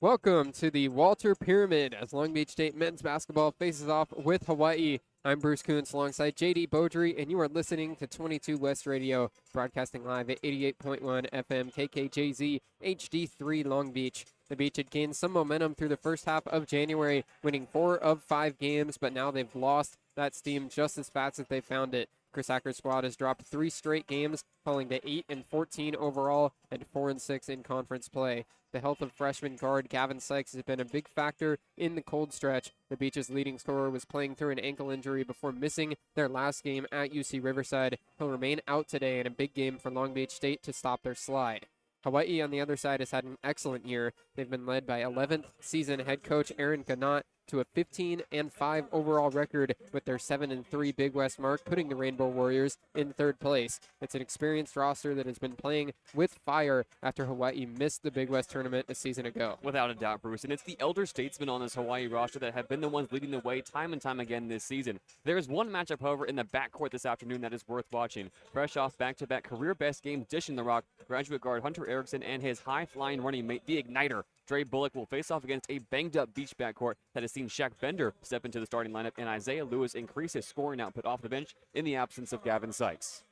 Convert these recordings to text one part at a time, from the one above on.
Welcome to the Walter Pyramid as Long Beach State men's basketball faces off with Hawaii. I'm Bruce Kuntz alongside JayDe Beaudry, and you are listening to 22 West Radio, broadcasting live at 88.1 FM KKJZ HD3 Long Beach. The Beach had gained some momentum through the first half of January, winning 4 of 5 games, but now they've lost that steam just as fast as they found it. Chris Acker's squad has dropped 3 straight games, falling to 8-14 overall and 4-6 in conference play. The health of freshman guard Gavin Sykes has been a big factor in the cold stretch. The Beach's leading scorer was playing through an ankle injury before missing their last game at UC Riverside. He'll remain out today in a big game for Long Beach State to stop their slide. Hawaii on the other side has had an excellent year. They've been led by 11th season head coach Aaron Gannat to a 15-5 overall record with their 7-3 Big West mark, putting the Rainbow Warriors in 3rd place. It's an experienced roster that has been playing with fire after Hawaii missed the Big West tournament a season ago. Without a doubt, Bruce. And it's the elder statesmen on this Hawaii roster that have been the ones leading the way time and time again this season. There is one matchup, however, in the backcourt this afternoon that is worth watching. Fresh off back-to-back career best games dishing the rock, graduate guard Hunter Erickson and his high-flying running mate, the Igniter, Dre Bullock, will face off against a banged-up Beach backcourt that has seen Shaq Bender step into the starting lineup and Isaiah Lewis increase his scoring output off the bench in the absence of Gavin Sykes.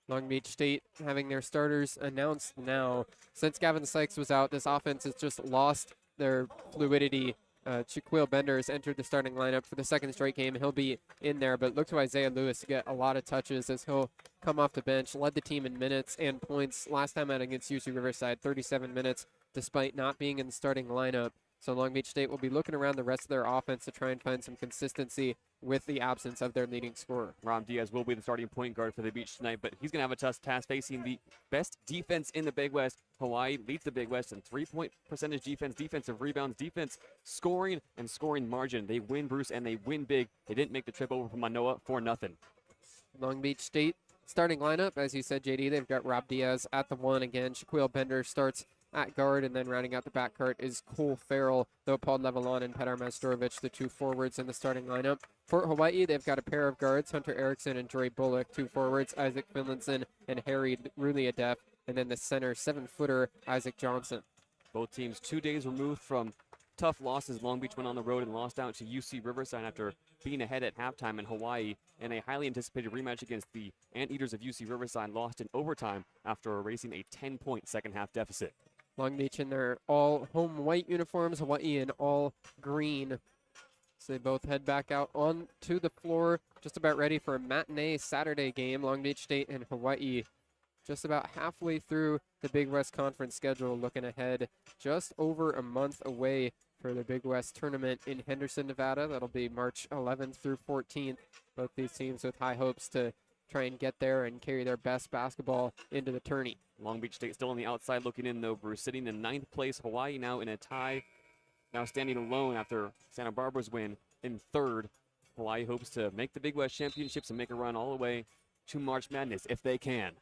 Long Beach State having their starters announced now. Since Gavin Sykes was out, this offense has just lost their fluidity. Shaquille Bender has entered the starting lineup for the 2nd straight game. He'll be in there, but look to Isaiah Lewis to get a lot of touches as he'll come off the bench. Led the team in minutes and points last time out against UC Riverside, 37 minutes, despite not being in the starting lineup. So Long Beach State will be looking around the rest of their offense to try and find some consistency with the absence of their leading scorer. Rom Diaz will be the starting point guard for the Beach tonight, but he's going to have a tough task facing the best defense in the Big West. Hawaii leads the Big West in 3-point percentage defense, defensive rebounds, defense, scoring, and scoring margin. They win, Bruce, and they win big. They didn't make the trip over from Manoa for nothing. Long Beach State starting lineup, as you said, JD, they've got Rob Diaz at the 1 again. Shaquille Bender starts at guard, and then rounding out the backcourt is Cole Farrell, Leopold Levelon, and Petar Majstorovic, the 2 forwards in the starting lineup. For Hawaii, they've got a pair of guards, Hunter Erickson and Dre Bullock, 2 forwards, Isaac Finlinson and Harry Ruliadef, and then the center, 7-footer, Isaac Johnson. Both teams 2 days removed from tough losses. Long Beach went on the road and lost out to UC Riverside after being ahead at halftime in Hawaii, and a highly anticipated rematch against the Anteaters of UC Riverside lost in overtime after erasing a 10-point second-half deficit. Long Beach in their all home white uniforms, Hawaii in all green. So they both head back out onto the floor, just about ready for a matinee Saturday game. Long Beach State and Hawaii just about halfway through the Big West Conference schedule, looking ahead just over a month away for the Big West tournament in Henderson, Nevada. That'll be March 11th through 14th. Both these teams with high hopes to try and get there and carry their best basketball into the tourney. Long Beach State still on the outside looking in, though, Bruce. Sitting in 9th place, Hawaii now in a tie, now standing alone after Santa Barbara's win in 3rd. Hawaii hopes to make the Big West Championships and make a run all the way to March Madness if they can.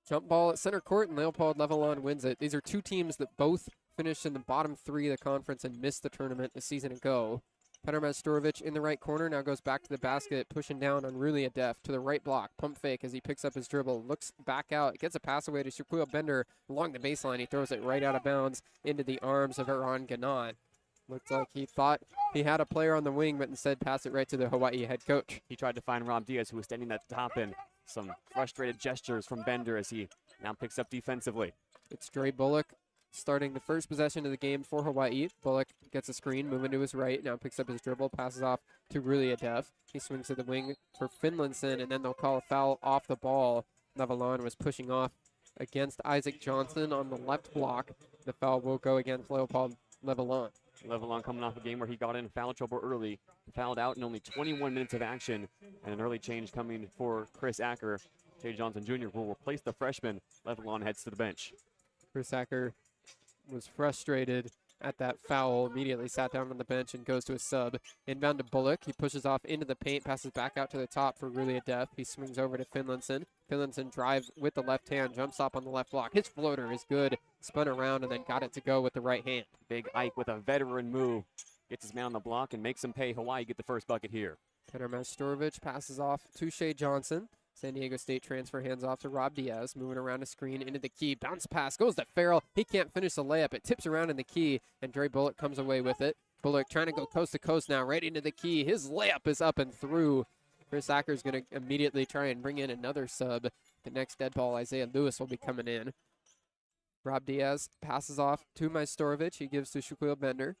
Jump ball at center court, and Leopold Levelon wins it. These are 2 teams that both finished in the bottom 3 of the conference and missed the tournament a season ago. Petar Majstorovic in the right corner, now goes back to the basket, pushing down on Ruliadef to the right block. Pump fake as he picks up his dribble, looks back out, gets a pass away to Shaquille Bender along the baseline. He throws it right out of bounds into the arms of Aaron Gannat. Looked like he thought he had a player on the wing, but instead passed it right to the Hawaii head coach. He tried to find Rob Diaz, who was standing at the top, and some frustrated gestures from Bender as he now picks up defensively. It's Dre Bullock starting the first possession of the game for Hawaii. Bullock gets a screen, moving to his right, now picks up his dribble, passes off to Ruliadef. He swings to the wing for Finlinson, and then they'll call a foul off the ball. Levelon was pushing off against Isaac Johnson on the left block. The foul will go against Leopold Levelon. Levelon coming off a game where he got in foul trouble early, fouled out in only 21 minutes of action, and an early change coming for Chris Acker. Jay Johnson Jr. will replace the freshman. Levelon heads to the bench. Chris Acker was frustrated at that foul, immediately sat down on the bench and goes to a sub. Inbound to Bullock. He pushes off into the paint, passes back out to the top for Ruliadef. He swings over to Finlinson. Finlinson drives with the left hand, jump stop on the left block. His floater is good. Spun around and then got it to go with the right hand. Big Ike with a veteran move. Gets his man on the block and makes him pay. Hawaii get the first bucket here. Petar Majstorovic passes off to Shea Johnson. San Diego State transfer hands off to Rob Diaz, moving around the screen into the key. Bounce pass goes to Farrell. He can't finish the layup. It tips around in the key, and Dre Bullock comes away with it. Bullock trying to go coast to coast now, right into the key. His layup is up and through. Chris Acker's going to immediately try and bring in another sub. The next dead ball, Isaiah Lewis, will be coming in. Rob Diaz passes off to Majstorovic. He gives to Shaquille Bender.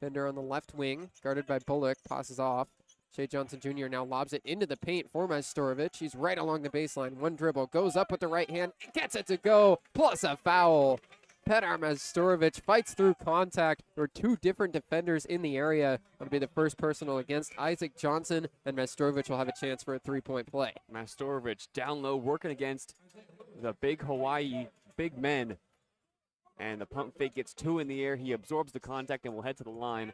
Bender on the left wing, guarded by Bullock, passes off. Shea Johnson Jr. now lobs it into the paint for Majstorovic. He's right along the baseline. One dribble, goes up with the right hand, gets it to go, plus a foul. Petar Majstorovic fights through contact. There were two different defenders in the area. That'll be the first personal against Isaac Johnson, and Majstorovic will have a chance for a three-point play. Majstorovic down low, working against the big Hawai'i big men. And the pump fake gets 2 in the air. He absorbs the contact and will head to the line.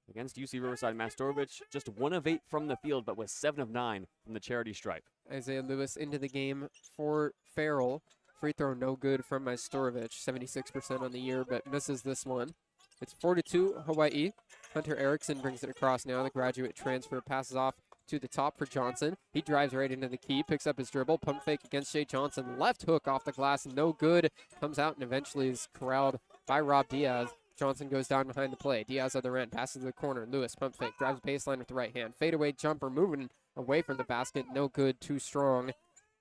Against UC Riverside, Majstorovic just 1 of 8 from the field, but was 7 of 9 from the charity stripe. Isaiah Lewis into the game for Farrell. Free throw no good from Majstorovic, 76% on the year, but misses this one. It's 4-2 Hawai'i. Hunter Erickson brings it across now. The graduate transfer passes off to the top for Johnson. He drives right into the key, picks up his dribble, pump fake against Shea Johnson. Left hook off the glass, no good. Comes out and eventually is corralled by Rob Diaz. Johnson goes down behind the play. Diaz other end, passes to the corner. Lewis pump fake, drives baseline with the right hand. Fadeaway jumper moving away from the basket, no good, too strong.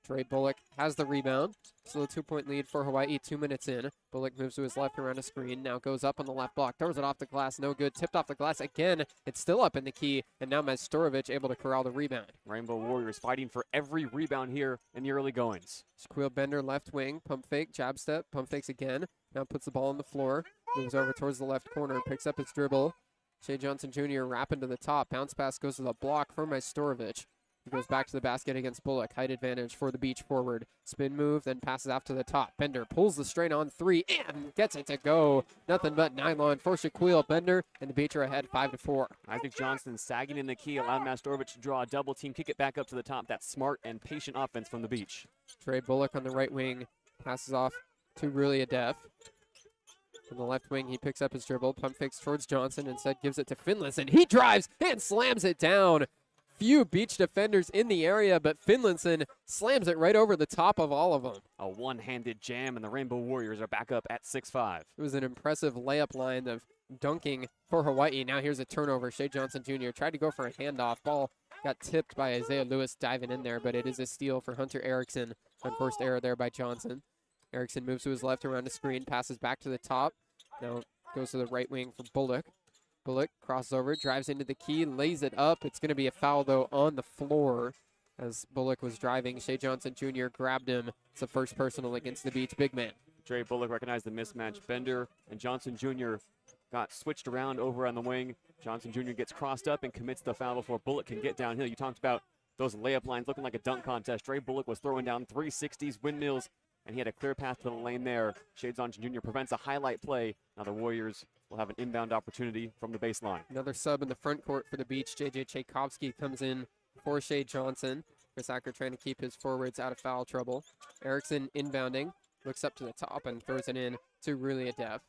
Dre Bullock has the rebound. Still a 2-point lead for Hawai'i, 2 minutes in. Bullock moves to his left around a screen. Now goes up on the left block. Throws it off the glass. No good. Tipped off the glass again. It's still up in the key. And now Majstorovic able to corral the rebound. Rainbow Warriors fighting for every rebound here in the early goings. Shaquille Bender left wing. Pump fake. Jab step. Pump fakes again. Now puts the ball on the floor. Moves over towards the left corner. Picks up his dribble. Shea Johnson Jr. wrapping to the top. Bounce pass goes to the block for Majstorovic. He goes back to the basket against Bullock. Height advantage for the Beach forward. Spin move, then passes out to the top. Bender pulls the straight on 3 and gets it to go. Nothing but nylon for Shaquille Bender, and the Beach are ahead 5-4. Isaac Johnson sagging in the key, allowed Majstorovic to draw a double team, kick it back up to the top. That's smart and patient offense from the Beach. Trey Bullock on the right wing passes off to Rulia Def. On the left wing, he picks up his dribble, pump fakes towards Johnson, instead gives it to Finlayson. He drives and slams it down. Few Beach defenders in the area, but Finlayson slams it right over the top of all of them. A one-handed jam, and the Rainbow Warriors are back up at 6-5. It was an impressive layup line of dunking for Hawai'i. Now here's a turnover. Shea Johnson Jr. tried to go for a handoff. Ball got tipped by Isaiah Lewis diving in there, but it is a steal for Hunter Erickson. Unforced error there by Johnson. Erickson moves to his left around the screen, passes back to the top. Now goes to the right wing for Bullock. Bullock crosses over, drives into the key, lays it up. It's going to be a foul, though, on the floor as Bullock was driving. Shea Johnson Jr. grabbed him. It's the first personal against the Beach big man. Dre Bullock recognized the mismatch. Bender and Johnson Jr. got switched around over on the wing. Johnson Jr. gets crossed up and commits the foul before Bullock can get downhill. You talked about those layup lines looking like a dunk contest. Dre Bullock was throwing down 360s, windmills, and he had a clear path to the lane there. Shea Johnson Jr. prevents a highlight play. Now the Warriors will have an inbound opportunity from the baseline. Another sub in the front court for the Beach. J.J. Tchaikovsky comes in for Shea Johnson. Chris Acker trying to keep his forwards out of foul trouble. Erickson inbounding, looks up to the top and throws it in to Rulia Def.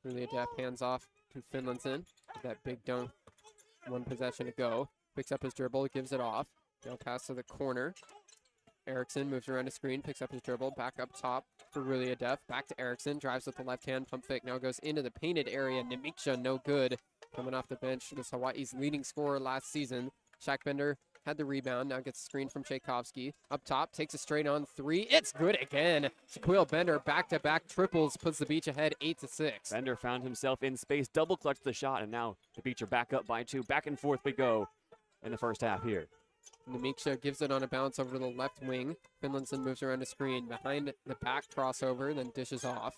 Rulia Def hands off to Finlayson. That big dunk, 1 possession to go. Picks up his dribble, gives it off. Now pass to the corner. Erickson moves around the screen, picks up his dribble, back up top for Rulia Def. Back to Erickson, drives with the left hand, pump fake, now goes into the painted area. Nemiksha, no good. Coming off the bench, this Hawai'i's leading scorer last season. Shaq Bender had the rebound, now gets a screen from Tchaikovsky. Up top, takes a straight on 3. It's good again. Shaquille Bender, back-to-back triples, puts the Beach ahead 8-6. Bender found himself in space, double clutched the shot, and now the Beach are back up by 2. Back and forth we go in the first half here. Nemiksha gives it on a bounce over to the left wing. Finlayson moves around the screen. Behind the back crossover, then dishes off.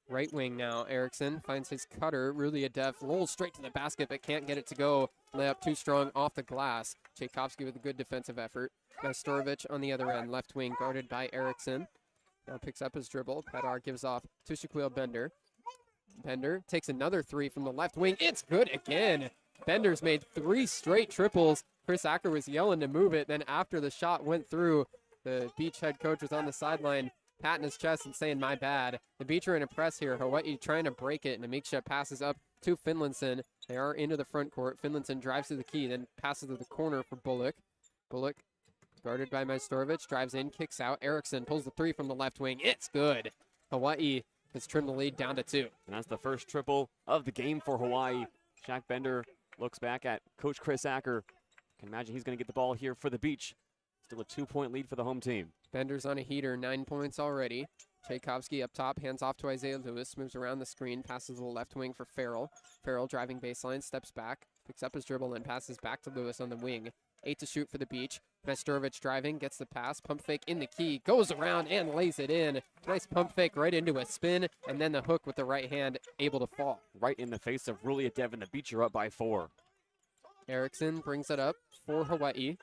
Right wing now. Erickson finds his cutter. Rulia Def rolls straight to the basket, but can't get it to go. Layup too strong off the glass. Tchaikovsky with a good defensive effort. Majstorovic on the other end. Left wing guarded by Erickson. Now picks up his dribble. Petar gives off to Shaquille Bender. Bender takes another 3 from the left wing. It's good again. Bender's made 3 straight triples. Chris Acker was yelling to move it. Then after the shot went through, the Beach head coach was on the sideline patting his chest and saying, my bad. The Beach are in a press here. Hawai'i trying to break it. Nemiksha passes up to Finlayson. They are into the front court. Finlayson drives to the key, then passes to the corner for Bullock. Bullock Guarded by Majstorovic, drives in, kicks out. Erickson pulls the three from the left wing. It's good. Hawaii has trimmed the lead down to 2. And that's the first triple of the game for Hawaii. Shaq Bender looks back at Coach Chris Acker. Can imagine he's going to get the ball here for the Beach. Still a 2-point lead for the home team. Bender's on a heater, 9 points already. Tchaikovsky up top, hands off to Isaiah Lewis, moves around the screen, passes to the left wing for Farrell. Farrell driving baseline, steps back, picks up his dribble and passes back to Lewis on the wing. 8 to shoot for the Beach. Majstorovic driving, gets the pass, pump fake in the key, goes around and lays it in. Nice pump fake right into a spin, and then the hook with the right hand, able to fall. Right in the face of Rulia Devon. The Beach are up by 4. Erickson brings it up for Hawaii.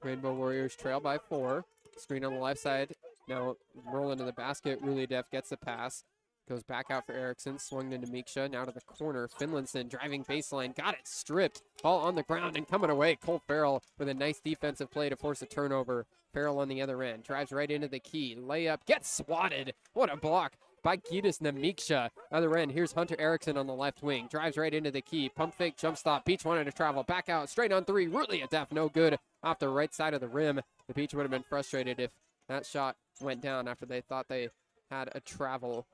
Rainbow Warriors trail by 4. Screen on the left side. Now rolling to the basket. Rulia gets the pass. Goes back out for Erickson. Swung into Miksha. Now to the corner. Finlayson driving baseline. Got it stripped. Ball on the ground and coming away. Cole Farrell with a nice defensive play to force a turnover. Farrell on the other end. Drives right into the key. Layup. Gets swatted. What a block by Gitas Namiksha. Other end, here's Hunter Erickson on the left wing. Drives right into the key. Pump fake, jump stop. Beach wanted to travel. Back out, straight on 3. Rulia no good. Off the right side of the rim. The Beach would have been frustrated if that shot went down after they thought they had a travel.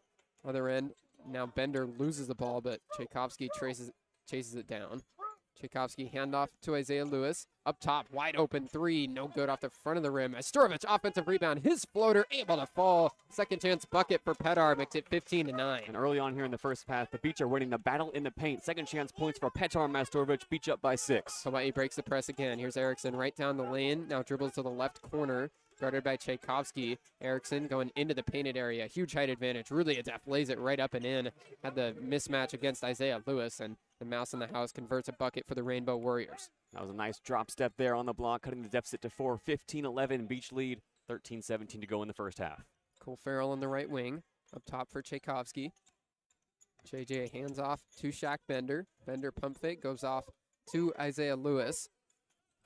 Other end, now Bender loses the ball, but Tchaikovsky chases it down. Tchaikovsky handoff to Isaiah Lewis. Up top, wide open 3. No good off the front of the rim. Majstorovic, offensive rebound. His floater able to fall. Second chance bucket for Petar. Makes it 15-9. And early on here in the first half, the Beach are winning the battle in the paint. Second chance points for Petar Majstorovic. Beach up by 6. Hawaii breaks the press again. Here's Erickson right down the lane. Now dribbles to the left corner. Guarded by Tchaikovsky. Erickson going into the painted area. Huge height advantage. Rulia lays it right up and in. Had the mismatch against Isaiah Lewis, and the mouse in the house converts a bucket for the Rainbow Warriors. That was a nice drop step there on the block, cutting the deficit to 4. 15-11 Beach lead. 13-17 to go in the first half. Cole Farrell on the right wing. Up top for Tchaikovsky. JJ hands off to Shaq Bender. Bender pump fake goes off to Isaiah Lewis.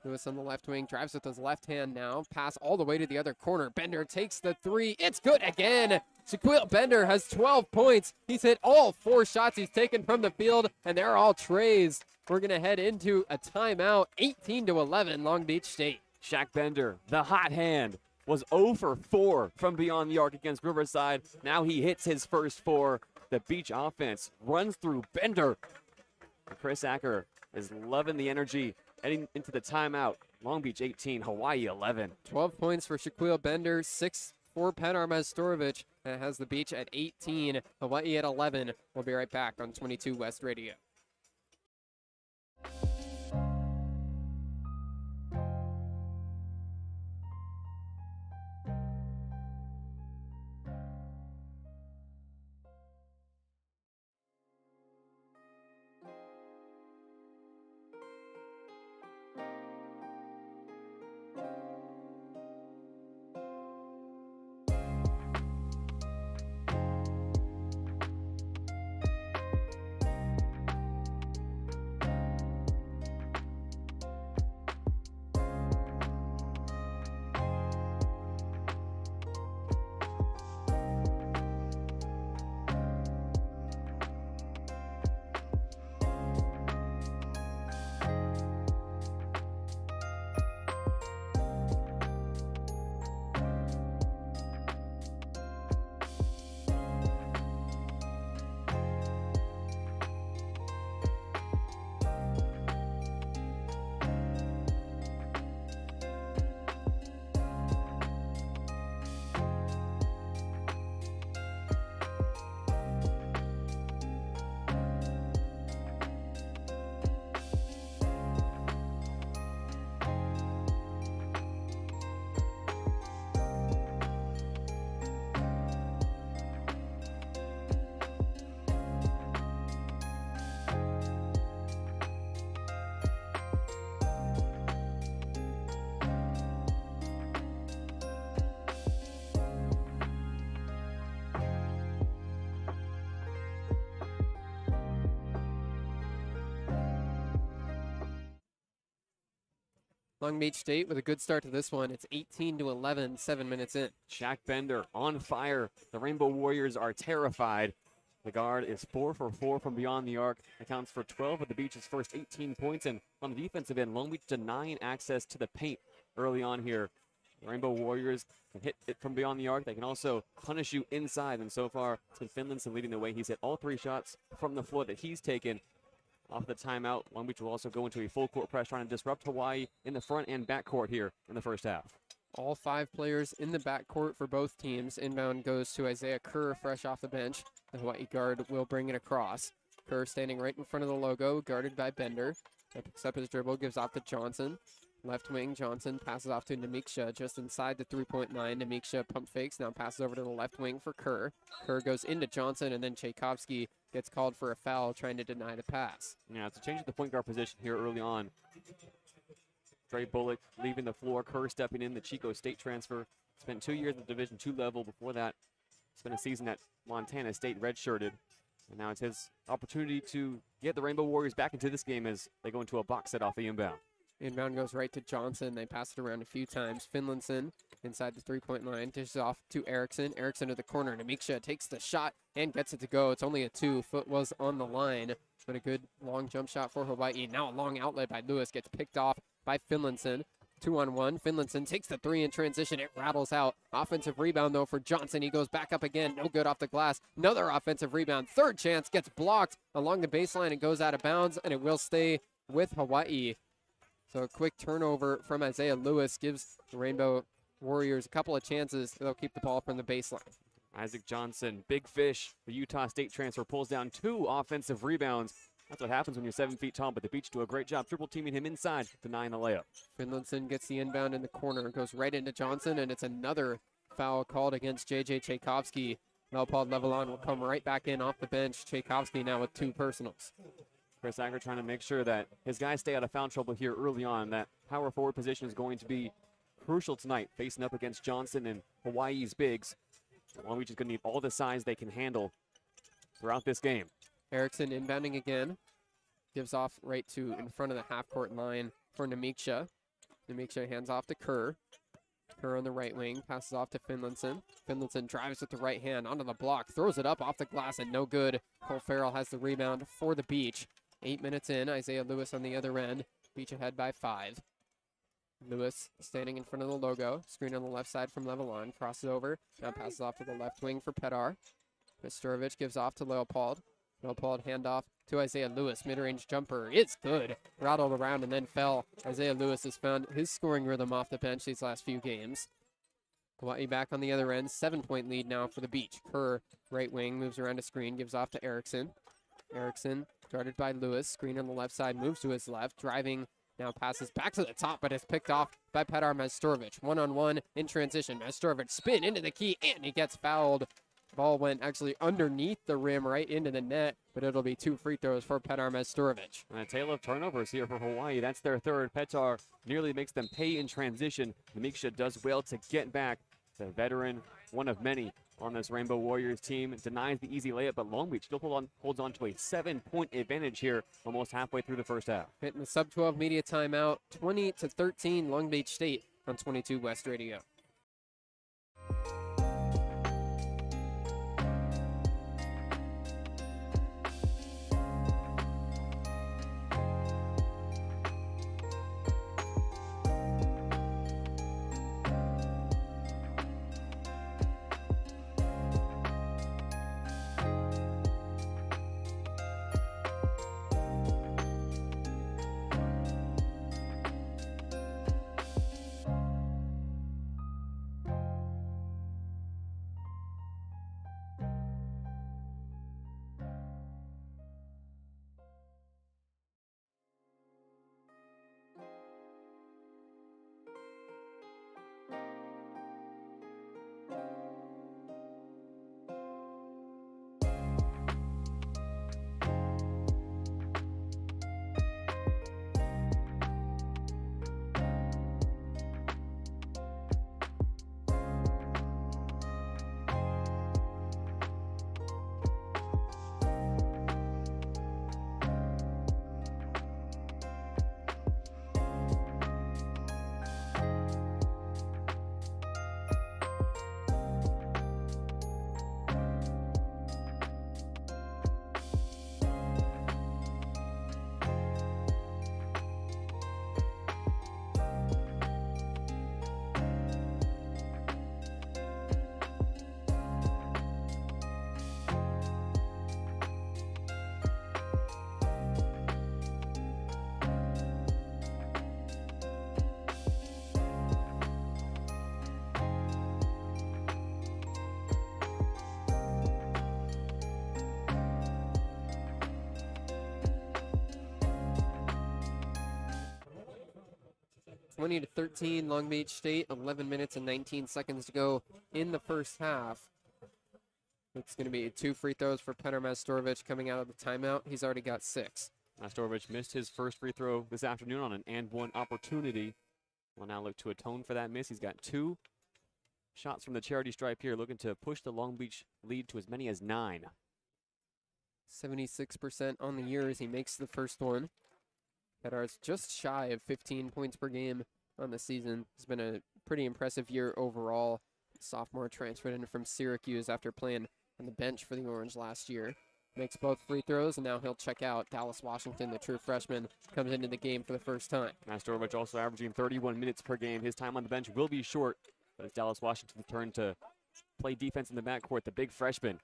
Lewis on the left wing, drives with his left hand now. Pass all the way to the other corner. Bender takes the 3. It's good again. Shaquille Bender has 12 points. He's hit all 4 shots he's taken from the field, and they're all trays. We're going to head into a timeout. 18-11, Long Beach State. Shaq Bender, the hot hand, was 0 for 4 from beyond the arc against Riverside. Now he hits his first 4. The Beach offense runs through Bender. Chris Acker is loving the energy. Heading into the timeout, Long Beach 18, Hawaii 11. 12 points for Shaquille Bender, 6 for Petar Majstorovic. That has the Beach at 18, Hawaii at 11. We'll be right back on 22 West Radio. Long Beach State with a good start to this one. It's 18-11, 7 minutes in. Shaq Bender on fire. The Rainbow Warriors are terrified. The guard is 4 for 4 from beyond the arc. Accounts for 12 of the Beach's first 18 points. And on the defensive end, Long Beach denying access to the paint early on here. The Rainbow Warriors can hit it from beyond the arc. They can also punish you inside. And so far, it's been Finlayson leading the way. He's hit all 3 shots from the floor that he's taken. Off the timeout, Long Beach will also go into a full court press trying to disrupt Hawaii in the front and back court here in the first half. All 5 players in the backcourt for both teams. Inbound goes to Isaiah Kerr, fresh off the bench. The Hawaii guard will bring it across. Kerr standing right in front of the logo, guarded by Bender. He picks up his dribble, gives off to Johnson. Left wing, Johnson passes off to Namiksha just inside the 3-point line. Namiksha pump fakes, now passes over to the left wing for Kerr. Kerr goes into Johnson, and then Tchaikovsky gets called for a foul, trying to deny the pass. Yeah, it's a change at the point guard position here early on. Trey Bullock leaving the floor, Kerr stepping in, the Chico State transfer. Spent 2 years at the Division II level. Before that, spent a season at Montana State redshirted. And now it's his opportunity to get the Rainbow Warriors back into this game as they go into a box set off the inbound. Inbound goes right to Johnson. They pass it around a few times. Finlayson inside the 3-point line. Dishes off to Erickson. Erickson to the corner. Namiksha takes the shot and gets it to go. It's only a 2. Foot was on the line, but a good long jump shot for Hawaii. Now a long outlet by Lewis gets picked off by Finlayson. 2-on-1. Finlayson takes the 3 in transition. It rattles out. Offensive rebound, though, for Johnson. He goes back up again. No good off the glass. Another offensive rebound. Third chance. Gets blocked along the baseline and goes out of bounds, and it will stay with Hawaii. So a quick turnover from Isaiah Lewis gives the Rainbow Warriors a couple of chances. They'll keep the ball from the baseline. Isaac Johnson, big fish. The Utah State transfer pulls down 2 offensive rebounds. That's what happens when you're 7 feet tall, but the Beach do a great job triple teaming him inside, denying the layup. Finlayson gets the inbound in the corner, goes right into Johnson, and it's another foul called against J.J. Tchaikovsky. Melpaul Levelon will come right back in off the bench. Tchaikovsky now with 2 personals. Chris Acker trying to make sure that his guys stay out of foul trouble here early on. That power forward position is going to be crucial tonight, facing up against Johnson and Hawaii's bigs. Long Beach is going to need all the size they can handle throughout this game. Erickson inbounding again. Gives off right to in front of the half-court line for Namiksha. Namiksha hands off to Kerr. Kerr on the right wing, passes off to Finlayson. Finlayson drives with the right hand onto the block, throws it up off the glass, and no good. Cole Farrell has the rebound for the Beach. 8 minutes in, Isaiah Lewis on the other end. Beach ahead by 5. Lewis standing in front of the logo. Screen on the left side from Levelon. Crosses over. Now passes off to the left wing for Pedar. Misturovic gives off to Leopold. Leopold handoff to Isaiah Lewis. Mid-range jumper. It's good. Rattled around and then fell. Isaiah Lewis has found his scoring rhythm off the bench these last few games. Hawaii back on the other end. 7-point lead now for the Beach. Kerr, right wing, moves around a screen. Gives off to Erickson. Erickson guarded by Lewis. Screen on the left side. Moves to his left. Driving. Now passes back to the top, but it's picked off by Pedar Misturovic. 1-on-1 in transition. Misturovic spin into the key, and he gets fouled. Ball went actually underneath the rim right into the net, but it'll be 2 free throws for Pedar Misturovic. And a tale of turnovers here for Hawaii. That's their third. Pedar nearly makes them pay in transition. Namiksha does well to get back. The veteran, one of many on this Rainbow Warriors team, denies the easy layup, but Long Beach still holds on to a 7-point advantage here almost halfway through the first half. Hitting the sub-12 media timeout, 20-13 Long Beach State on 22 West Radio. 20-13, Long Beach State. 11 minutes and 19 seconds to go in the first half. It's going to be 2 free throws for Petar Majstorovic coming out of the timeout. He's already got 6. Majstorovic missed his first free throw this afternoon on an and-one opportunity. Will now look to atone for that miss. He's got 2 shots from the charity stripe here, looking to push the Long Beach lead to as many as 9. 76% on the year as he makes the first one. Petar's just shy of 15 points per game on the season. It's been a pretty impressive year overall. Sophomore transferred in from Syracuse after playing on the bench for the Orange last year. Makes both free throws, and now he'll check out. Dallas Washington, the true freshman, comes into the game for the first time. Majstorovic also averaging 31 minutes per game. His time on the bench will be short, but it's Dallas Washington's turn to play defense in the backcourt. The big freshman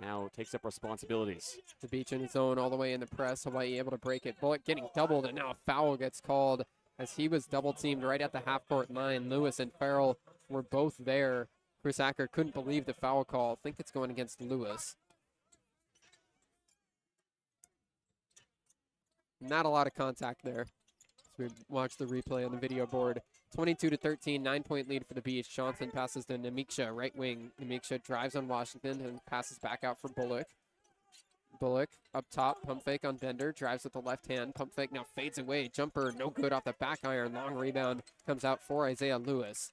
now takes up responsibilities. The Beach in his own all the way in the press. Hawaii able to break it. Bullock getting doubled, and now a foul gets called as he was double teamed right at the half-court line. Lewis and Farrell were both there. Chris Acker couldn't believe the foul call. I think it's going against Lewis. Not a lot of contact there. As we watch the replay on the video board. 22-13, 9-point lead for the Beach. Johnson passes to Namiksha, right wing. Namiksha drives on Washington and passes back out for Bullock. Bullock up top, pump fake on Bender, drives with the left hand. Pump fake now fades away. Jumper no good off the back iron. Long rebound comes out for Isaiah Lewis.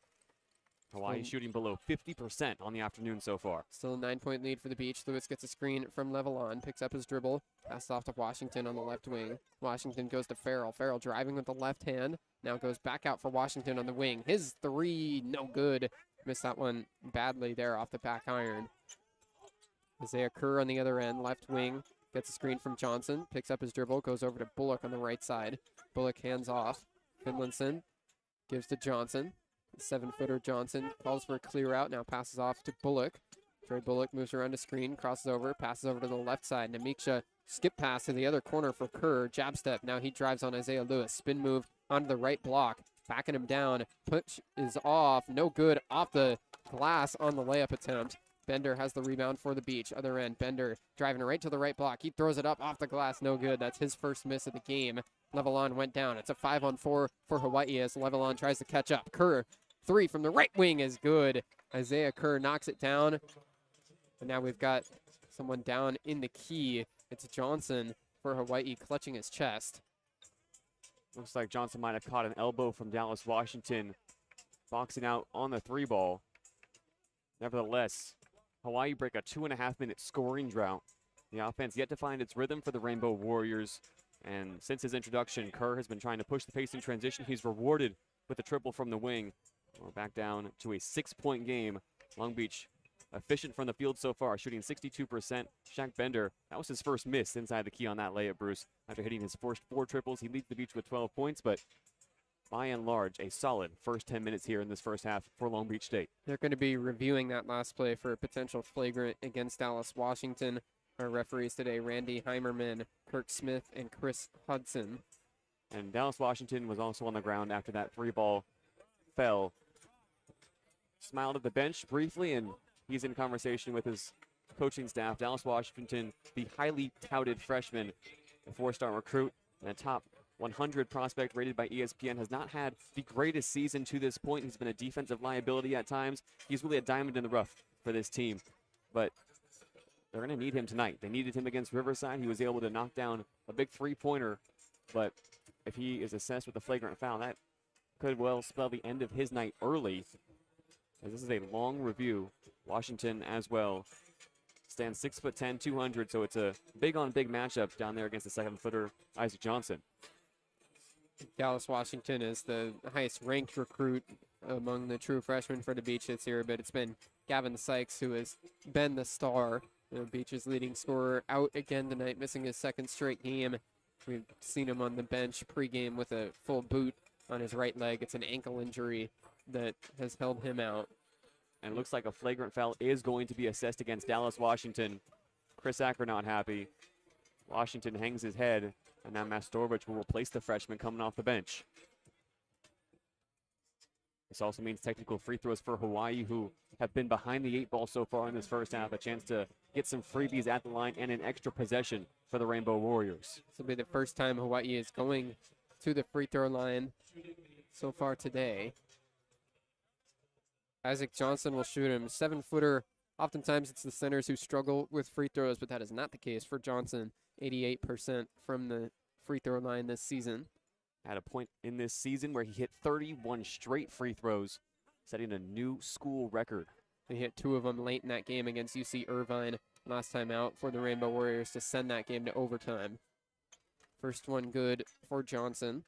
Hawaii shooting below 50% on the afternoon so far. Still a 9-point lead for the Beach. Lewis gets a screen from Levelon, picks up his dribble, passes off to Washington on the left wing. Washington goes to Farrell. Farrell driving with the left hand. Now goes back out for Washington on the wing. His 3, no good. Missed that one badly there off the back iron. Isaiah Kerr on the other end, left wing. Gets a screen from Johnson, picks up his dribble, goes over to Bullock on the right side. Bullock hands off. Finlinson gives to Johnson. 7-footer Johnson calls for a clear out, now passes off to Bullock. Trey Bullock moves around the screen, crosses over, passes over to the left side. Namiksha skip pass to the other corner for Kerr, jab step. Now he drives on Isaiah Lewis, spin move onto the right block, backing him down. Push is off, no good, off the glass on the layup attempt. Bender has the rebound for the Beach. Other end, Bender driving right to the right block. He throws it up off the glass, no good. That's his first miss of the game. Levelon went down. It's a 5-on-4 for Hawaii as Levelon tries to catch up. Kerr, 3 from the right wing is good. Isaiah Kerr knocks it down. And now we've got someone down in the key. It's Johnson for Hawaii clutching his chest. Looks like Johnson might have caught an elbow from Dallas Washington boxing out on the 3 ball. Nevertheless, Hawaii break a 2.5-minute scoring drought. The offense yet to find its rhythm for the Rainbow Warriors. And since his introduction, Kerr has been trying to push the pace in transition. He's rewarded with a triple from the wing. We're back down to a 6-point game. Long Beach efficient from the field so far, shooting 62%. Shaq Bender, that was his first miss inside the key on that layup, Bruce. After hitting his first 4 triples, he leads the Beach with 12 points, but by and large, a solid first 10 minutes here in this first half for Long Beach State. They're going to be reviewing that last play for a potential flagrant against Dallas Washington. Our referees today, Randy Heimerman, Kirk Smith, and Chris Hudson. And Dallas Washington was also on the ground after that 3-ball fell. Smiled at the bench briefly, and he's in conversation with his coaching staff. Dallas Washington, the highly touted freshman, a 4-star recruit, and a top 100 prospect rated by ESPN, has not had the greatest season to this point. He's been a defensive liability at times. He's really a diamond in the rough for this team, but they're going to need him tonight. They needed him against Riverside. He was able to knock down a big 3-pointer, but if he is assessed with a flagrant foul, that could well spell the end of his night early. As this is a long review. Washington as well stands 6'10", 200, so it's a big-on-big matchup down there against the 7-footer Isaac Johnson. Dallas Washington is the highest ranked recruit among the true freshmen for the Beach this year, but it's been Gavin Sykes who has been the star. The Beach's leading scorer out again tonight, missing his 2nd straight game. We've seen him on the bench pregame with a full boot on his right leg. It's an ankle injury that has held him out. And it looks like a flagrant foul is going to be assessed against Dallas Washington. Chris Acker not happy. Washington hangs his head, and now Majstorovic will replace the freshman coming off the bench. This also means technical free throws for Hawaii, who have been behind the 8 ball so far in this first half. A chance to get some freebies at the line and an extra possession for the Rainbow Warriors. This will be the first time Hawaii is going to the free throw line so far today. Isaac Johnson will shoot him. 7-footer. Oftentimes it's the centers who struggle with free throws, but that is not the case for Johnson. 88% from the free throw line this season. At a point in this season where he hit 31 straight free throws, setting a new school record. He hit 2 of them late in that game against UC Irvine last time out for the Rainbow Warriors to send that game to overtime. First one good for Johnson.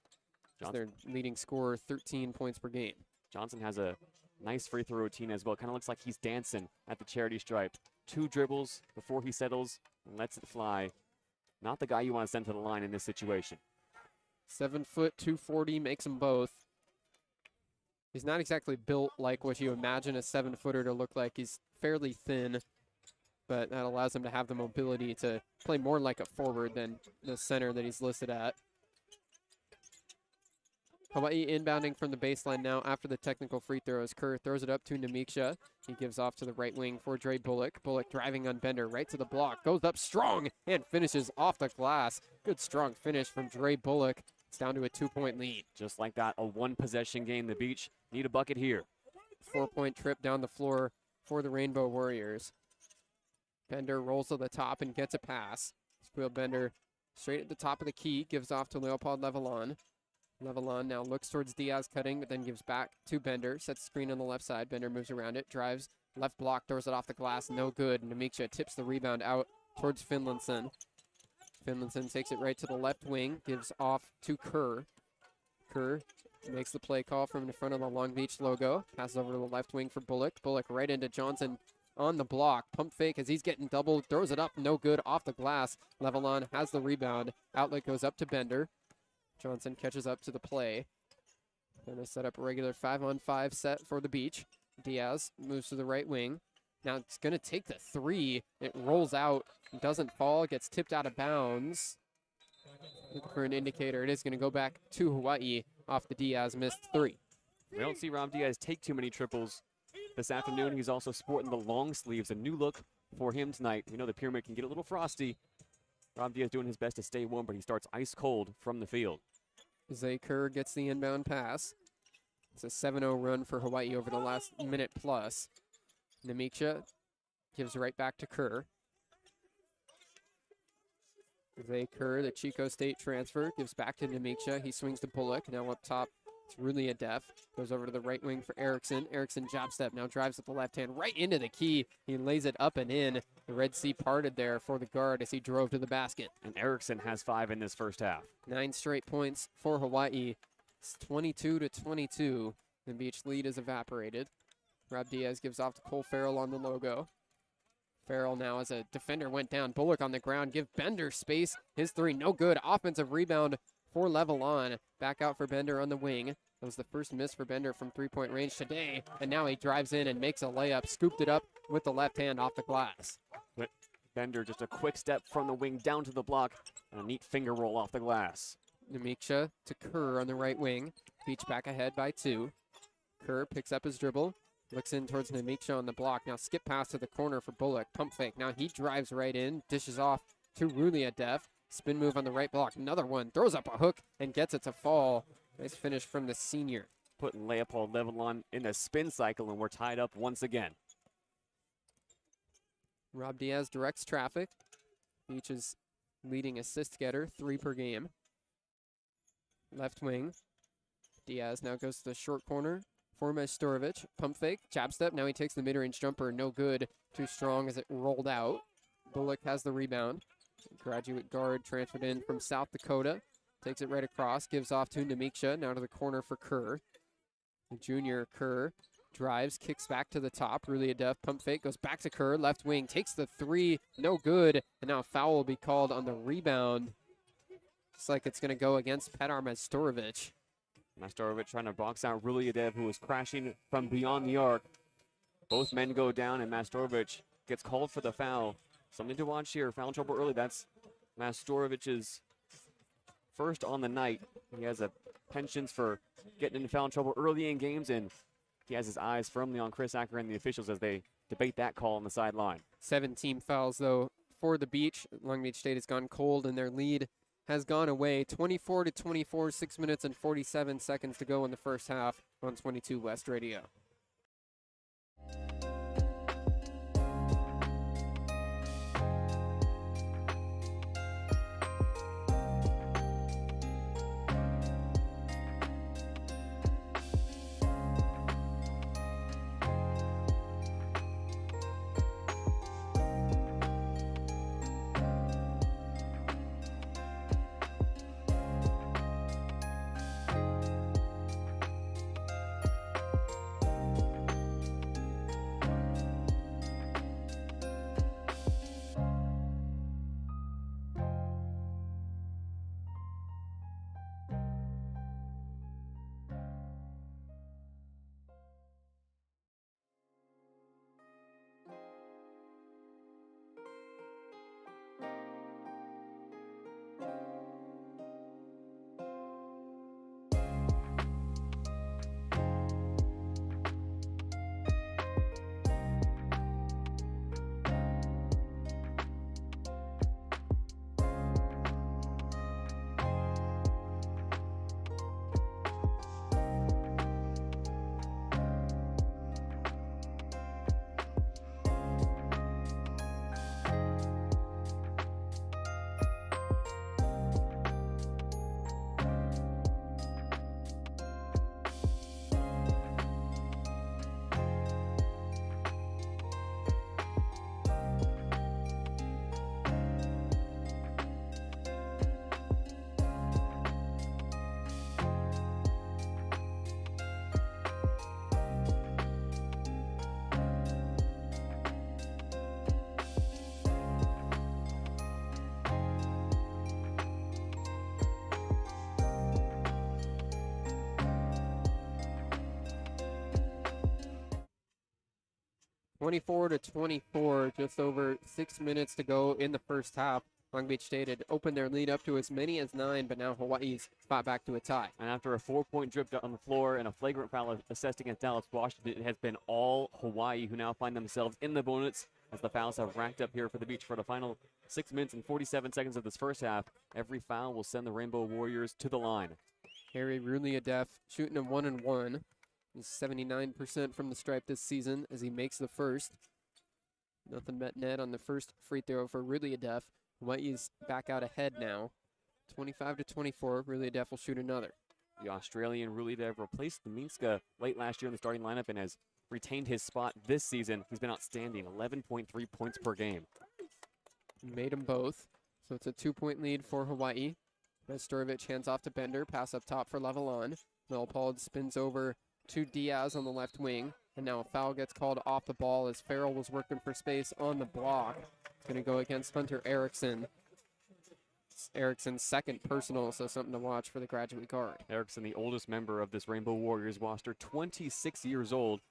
Their leading scorer, 13 points per game. Johnson has a nice free throw routine as well. Kind of looks like he's dancing at the charity stripe. 2 dribbles before he settles and lets it fly. Not the guy you want to send to the line in this situation. 7 foot, 240 makes them both. He's not exactly built like what you imagine a 7-footer to look like. He's fairly thin, but that allows him to have the mobility to play more like a forward than the center that he's listed at. Hawaii inbounding from the baseline now after the technical free throws. Kerr throws it up to Namiksha. He gives off to the right wing for Dre Bullock. Bullock driving on Bender right to the block. Goes up strong and finishes off the glass. Good strong finish from Dre Bullock. It's down to a 2-point lead. Just like that, a 1-possession game. The Beach need a bucket here. 4-point trip down the floor for the Rainbow Warriors. Bender rolls to the top and gets a pass. Squeal Bender straight at the top of the key. Gives off to Leopold Levelon. Levelon now looks towards Diaz cutting, but then gives back to Bender. Sets the screen on the left side. Bender moves around it. Drives left block. Throws it off the glass. No good. Namiksha tips the rebound out towards Finlinson. Finlinson takes it right to the left wing. Gives off to Kerr. Kerr makes the play call from in front of the Long Beach logo. Passes over to the left wing for Bullock. Bullock right into Johnson on the block. Pump fake as he's getting doubled. Throws it up. No good. Off the glass. Levelon has the rebound. Outlet goes up to Bender. Johnson catches up to the play. Gonna set up a regular 5-on-5 set for the Beach. Diaz moves to the right wing. Now it's gonna take the 3. It rolls out, doesn't fall, gets tipped out of bounds. Looking for an indicator. It is gonna go back to Hawaii off the Diaz missed 3. We don't see Rob Diaz take too many triples this afternoon. He's also sporting the long sleeves, a new look for him tonight. We know the pyramid can get a little frosty. Rob Diaz doing his best to stay warm, but he starts ice cold from the field. Zay Kerr gets the inbound pass. It's a 7-0 run for Hawaii over the last minute plus. Namiksha gives right back to Kerr. Zay Kerr, the Chico State transfer, gives back to Namiksha. He swings to Bullock. Now up top, it's Rulia Def. Goes over to the right wing for Erickson. Erickson jab step, now drives with the left hand right into the key. He lays it up and in. The Red Sea parted there for the guard as he drove to the basket. And Erickson has 5 in this first half. 9 straight points for Hawaii. It's 22-22. The Beach lead is evaporated. Rob Diaz gives off to Cole Farrell on the logo. Farrell now as a defender went down. Bullock on the ground. Give Bender space. His 3 no good. Offensive rebound for Levelon. Back out for Bender on the wing. That was the first miss for Bender from 3-point range today. And now he drives in and makes a layup. Scooped it up with the left hand off the glass. But Bender just a quick step from the wing down to the block. And a neat finger roll off the glass. Namiksha to Kerr on the right wing. Beach back ahead by 2. Kerr picks up his dribble. Looks in towards Namiksha on the block. Now skip pass to the corner for Bullock. Pump fake. Now he drives right in. Dishes off to Rulia Def. Spin move on the right block. Another one. Throws up a hook and gets it to fall. Nice finish from the senior. Putting Leopold Levelon in a spin cycle, and we're tied up once again. Rob Diaz directs traffic. Beach is leading assist getter, 3 per game. Left wing. Diaz now goes to the short corner for Majstorovic. Pump fake, jab step. Now he takes the mid-range jumper. No good. Too strong as it rolled out. Bullock has the rebound. Graduate guard transferred in from South Dakota. Takes it right across. Gives off to Namiksha. Now to the corner for Kerr. The junior Kerr drives, kicks back to the top. Rulia Def, pump fake, goes back to Kerr. Left wing, takes the 3. No good. And now a foul will be called on the rebound. Looks like it's going to go against Petar Majstorovic. Majstorovic trying to box out Ruliadev, who was crashing from beyond the arc. Both men go down, and Majstorovic gets called for the foul. Something to watch here. Foul trouble early. That's Majstorovic's first on the night. He has a penchant for getting into foul trouble early in games, and he has his eyes firmly on Chris Acker and the officials as they debate that call on the sideline. 7 team fouls, though, for the Beach. Long Beach State has gone cold in their lead has gone away. 24-24, 6 minutes and 47 seconds to go in the first half on 22 West Radio. (24-24), just over 6 minutes to go in the first half. Long Beach State had opened their lead up to as many as 9, but now Hawaii's fought back to a tie. And after a 4-point drip on the floor and a flagrant foul assessed against Dallas Washington, it has been all Hawaii, who now find themselves in the bonus as the fouls have racked up here for the Beach for the final 6 minutes and 47 seconds of this first half. Every foul will send the Rainbow Warriors to the line. Harry Ruliadef shooting a 1-and-1. He's 79% from the stripe this season as he makes the first. Nothing but net on the first free throw for Ruliadef. Hawaii's back out ahead now. 25-24, Ruliadef will shoot another. The Australian Ruliadef replaced Minska late last year in the starting lineup and has retained his spot this season. He's been outstanding, 11.3 points per game. Made them both, so it's a 2-point lead for Hawaii. Majstorovic hands off to Bender, pass up top for Levelon. Melpald spins over to Diaz on the left wing, and now a foul gets called off the ball as Farrell was working for space on the block. It's going to go against Hunter Erickson. It's Erickson's second personal, so something to watch for the graduate guard. Erickson, the oldest member of this Rainbow Warriors roster, 26 years old,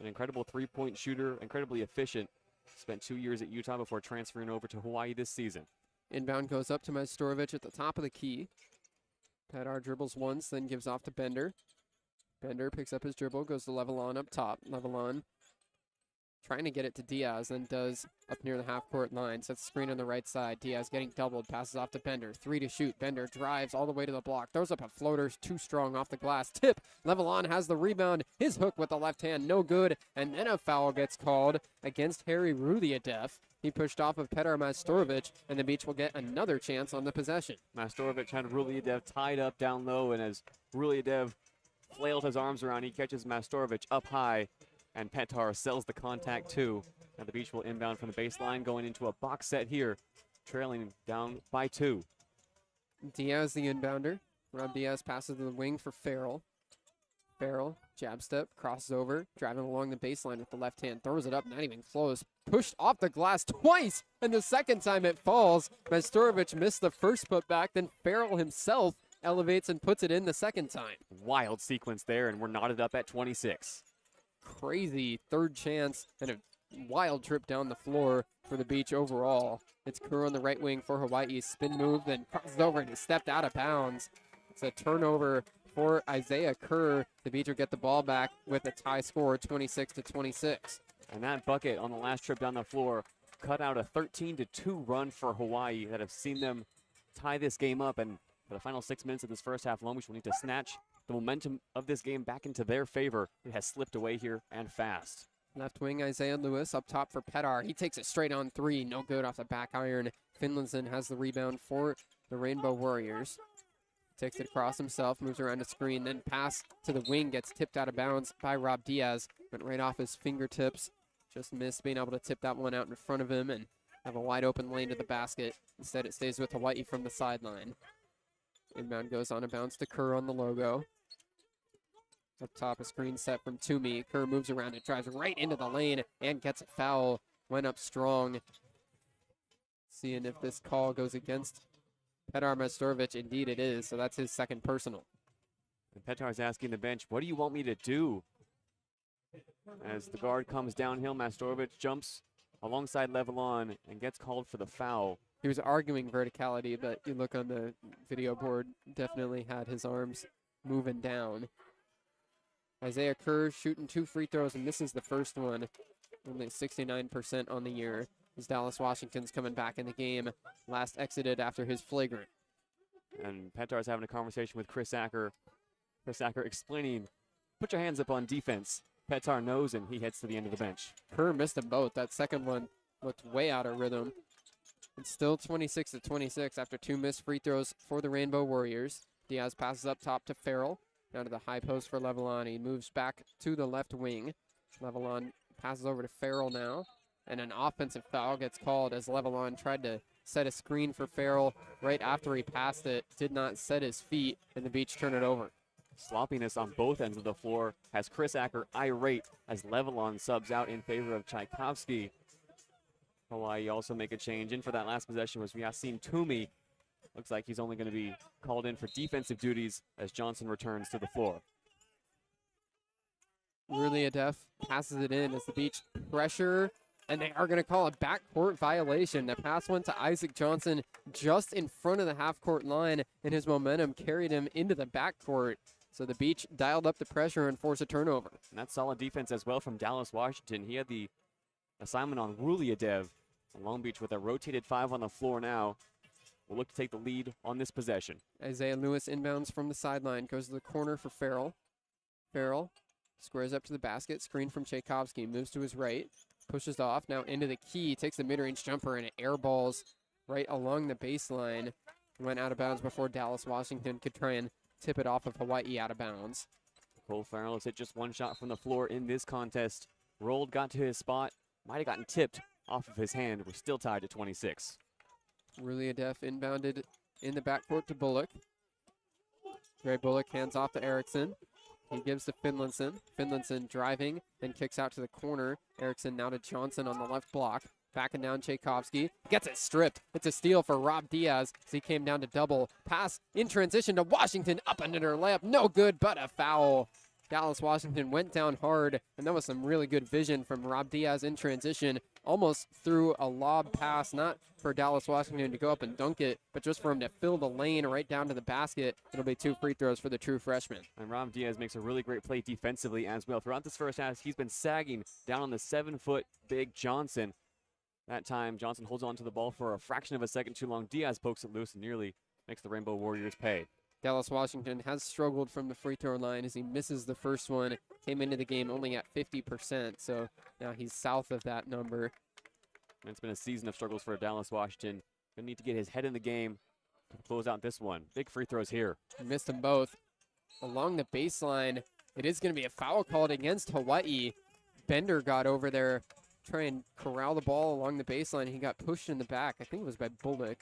an incredible three-point shooter, incredibly efficient. Spent 2 years at Utah before transferring over to Hawaii this season. Inbound goes up to Majstorovic at the top of the key. Padar dribbles once, then gives off to Bender. Bender picks up his dribble, goes to Levelon up top. Levelon trying to get it to Diaz, then does up near the half-court line. Sets the screen on the right side. Diaz getting doubled, passes off to Bender. 3 to shoot. Bender drives all the way to the block. Throws up a floater, too strong off the glass. Tip. Levelon has the rebound. His hook with the left hand, no good. And then a foul gets called against Harry Ruliadef. He pushed off of Petar Majstorovic, and the Beach will get another chance on the possession. Majstorovic had Ruliadef tied up down low, and as Ruliadef flailed his arms around, he catches Majstorovic up high, and Petar sells the contact too. Now the Beach will inbound from the baseline, going into a box set here, trailing down by 2. Diaz the inbounder. Rob Diaz passes to the wing for Farrell. Farrell, jab step, crosses over, driving along the baseline with the left hand, throws it up, not even close. Pushed off the glass twice, and the second time it falls. Majstorovic missed the first putback, then Farrell himself elevates and puts it in the second time. Wild sequence there, and we're knotted up at 26. Crazy third chance and a wild trip down the floor for the Beach overall. It's Kerr on the right wing for Hawaii. Spin move, then crosses over and he stepped out of bounds. It's a turnover for Isaiah Kerr. The Beach will get the ball back with a tie score, 26-26. And that bucket on the last trip down the floor cut out a 13-2 run for Hawaii that have seen them tie this game up. And for the final 6 minutes of this first half, Long Beach will need to snatch the momentum of this game back into their favor. It has slipped away here and fast. Left wing Isaiah Lewis up top for Petar. He takes it straight on three. No good off the back iron. Finlayson has the rebound for the Rainbow Warriors. Takes it across himself, moves around the screen, then pass to the wing, gets tipped out of bounds by Rob Diaz. Went right off his fingertips. Just missed being able to tip that one out in front of him and have a wide open lane to the basket. Instead, it stays with Hawai'i from the sideline. Inbound goes on a bounce to Kerr on the logo. Up top, a screen set from Toomey. Kerr moves around it, drives right into the lane, and gets a foul. Went up strong. Seeing if this call goes against Petar Majstorovic. Indeed it is, so that's his second personal. And Petar's asking the bench, what do you want me to do? As the guard comes downhill, Majstorovic jumps alongside Levelon and gets called for the foul. He was arguing verticality, but you look on the video board, definitely had his arms moving down. Isaiah Kerr shooting 2 free throws and misses the first one. Only 69% on the year. As Dallas Washington's coming back in the game. Last exited after his flagrant. And Petar's having a conversation with Chris Acker. Chris Acker explaining, put your hands up on defense. Petar knows, and he heads to the end of the bench. Kerr missed them both. That second one looked way out of rhythm. It's still 26-26 after 2 missed free throws for the Rainbow Warriors. Diaz passes up top to Farrell. Down to the high post for Levelon. He moves back to the left wing. Levelon passes over to Farrell now. And an offensive foul gets called as Levelon tried to set a screen for Farrell right after he passed it. Did not set his feet, and the Beach turn it over. Sloppiness on both ends of the floor has Chris Acker irate as Levelon subs out in favor of Tchaikovsky. Hawai'i also make a change. In for that last possession was Yassine Toomey. Looks like he's only going to be called in for defensive duties as Johnson returns to the floor. Really Adef passes it in as the Beach pressure, and they are going to call a backcourt violation. The pass went to Isaac Johnson just in front of the half-court line, and his momentum carried him into the backcourt. So the Beach dialed up the pressure and forced a turnover. And that's solid defense as well from Dallas Washington. He had the assignment on Ruliadev. Long Beach with a rotated 5 on the floor now will look to take the lead on this possession. Isaiah Lewis inbounds from the sideline, goes to the corner for Farrell. Farrell squares up to the basket, screen from Tchaikovsky, moves to his right, pushes off, now into the key, takes the mid-range jumper, and it airballs right along the baseline. Went out of bounds before Dallas Washington could try and tip it off of Hawai'i out of bounds. Cole Farrell has hit just 1 shot from the floor in this contest. Rolled, got to his spot, might have gotten tipped off of his hand. We're still tied at 26. Ruliadev inbounded in the backcourt to Bullock. Gray Bullock hands off to Erickson. He gives to Finlayson. Finlayson driving, then kicks out to the corner. Erickson now to Johnson on the left block. Backing down Tchaikovsky. Gets it stripped. It's a steal for Rob Diaz as he came down to double. Pass in transition to Washington. Up under her layup. No good, but a foul. Dallas Washington went down hard, and that was some really good vision from Rob Diaz in transition. Almost threw a lob pass, not for Dallas Washington to go up and dunk it, but just for him to fill the lane right down to the basket. It'll be 2 free throws for the true freshman. And Rob Diaz makes a really great play defensively as well. Throughout this first half, he's been sagging down on the 7-foot big Johnson. That time, Johnson holds on to the ball for a fraction of a second too long. Diaz pokes it loose and nearly makes the Rainbow Warriors pay. Dallas Washington has struggled from the free throw line as he misses the first one. Came into the game only at 50%, so now he's south of that number. And it's been a season of struggles for Dallas Washington. Gonna need to get his head in the game to close out this one. Big free throws here. He missed them both. Along the baseline, it is going to be a foul called against Hawai'i. Bender got over there, try and corral the ball along the baseline. He got pushed in the back. I think it was by Bullock.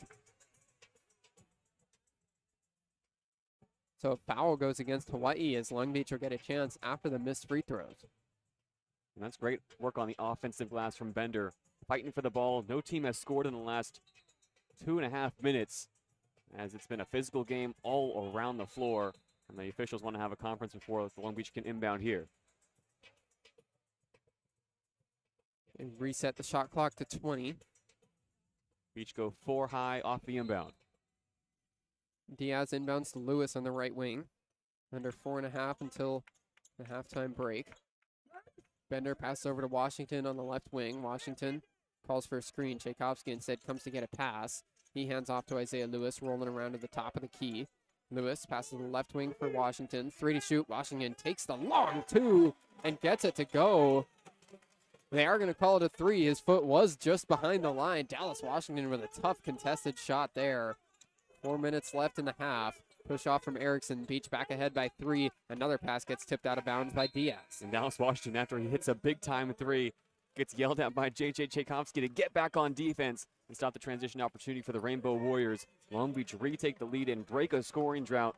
So a foul goes against Hawai'i as Long Beach will get a chance after the missed free throws. And that's great work on the offensive glass from Bender. Fighting for the ball. No team has scored in the last 2.5 minutes, as it's been a physical game all around the floor. And the officials want to have a conference before the Long Beach can inbound here. And reset the shot clock to 20. Beach go 4 high off the inbound. Diaz inbounds to Lewis on the right wing. Under 4.5 until the halftime break. Bender passes over to Washington on the left wing. Washington calls for a screen. Tchaikovsky instead comes to get a pass. He hands off to Isaiah Lewis, rolling around to the top of the key. Lewis passes the left wing for Washington. 3 to shoot. Washington takes the long 2 and gets it to go. They are going to call it a 3. His foot was just behind the line. Dallas Washington with a tough contested shot there. 4 minutes left in the half. Push off from Erickson. Beach back ahead by 3. Another pass gets tipped out of bounds by Diaz. And Dallas Washington, after he hits a big-time 3, gets yelled at by J.J. Tchaikovsky to get back on defense and stop the transition opportunity for the Rainbow Warriors. Long Beach retake the lead and break a scoring drought.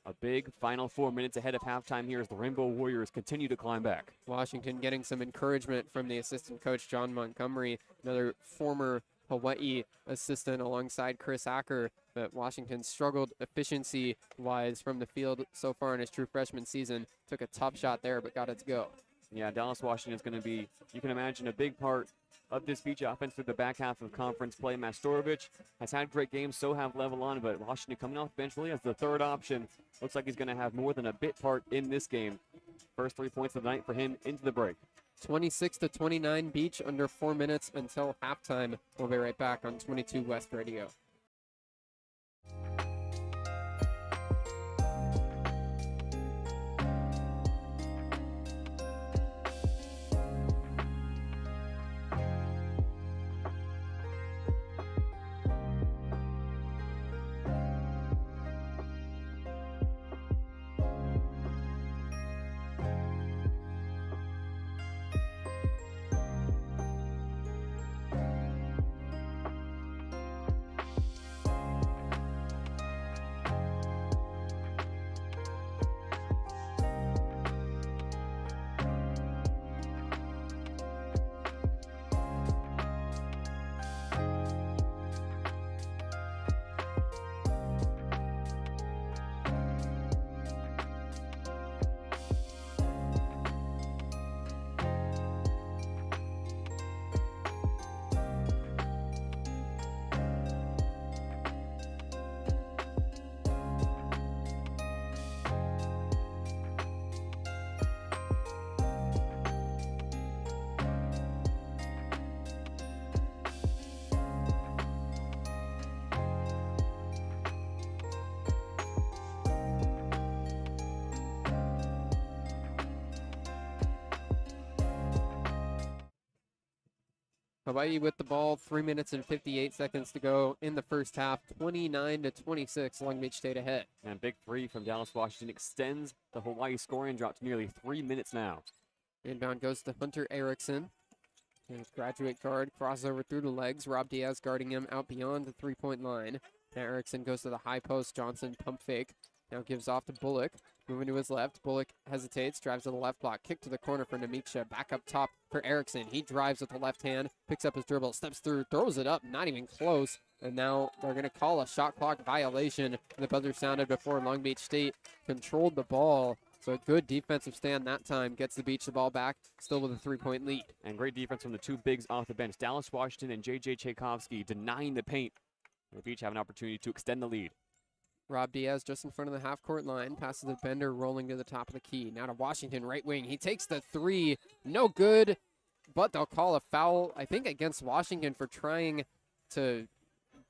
A big final 4 minutes ahead of halftime here as the Rainbow Warriors continue to climb back. Washington getting some encouragement from the assistant coach, John Montgomery, another former Hawai'i assistant alongside Chris Acker. But Washington struggled efficiency-wise from the field so far in his true freshman season. Took a tough shot there, but got it to go. Yeah, Dallas Washington is going to be, you can imagine, a big part of this Beach offense through the back half of conference play. Mastorovich has had great games, so have Levelon, but Washington coming off the bench really as the third option. Looks like he's going to have more than a bit part in this game. First 3 points of the night for him into the break. 26-29 Beach, under 4 minutes until halftime. We'll be right back on 22 West Radio. Hawai'i with the ball, 3 minutes and 58 seconds to go in the first half, 29-26. Long Beach State ahead. And big 3 from Dallas Washington extends the Hawai'i scoring drought to nearly 3 minutes now. Inbound goes to Hunter Erickson. His graduate guard crosses over through the legs. Rob Diaz guarding him out beyond the three-point line. Now Erickson goes to the high post. Johnson pump fake. Now gives off to Bullock. Moving to his left. Bullock hesitates. Drives to the left block. Kick to the corner for Namiksha. Back up top for Erickson. He drives with the left hand. Picks up his dribble. Steps through. Throws it up. Not even close. And now they're going to call a shot clock violation. The buzzer sounded before Long Beach State controlled the ball. So a good defensive stand that time. Gets the Beach the ball back. Still with a three-point lead. And great defense from the two bigs off the bench. Dallas Washington and J.J. Tchaikovsky denying the paint. The Beach have an opportunity to extend the lead. Rob Diaz just in front of the half-court line. Passes to Bender, rolling to the top of the key. Now to Washington, right wing. He takes the three. No good, but they'll call a foul, I think, against Washington for trying to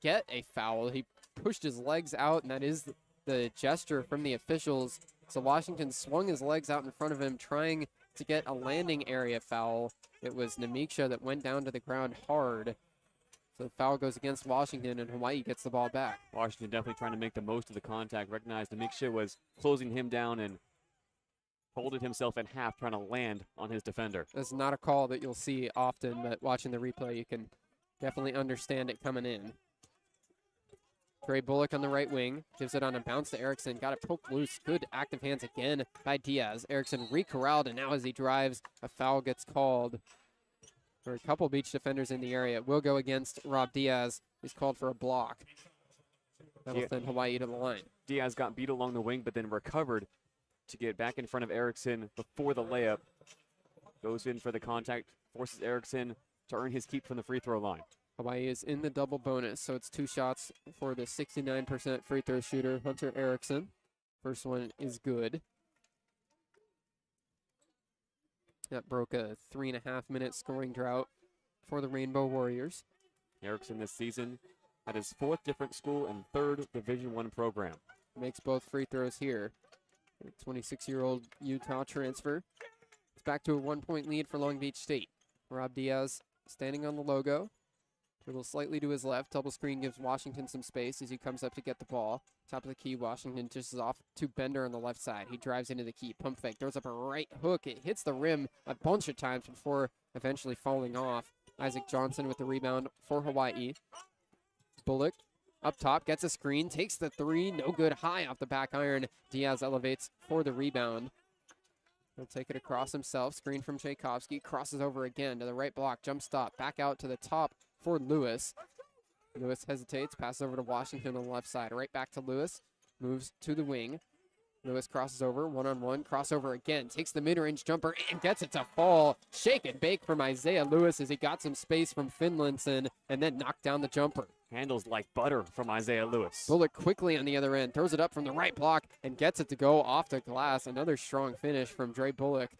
get a foul. He pushed his legs out, and that is the gesture from the officials. So Washington swung his legs out in front of him, trying to get a landing area foul. It was Namiksha that went down to the ground hard. So the foul goes against Washington, and Hawai'i gets the ball back. Washington definitely trying to make the most of the contact. Recognized Namiksha was closing him down and folded himself in half, trying to land on his defender. This is not a call that you'll see often, but watching the replay, you can definitely understand it coming in. Trey Bullock on the right wing, gives it on a bounce to Erickson. Got it poked loose. Good active hands again by Diaz. Erickson re-corralled, and now as he drives, a foul gets called. For a couple Beach defenders in the area. It will go against Rob Diaz. He's called for a block. That'll send Hawai'i to the line. Diaz got beat along the wing, but then recovered to get back in front of Erickson before the layup. Goes in for the contact, forces Erickson to earn his keep from the free throw line. Hawai'i is in the double bonus, so it's 2 shots for the 69% free throw shooter, Hunter Erickson. First one is good. That broke a 3.5-minute scoring drought for the Rainbow Warriors. Erickson this season at his 4th different school and 3rd Division I program. Makes both free throws here. 26-year-old Utah transfer. It's back to a 1-point lead for Long Beach State. Rob Diaz standing on the logo. Dribble slightly to his left. Double screen gives Washington some space as he comes up to get the ball. Top of the key, Washington dishes off to Bender on the left side. He drives into the key. Pump fake. Throws up a right hook. It hits the rim a bunch of times before eventually falling off. Isaac Johnson with the rebound for Hawai'i. Bullock up top, gets a screen, takes the three. No good, high off the back iron. Diaz elevates for the rebound. He'll take it across himself. Screen from Tchaikovsky. Crosses over again to the right block. Jump stop. Back out to the top for Lewis. Lewis hesitates. Passes over to Washington on the left side. Right back to Lewis. Moves to the wing. Lewis crosses over. One-on-one. Crossover again. Takes the mid-range jumper and gets it to fall. Shake and bake from Isaiah Lewis as he got some space from Finlinson and then knocked down the jumper. Handles like butter from Isaiah Lewis. Bullock quickly on the other end. Throws it up from the right block and gets it to go off the glass. Another strong finish from Dre Bullock.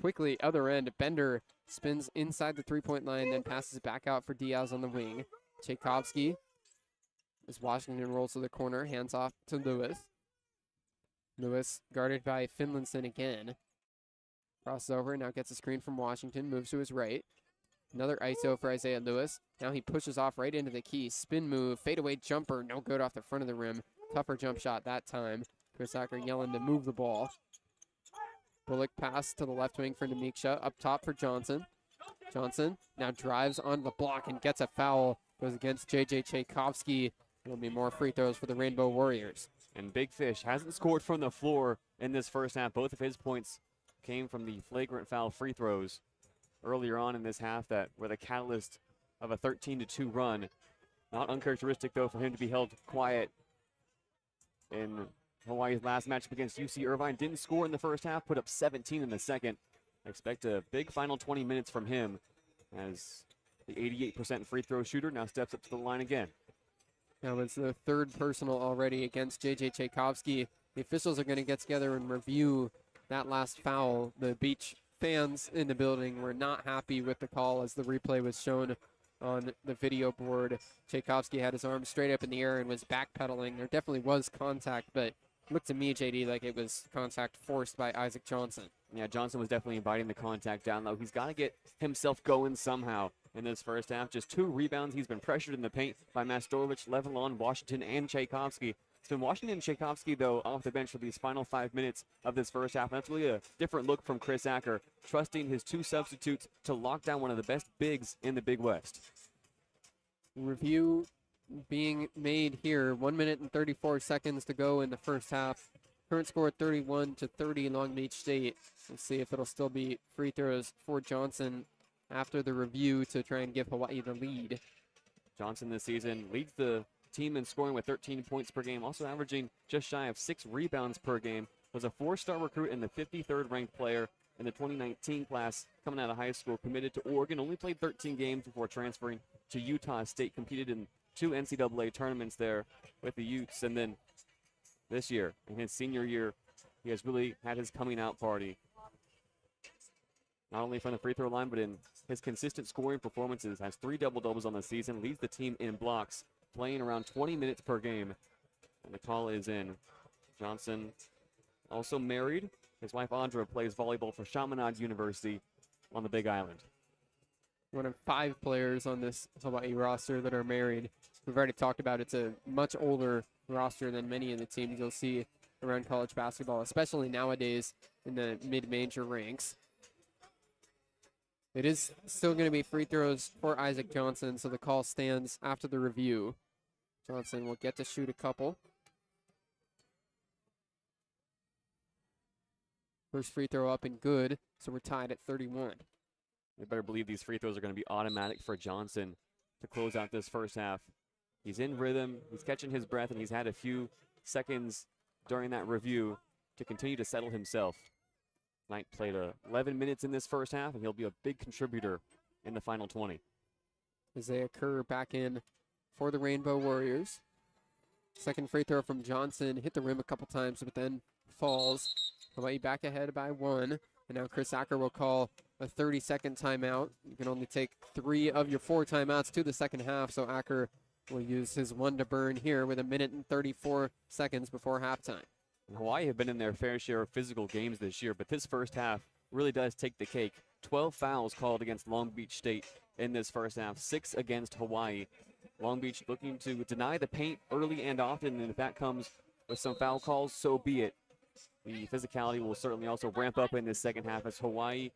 Quickly, other end. Bender spins inside the three-point line, then passes it back out for Diaz on the wing. Tchaikovsky, as Washington rolls to the corner, hands off to Lewis. Lewis guarded by Finlinson again. Crosses over, now gets a screen from Washington, moves to his right. Another ISO for Isaiah Lewis. Now he pushes off right into the key. Spin move, fadeaway jumper, no good off the front of the rim. Tougher jump shot that time. Chris Acker yelling to move the ball. Bullock pass to the left wing for Namiksha. Up top for Johnson. Johnson now drives on the block and gets a foul. Goes against JJ Tchaikovsky. There'll be more free throws for the Rainbow Warriors. And Big Fish hasn't scored from the floor in this first half. Both of his points came from the flagrant foul free throws earlier on in this half that were the catalyst of a 13-2 run. Not uncharacteristic, though, for him to be held quiet in Hawaii's last matchup against UC Irvine. Didn't score in the first half, put up 17 in the second. I expect a big final 20 minutes from him as the 88% free throw shooter now steps up to the line again. Now it's the third personal already against JJ Tchaikovsky. The officials are going to get together and review that last foul. The Beach fans in the building were not happy with the call as the replay was shown on the video board. Tchaikovsky had his arm straight up in the air and was backpedaling. There definitely was contact, but it looked to me, JD, like it was contact forced by Isaac Johnson. Yeah, Johnson was definitely inviting the contact down low. He's got to get himself going somehow in this first half. Just 2 rebounds. He's been pressured in the paint by Mastorovich, Levelon, Washington, and Tchaikovsky. It's been Washington and Tchaikovsky, though, off the bench for these final 5 minutes of this first half. And that's really a different look from Chris Acker, trusting his 2 substitutes to lock down one of the best bigs in the Big West. Review being made here. 1 minute and 34 seconds to go in the first half. Current score 31-30 Long Beach State. We'll see if it'll still be free throws for Johnson after the review to try and give Hawaii the lead. Johnson this season leads the team in scoring with 13 points per game, also averaging just shy of 6 rebounds per game. Was a 4-star recruit and the 53rd ranked player in the 2019 class coming out of high school, committed to Oregon, only played 13 games before transferring to Utah State, competed in 2 NCAA tournaments there with the Utes, and then this year, in his senior year, he has really had his coming out party. Not only from the free throw line, but in his consistent scoring performances, has 3 double-doubles on the season, leads the team in blocks, playing around 20 minutes per game. And the call is in. Johnson also married. His wife Audra plays volleyball for Chaminade University on the Big Island. One of 5 players on this Hawaii roster that are married. We've already talked about it's a much older roster than many of the teams you'll see around college basketball, especially nowadays in the mid-major ranks. It is still going to be free throws for Isaac Johnson, so the call stands after the review. Johnson will get to shoot a couple. First free throw up and good, so we're tied at 31. We better believe these free throws are going to be automatic for Johnson to close out this first half. He's in rhythm, he's catching his breath, and he's had a few seconds during that review to continue to settle himself. Knight played 11 minutes in this first half, and he'll be a big contributor in the final 20. Isaiah Kerr back in for the Rainbow Warriors. Second free throw from Johnson, hit the rim a couple times, but then falls. Hawaii back ahead by 1, and now Chris Acker will call a 30-second timeout. You can only take 3 of your 4 timeouts to the second half, so Acker will use his one to burn here with 1:34 before halftime. And Hawaii have been in their fair share of physical games this year, but this first half really does take the cake. 12 fouls called against Long Beach State in this first half, 6 against Hawaii. Long Beach looking to deny the paint early and often, and if that comes with some foul calls, so be it. The physicality will certainly also ramp up in this second half as Hawaii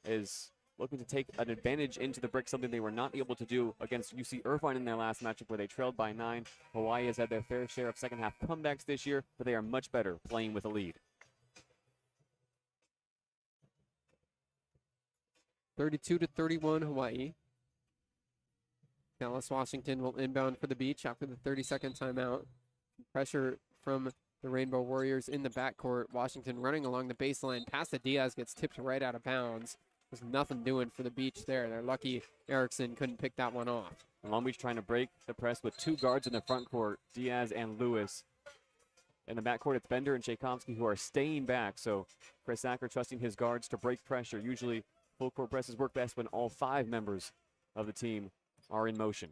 is looking to take an advantage into the brick, something they were not able to do against UC Irvine in their last matchup where they trailed by 9. Hawaii has had their fair share of second half comebacks this year, but they are much better playing with a lead. 32-31 Hawaii. Dallas Washington will inbound for the Beach after the 30-second timeout. Pressure from the Rainbow Warriors in the backcourt. Washington running along the baseline. Pass to Diaz gets tipped right out of bounds. There's nothing doing for the Beach there. They're lucky Erickson couldn't pick that one off. Long Beach trying to break the press with 2 guards in the front court, Diaz and Lewis. In the backcourt, it's Bender and Tchaikovsky who are staying back, so Chris Acker trusting his guards to break pressure. Usually full court presses work best when all 5 members of the team are in motion.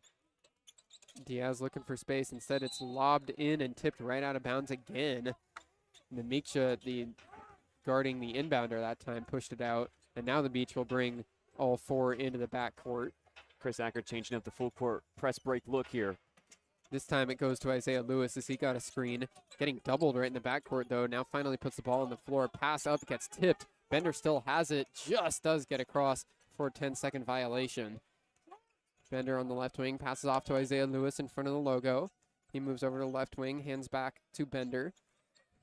Diaz looking for space. Instead, it's lobbed in and tipped right out of bounds again. Namiksha, the guarding the inbounder that time, pushed it out. And now the Beach will bring all 4 into the backcourt. Chris Acker changing up the full court press break look here. This time it goes to Isaiah Lewis as he got a screen. Getting doubled right in the backcourt, though. Now finally puts the ball on the floor. Pass up, gets tipped. Bender still has it. Just does get across for a 10-second violation. Bender on the left wing, passes off to Isaiah Lewis in front of the logo. He moves over to the left wing, hands back to Bender.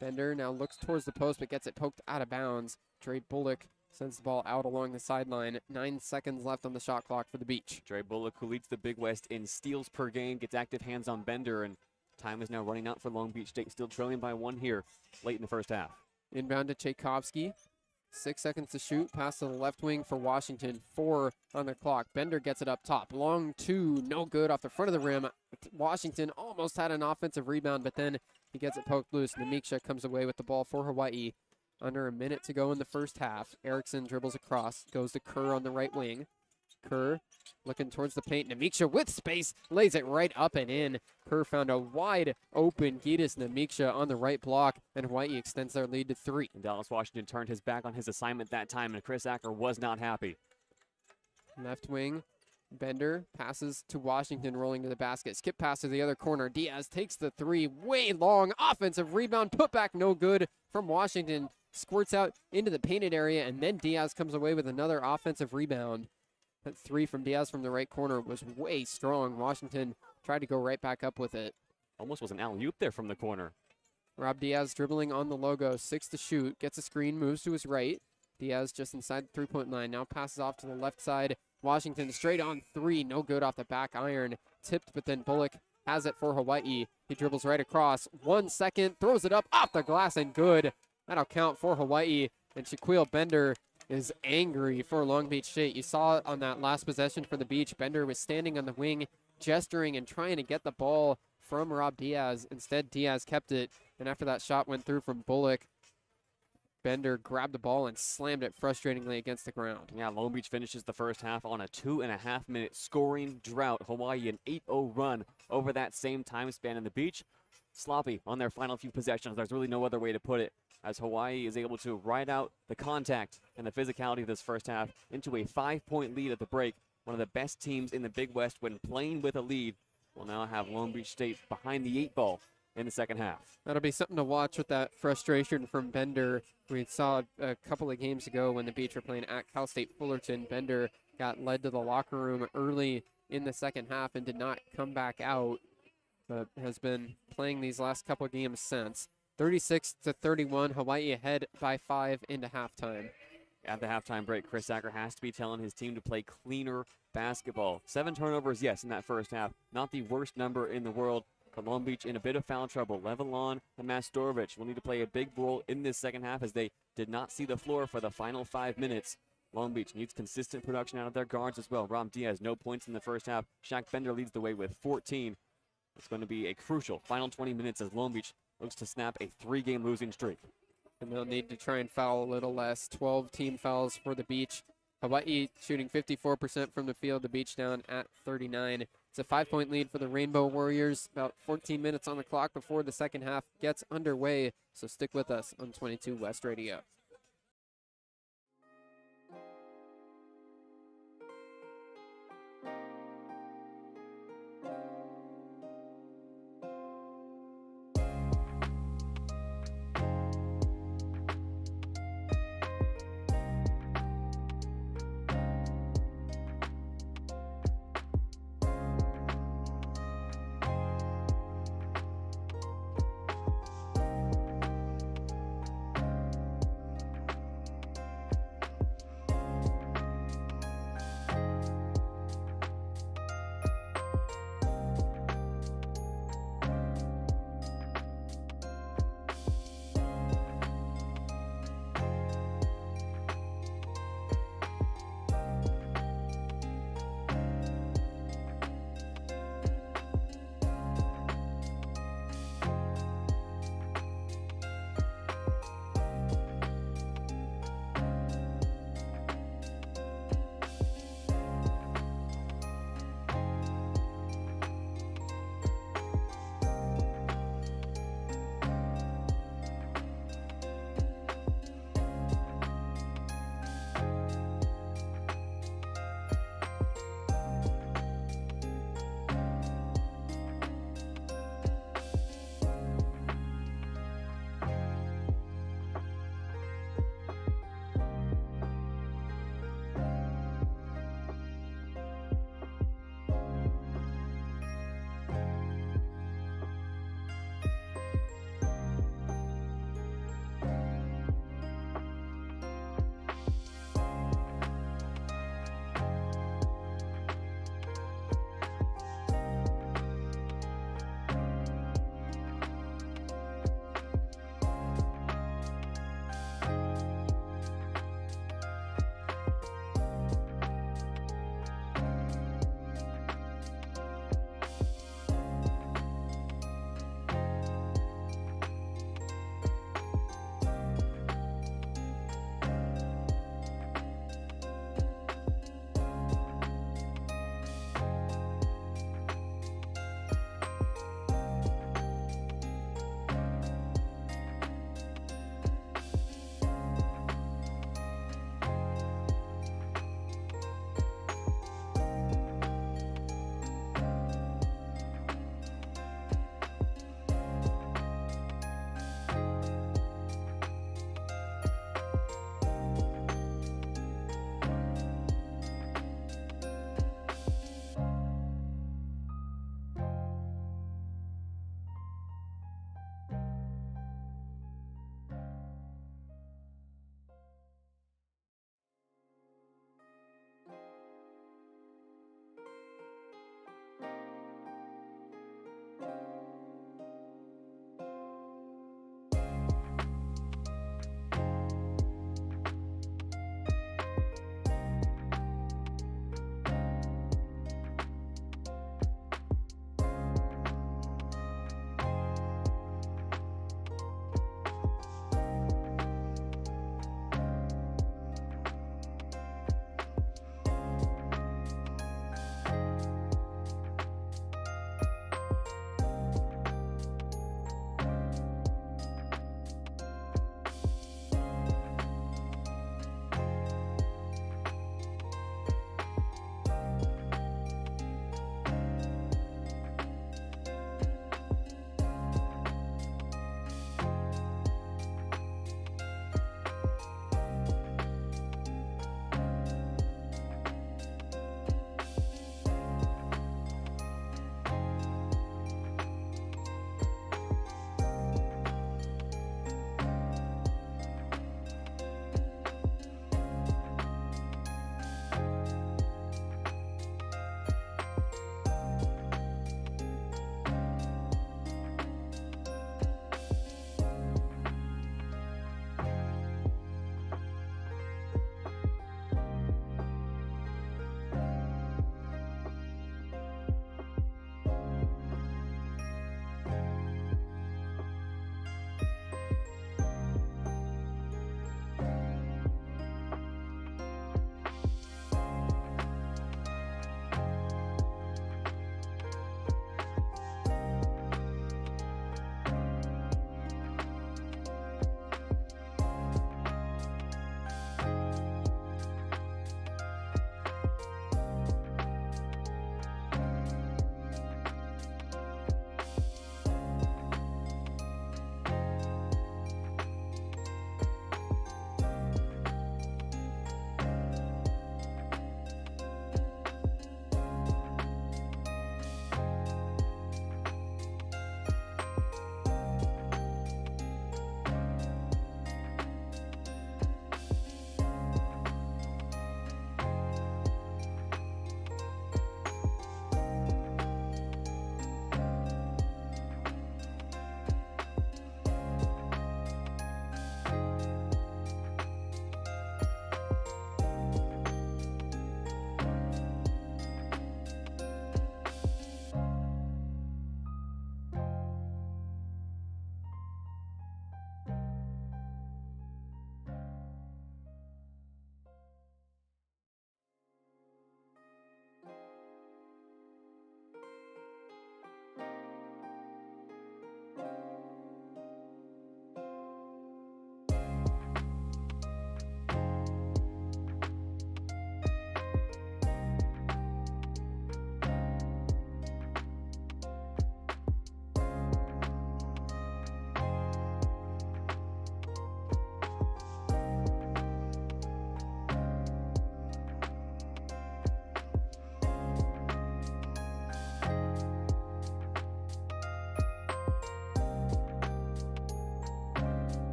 Bender now looks towards the post, but gets it poked out of bounds. Dre Bullock sends the ball out along the sideline. 9 seconds left on the shot clock for the Beach. Dre Bullock, who leads the Big West in steals per game, gets active hands on Bender, and time is now running out for Long Beach State, still trailing by 1 here late in the first half. Inbound to Tchaikovsky. 6 seconds to shoot. Pass to the left wing for Washington. 4 on the clock. Bender gets it up top. Long 2, no good off the front of the rim. Washington almost had an offensive rebound, but then he gets it poked loose. Namiksha comes away with the ball for Hawaii. Under a minute to go in the first half. Erickson dribbles across. Goes to Kerr on the right wing. Kerr looking towards the paint. Namiksha with space. Lays it right up and in. Kerr found a wide open Gitas Namiksha on the right block, and Hawaii extends their lead to 3. And Dallas Washington turned his back on his assignment that time, and Chris Acker was not happy. Left wing. Bender passes to Washington, rolling to the basket. Skip pass to the other corner. Diaz takes the 3. Way long. Offensive rebound. Put back no good from Washington. Squirts out into the painted area, and then Diaz comes away with another offensive rebound. That 3 from Diaz from the right corner was way strong. Washington tried to go right back up with it. Almost was an alley-oop there from the corner. Rob Diaz dribbling on the logo. 6 to shoot. Gets a screen. Moves to his right. Diaz just inside the three-point line. Now passes off to the left side. Washington straight on 3. No good off the back iron. Tipped, but then Bullock has it for Hawaii. He dribbles right across. 1 second. Throws it up off the glass and good. That'll count for Hawaii. And Shaquille Bender is angry for Long Beach State. You saw it on that last possession for the Beach. Bender was standing on the wing, gesturing and trying to get the ball from Rob Diaz. Instead, Diaz kept it. And after that shot went through from Bullock, Bender grabbed the ball and slammed it frustratingly against the ground. Yeah, Long Beach finishes the first half on a 2.5-minute scoring drought. Hawaii an 8-0 run over that same time span. In the Beach, sloppy on their final few possessions. There's really no other way to put it, as Hawaii is able to ride out the contact and the physicality of this first half into a 5-point lead at the break. One of the best teams in the Big West when playing with a lead will now have Long Beach State behind the 8 ball in the second half. That'll be something to watch with that frustration from Bender. We saw a couple of games ago when the Beach were playing at Cal State Fullerton. Bender got led to the locker room early in the second half and did not come back out, but has been playing these last couple of games since. 36-31, Hawaii ahead by 5 into halftime. At the halftime break, Chris Acker has to be telling his team to play cleaner basketball. 7 turnovers, yes, in that first half. Not the worst number in the world, but Long Beach in a bit of foul trouble. Levelon and Mastorovich will need to play a big role in this second half as they did not see the floor for the final 5 minutes. Long Beach needs consistent production out of their guards as well. Rob Diaz, no points in the first half. Shaq Bender leads the way with 14. It's going to be a crucial final 20 minutes as Long Beach looks to snap a 3-game losing streak. And they'll need to try and foul a little less. 12 team fouls for the Beach Hawaii shooting 54% from the field, the beach down at 39. It's a 5-point lead for the Rainbow Warriors. About 14 minutes on the clock before the second half gets underway, so stick with us on 22 West Radio.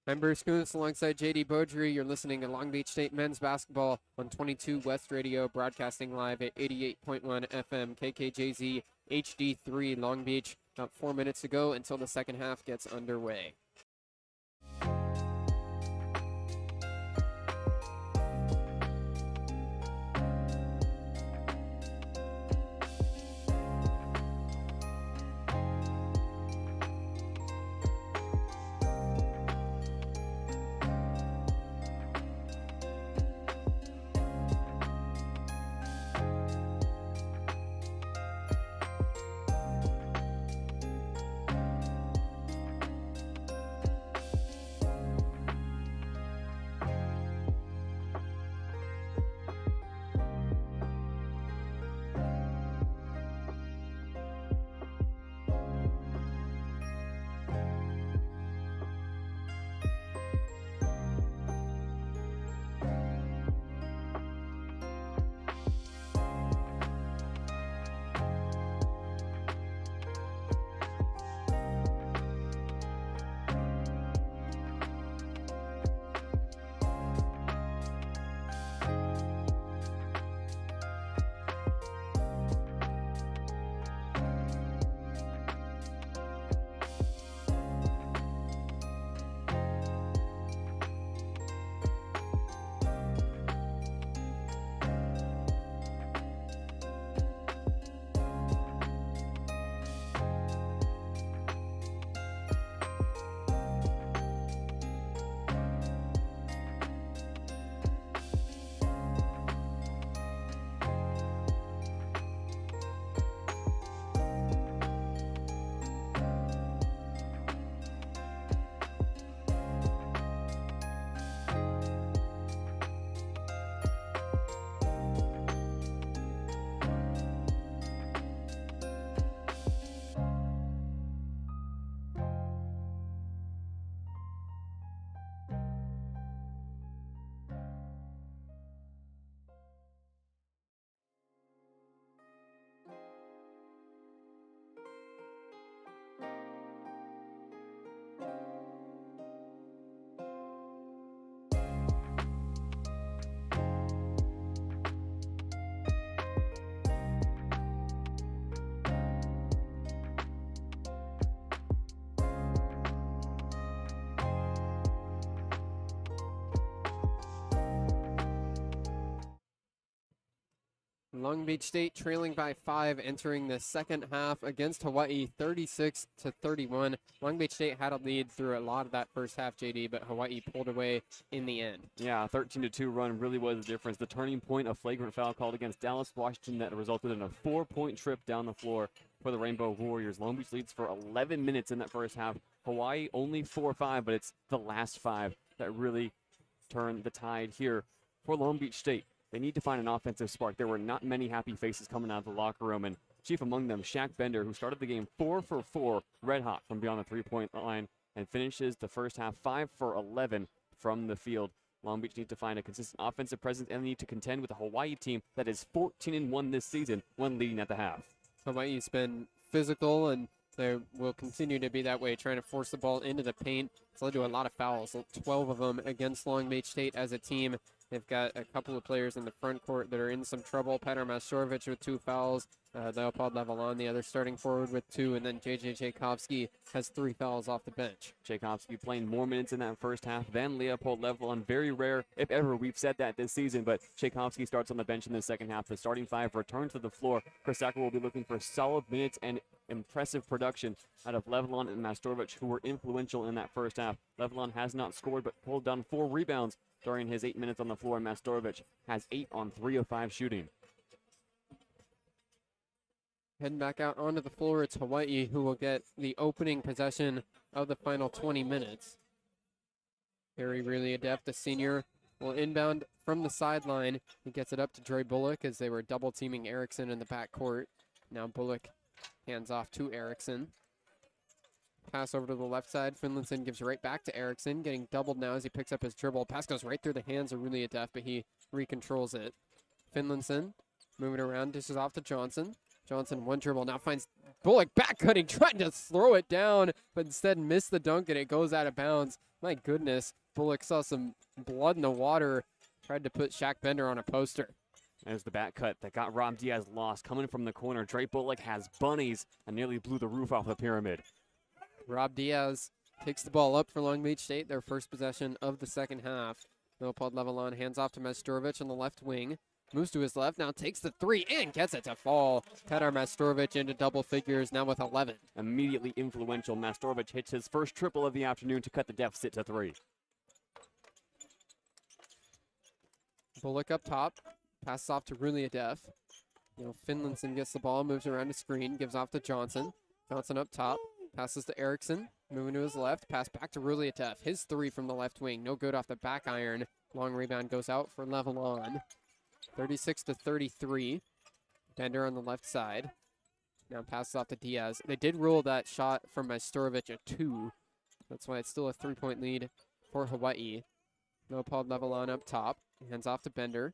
I'm Bruce Kuntz alongside JayDe Beaudry. You're listening to Long Beach State men's basketball on 22 West Radio, broadcasting live at 88.1 FM KKJZ HD3 Long Beach. About 4 minutes to go until the second half gets underway. Long Beach State trailing by 5 entering the second half against Hawaii, 36-31. Long Beach State had a lead through a lot of that first half, JD, but Hawaii pulled away in the end. Yeah, 13-2 run really was the difference. The turning point, a flagrant foul called against Dallas Washington that resulted in a 4-point trip down the floor for the Rainbow Warriors. Long Beach leads for 11 minutes in that first half. Hawaii only 4-5, but it's the last 5 that really turned the tide here for Long Beach State. They need to find an offensive spark. There were not many happy faces coming out of the locker room, and chief among them, Shaq Bender, who started the game 4 for 4, red hot from beyond the three-point line, and finishes the first half 5 for 11 from the field. Long Beach needs to find a consistent offensive presence and need to contend with a Hawaii team that is 14-1 this season when leading at the half. Hawaii's been physical, and they will continue to be that way, trying to force the ball into the paint. It's led to a lot of fouls, 12 of them against Long Beach State as a team. They've got a couple of players in the front court that are in some trouble. Petar Mastorovic with 2 fouls. Leopold Levelon, the other starting forward, with 2. And then J.J. Tchaikovsky has 3 fouls off the bench. Tchaikovsky playing more minutes in that first half than Leopold Levelon. Very rare, if ever, we've said that this season. But Tchaikovsky starts on the bench in the second half. The starting 5 return to the floor. Chris Sacker will be looking for solid minutes and impressive production out of Levelon and Mastorovic, who were influential in that first half. Levelon has not scored but pulled down 4 rebounds during his 8 minutes on the floor. Mastorovic has 8 on 3 of 5 shooting. Heading back out onto the floor, it's Hawaii who will get the opening possession of the final 20 minutes. Harry really adept, the senior, will inbound from the sideline. He gets it up to Dre Bullock as they were double teaming Erickson in the backcourt. Now Bullock hands off to Erickson. Pass over to the left side. Finlinson gives right back to Erickson, getting doubled now as he picks up his dribble. Pass goes right through the hands of really adept, but he recontrols it. Finlinson moving around, dishes off to Johnson. Johnson, one dribble, now finds Bullock back cutting, trying to throw it down, but instead missed the dunk and it goes out of bounds. My goodness, Bullock saw some blood in the water, tried to put Shaq Bender on a poster. There's the back cut that got Rob Diaz lost. Coming from the corner, Dre Bullock has bunnies and nearly blew the roof off the pyramid. Rob Diaz takes the ball up for Long Beach State, their first possession of the second half. Leopold Levelon hands off to Mastorovich on the left wing. Moves to his left, now takes the three and gets it to fall. Petar Mastorovich into double figures, now with 11. Immediately influential, Mastorovich hits his first triple of the afternoon to cut the deficit to 3. Bullock up top, passes off to Ruliadev. Finlinson gets the ball, moves around the screen, gives off to Johnson. Johnson up top, passes to Erickson, moving to his left, pass back to Ruliadev. His three from the left wing, no good off the back iron. Long rebound goes out for Levelon. 36-33. Bender on the left side. Now passes off to Diaz. They did rule that shot from Mastorovich a 2. That's why it's still a 3-point lead for Hawaii. Leopold Levelon up top. Hands off to Bender.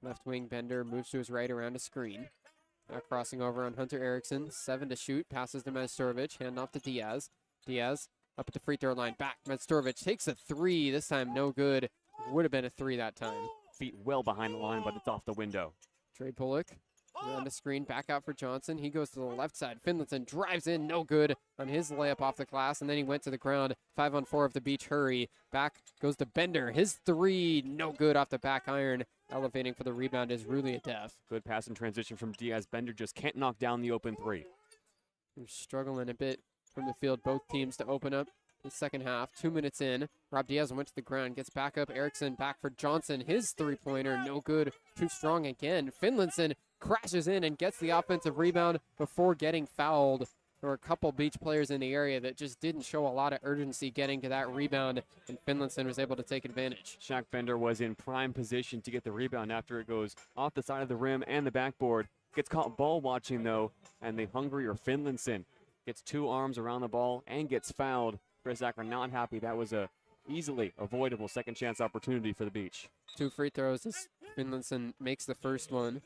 Left wing Bender moves to his right around a screen. Now crossing over on Hunter Erickson. 7 to shoot. Passes to Mastorovich. Hand off to Diaz. Diaz up at the free throw line. Back. Mastorovich takes a 3. This time no good. Would have been a 3 that time. Feet well behind the line, but it's off the window. Dre Bullock around the screen, back out for Johnson. He goes to the left side. Finlinson drives in, no good on his layup off the glass, and then he went to the ground. 5-on-4 of the beach hurry. Back goes to Bender. His 3, no good off the back iron. Elevating for the rebound is Ruliadev. Good pass in transition from Diaz. Bender just can't knock down the open 3. They're struggling a bit from the field, both teams, to open up the second half. 2 minutes in. Rob Diaz went to the ground, gets back up. Erickson back for Johnson. His three-pointer, no good. Too strong again. Finlinson crashes in and gets the offensive rebound before getting fouled. There were a couple beach players in the area that just didn't show a lot of urgency getting to that rebound, and Finlinson was able to take advantage. Shaq Bender was in prime position to get the rebound after it goes off the side of the rim and the backboard. Gets caught ball watching, though, and the hungrier Finlinson gets 2 arms around the ball and gets fouled. Chris Akron not happy. That was a easily avoidable second chance opportunity for the beach. 2 free throws as Finlinson makes the first one.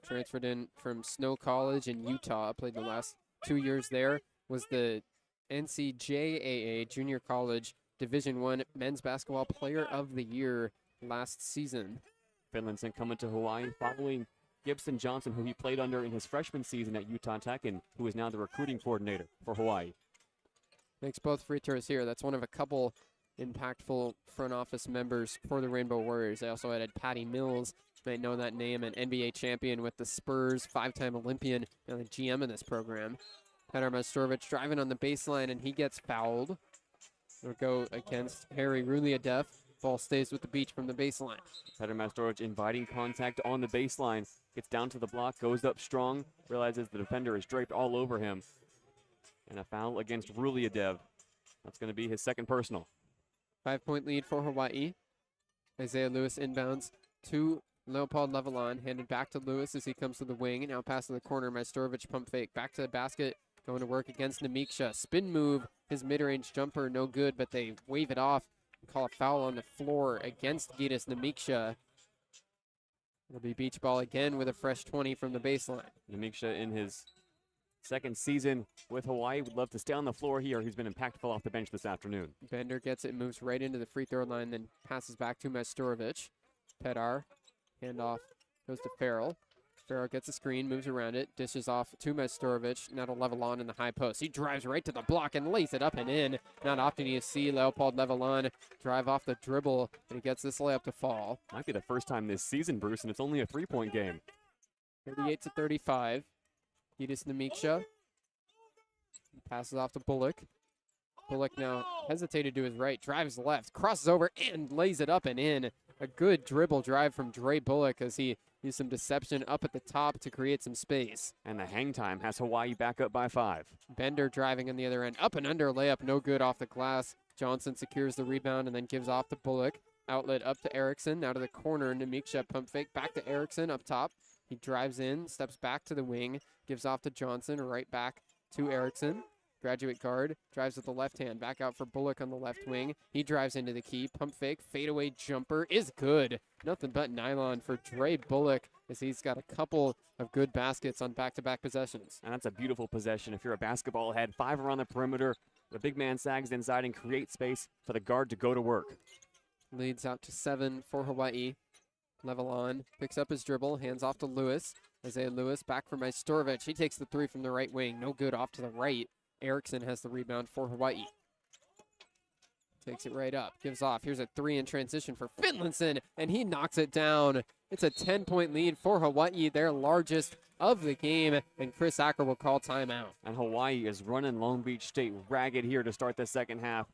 Transferred in from Snow College in Utah. Played the last 2 years there. Was the NCAA Junior College Division I Men's Basketball Player of the Year last season. Finlinson coming to Hawaii following Gibson Johnson, who he played under in his freshman season at Utah Tech and who is now the recruiting coordinator for Hawaii. Makes both free throws here. That's one of a couple impactful front office members for the Rainbow Warriors. They also added Patty Mills. You might know that name, an NBA champion with the Spurs, 5-time Olympian, and the GM in this program. Petar Mastorovich driving on the baseline, and he gets fouled. It'll go against Harry Ruliadev. Ball stays with the beach from the baseline. Petar Mastorovich inviting contact on the baseline. Gets down to the block, goes up strong, realizes the defender is draped all over him. And a foul against Ruliadev. That's going to be his second personal. 5-point lead for Hawaii. Isaiah Lewis inbounds to Leopold Levelon. Handed back to Lewis as he comes to the wing. Now pass to the corner. Mastorovich pump fake. Back to the basket. Going to work against Namiksha. Spin move. His mid-range jumper no good, but they wave it off. Call a foul on the floor against Gitas Namiksha. It'll be beach ball again with a fresh 20 from the baseline. Namiksha in his second season with Hawaii would love to stay on the floor here. He's been impactful off the bench this afternoon. Bender gets it, moves right into the free throw line, then passes back to Mastorovich. Petar, handoff, goes to Farrell. Farrell gets a screen, moves around it, dishes off to Mastorovich. Now to Levelon in the high post. He drives right to the block and lays it up and in. Not often you see Leopold Levelon drive off the dribble, and he gets this layup to fall. Might be the first time this season, Bruce, and it's only a 3-point game. 38-35. Gitas Namiksha passes off to Bullock. Bullock now hesitated to his right, drives left, crosses over, and lays it up and in. A good dribble drive from Dre Bullock as he used some deception up at the top to create some space. And the hang time has Hawaii back up by 5. Bender driving on the other end. Up and under layup, no good off the glass. Johnson secures the rebound and then gives off to Bullock. Outlet up to Erickson, now to the corner. Namiksha pump fake, back to Erickson up top. He drives in, steps back to the wing, gives off to Johnson, right back to Erickson. Graduate guard, drives with the left hand, back out for Bullock on the left wing. He drives into the key, pump fake, fadeaway jumper is good. Nothing but nylon for Dre Bullock as he's got a couple of good baskets on back-to-back possessions. And that's a beautiful possession. If you're a basketball head, 5 around the perimeter. The big man sags inside and creates space for the guard to go to work. Leads out to 7 for Hawaii. Level on, picks up his dribble, hands off to Lewis. Isaiah Lewis back for Majstorovic. He takes the 3 from the right wing. No good, off to the right. Erickson has the rebound for Hawaii. Takes it right up, gives off. Here's a 3 in transition for Finlinson, and he knocks it down. It's a 10-point lead for Hawaii, their largest of the game, and Chris Acker will call timeout. And Hawaii is running Long Beach State ragged here to start the second half.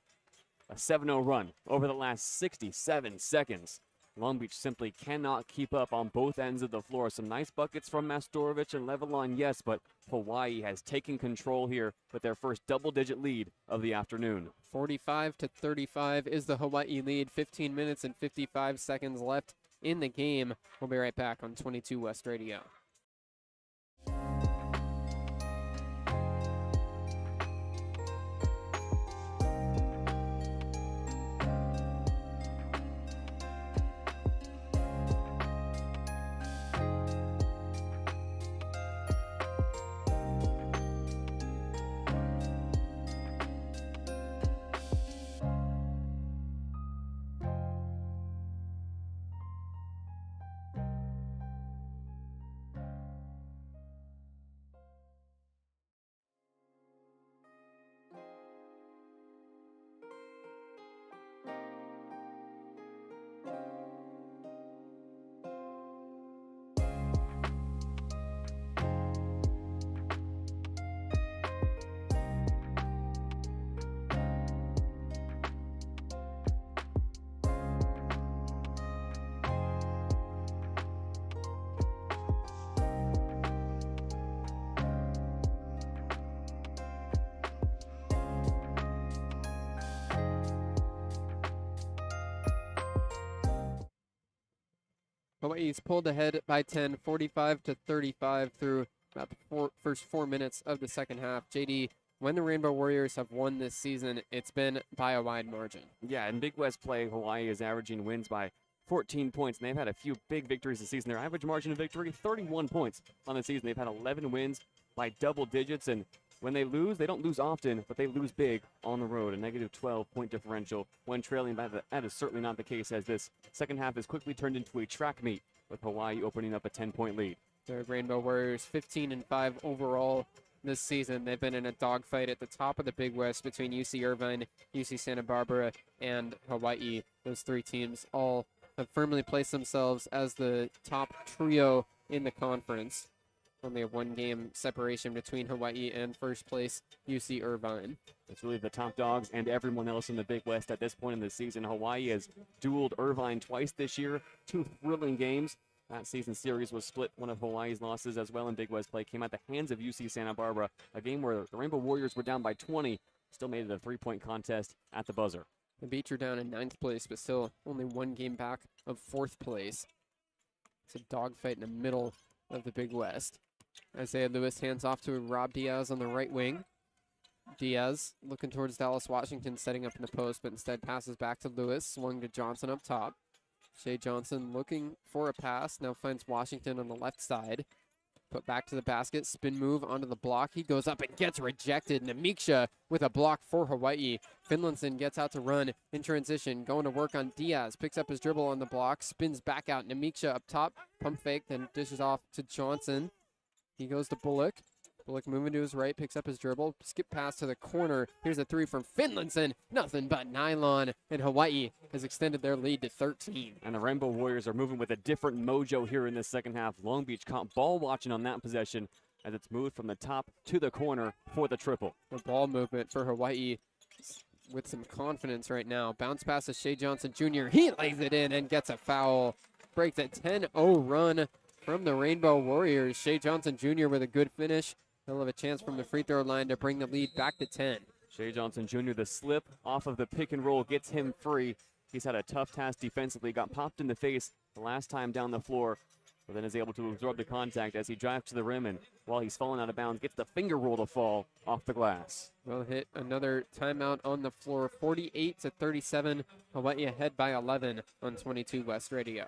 A 7-0 run over the last 67 seconds. Long Beach simply cannot keep up on both ends of the floor. Some nice buckets from Majstorovic and Levelon, yes, but Hawaii has taken control here with their first double-digit lead of the afternoon. 45-35 is the Hawaii lead. 15 minutes and 55 seconds left in the game. We'll be right back on 22 West Radio. Hawaii's pulled ahead by 10, 45-35 through about the first 4 minutes of the second half. JD, when the Rainbow Warriors have won this season, it's been by a wide margin. Yeah, in Big West play, Hawaii is averaging wins by 14 points, and they've had a few big victories this season. Their average margin of victory, 31 points on the season. They've had 11 wins by double digits, and when they lose, they don't lose often, but they lose big on the road. A negative 12-point differential when trailing, but that is certainly not the case, as this second half has quickly turned into a track meet, with Hawaii opening up a 10-point lead. The Rainbow Warriors 15-5 overall this season. They've been in a dogfight at the top of the Big West between UC Irvine, UC Santa Barbara, and Hawaii. Those 3 teams all have firmly placed themselves as the top trio in the conference. Only a 1-game separation between Hawaii and first place UC Irvine. It's really the top dogs and everyone else in the Big West at this point in the season. Hawaii has dueled Irvine twice this year, 2 thrilling games. That season series was split. One of Hawaii's losses as well in Big West play came at the hands of UC Santa Barbara, a game where the Rainbow Warriors were down by 20, still made it a 3-point contest at the buzzer. The Beach are down in 9th place, but still only 1 game back of 4th place. It's a dogfight in the middle of the Big West. Isaiah Lewis hands off to Rob Diaz on the right wing. Diaz looking towards Dallas Washington, setting up in the post, but instead passes back to Lewis, swung to Johnson up top. Shea Johnson looking for a pass, now finds Washington on the left side. Put back to the basket, spin move onto the block. He goes up and gets rejected. Namiksha with a block for Hawaii. Finlinson gets out to run in transition, going to work on Diaz. Picks up his dribble on the block, spins back out. Namiksha up top, pump fake, then dishes off to Johnson. He goes to Bullock. Bullock moving to his right, picks up his dribble, skip pass to the corner. Here's a 3 from Finlinson. Nothing but nylon, and Hawaii has extended their lead to 13. And the Rainbow Warriors are moving with a different mojo here in this second half. Long Beach caught ball watching on that possession as it's moved from the top to the corner for the triple. The ball movement for Hawaii with some confidence right now. Bounce pass to Shea Johnson Jr. He lays it in and gets a foul. Breaks a 10-0 run from the Rainbow Warriors. Shea Johnson Jr. with a good finish. He'll have a chance from the free throw line to bring the lead back to 10. Shea Johnson Jr., the slip off of the pick and roll gets him free. He's had a tough task defensively, got popped in the face the last time down the floor, but then is able to absorb the contact as he drives to the rim, and while he's falling out of bounds, gets the finger roll to fall off the glass. We'll hit another timeout on the floor. 48-37, Hawaii ahead by 11 on 22 West Radio.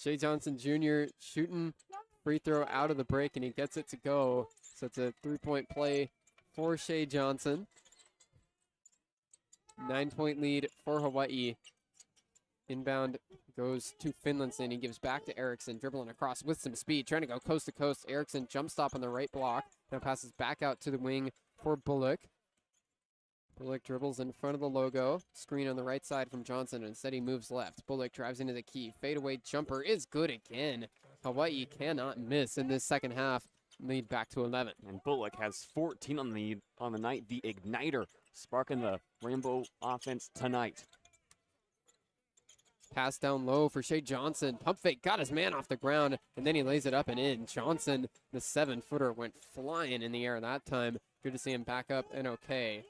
Shea Johnson Jr. shooting free throw out of the break, and he gets it to go. So it's a 3-point play for Shea Johnson. 9-point lead for Hawaii. Inbound goes to Finlandson. He gives back to Erickson, dribbling across with some speed, trying to go coast to coast. Erickson jump stop on the right block. Now passes back out to the wing for Bullock. Bullock dribbles in front of the logo. Screen on the right side from Johnson. Instead, he moves left. Bullock drives into the key. Fadeaway jumper is good again. Hawaii cannot miss in this second half. Lead back to 11. And Bullock has 14 on the night. The igniter sparking the Rainbow offense tonight. Pass down low for Shea Johnson. Pump fake, got his man off the ground, and then he lays it up and in. Johnson, the 7-footer, went flying in the air that time. Good to see him back up and okay.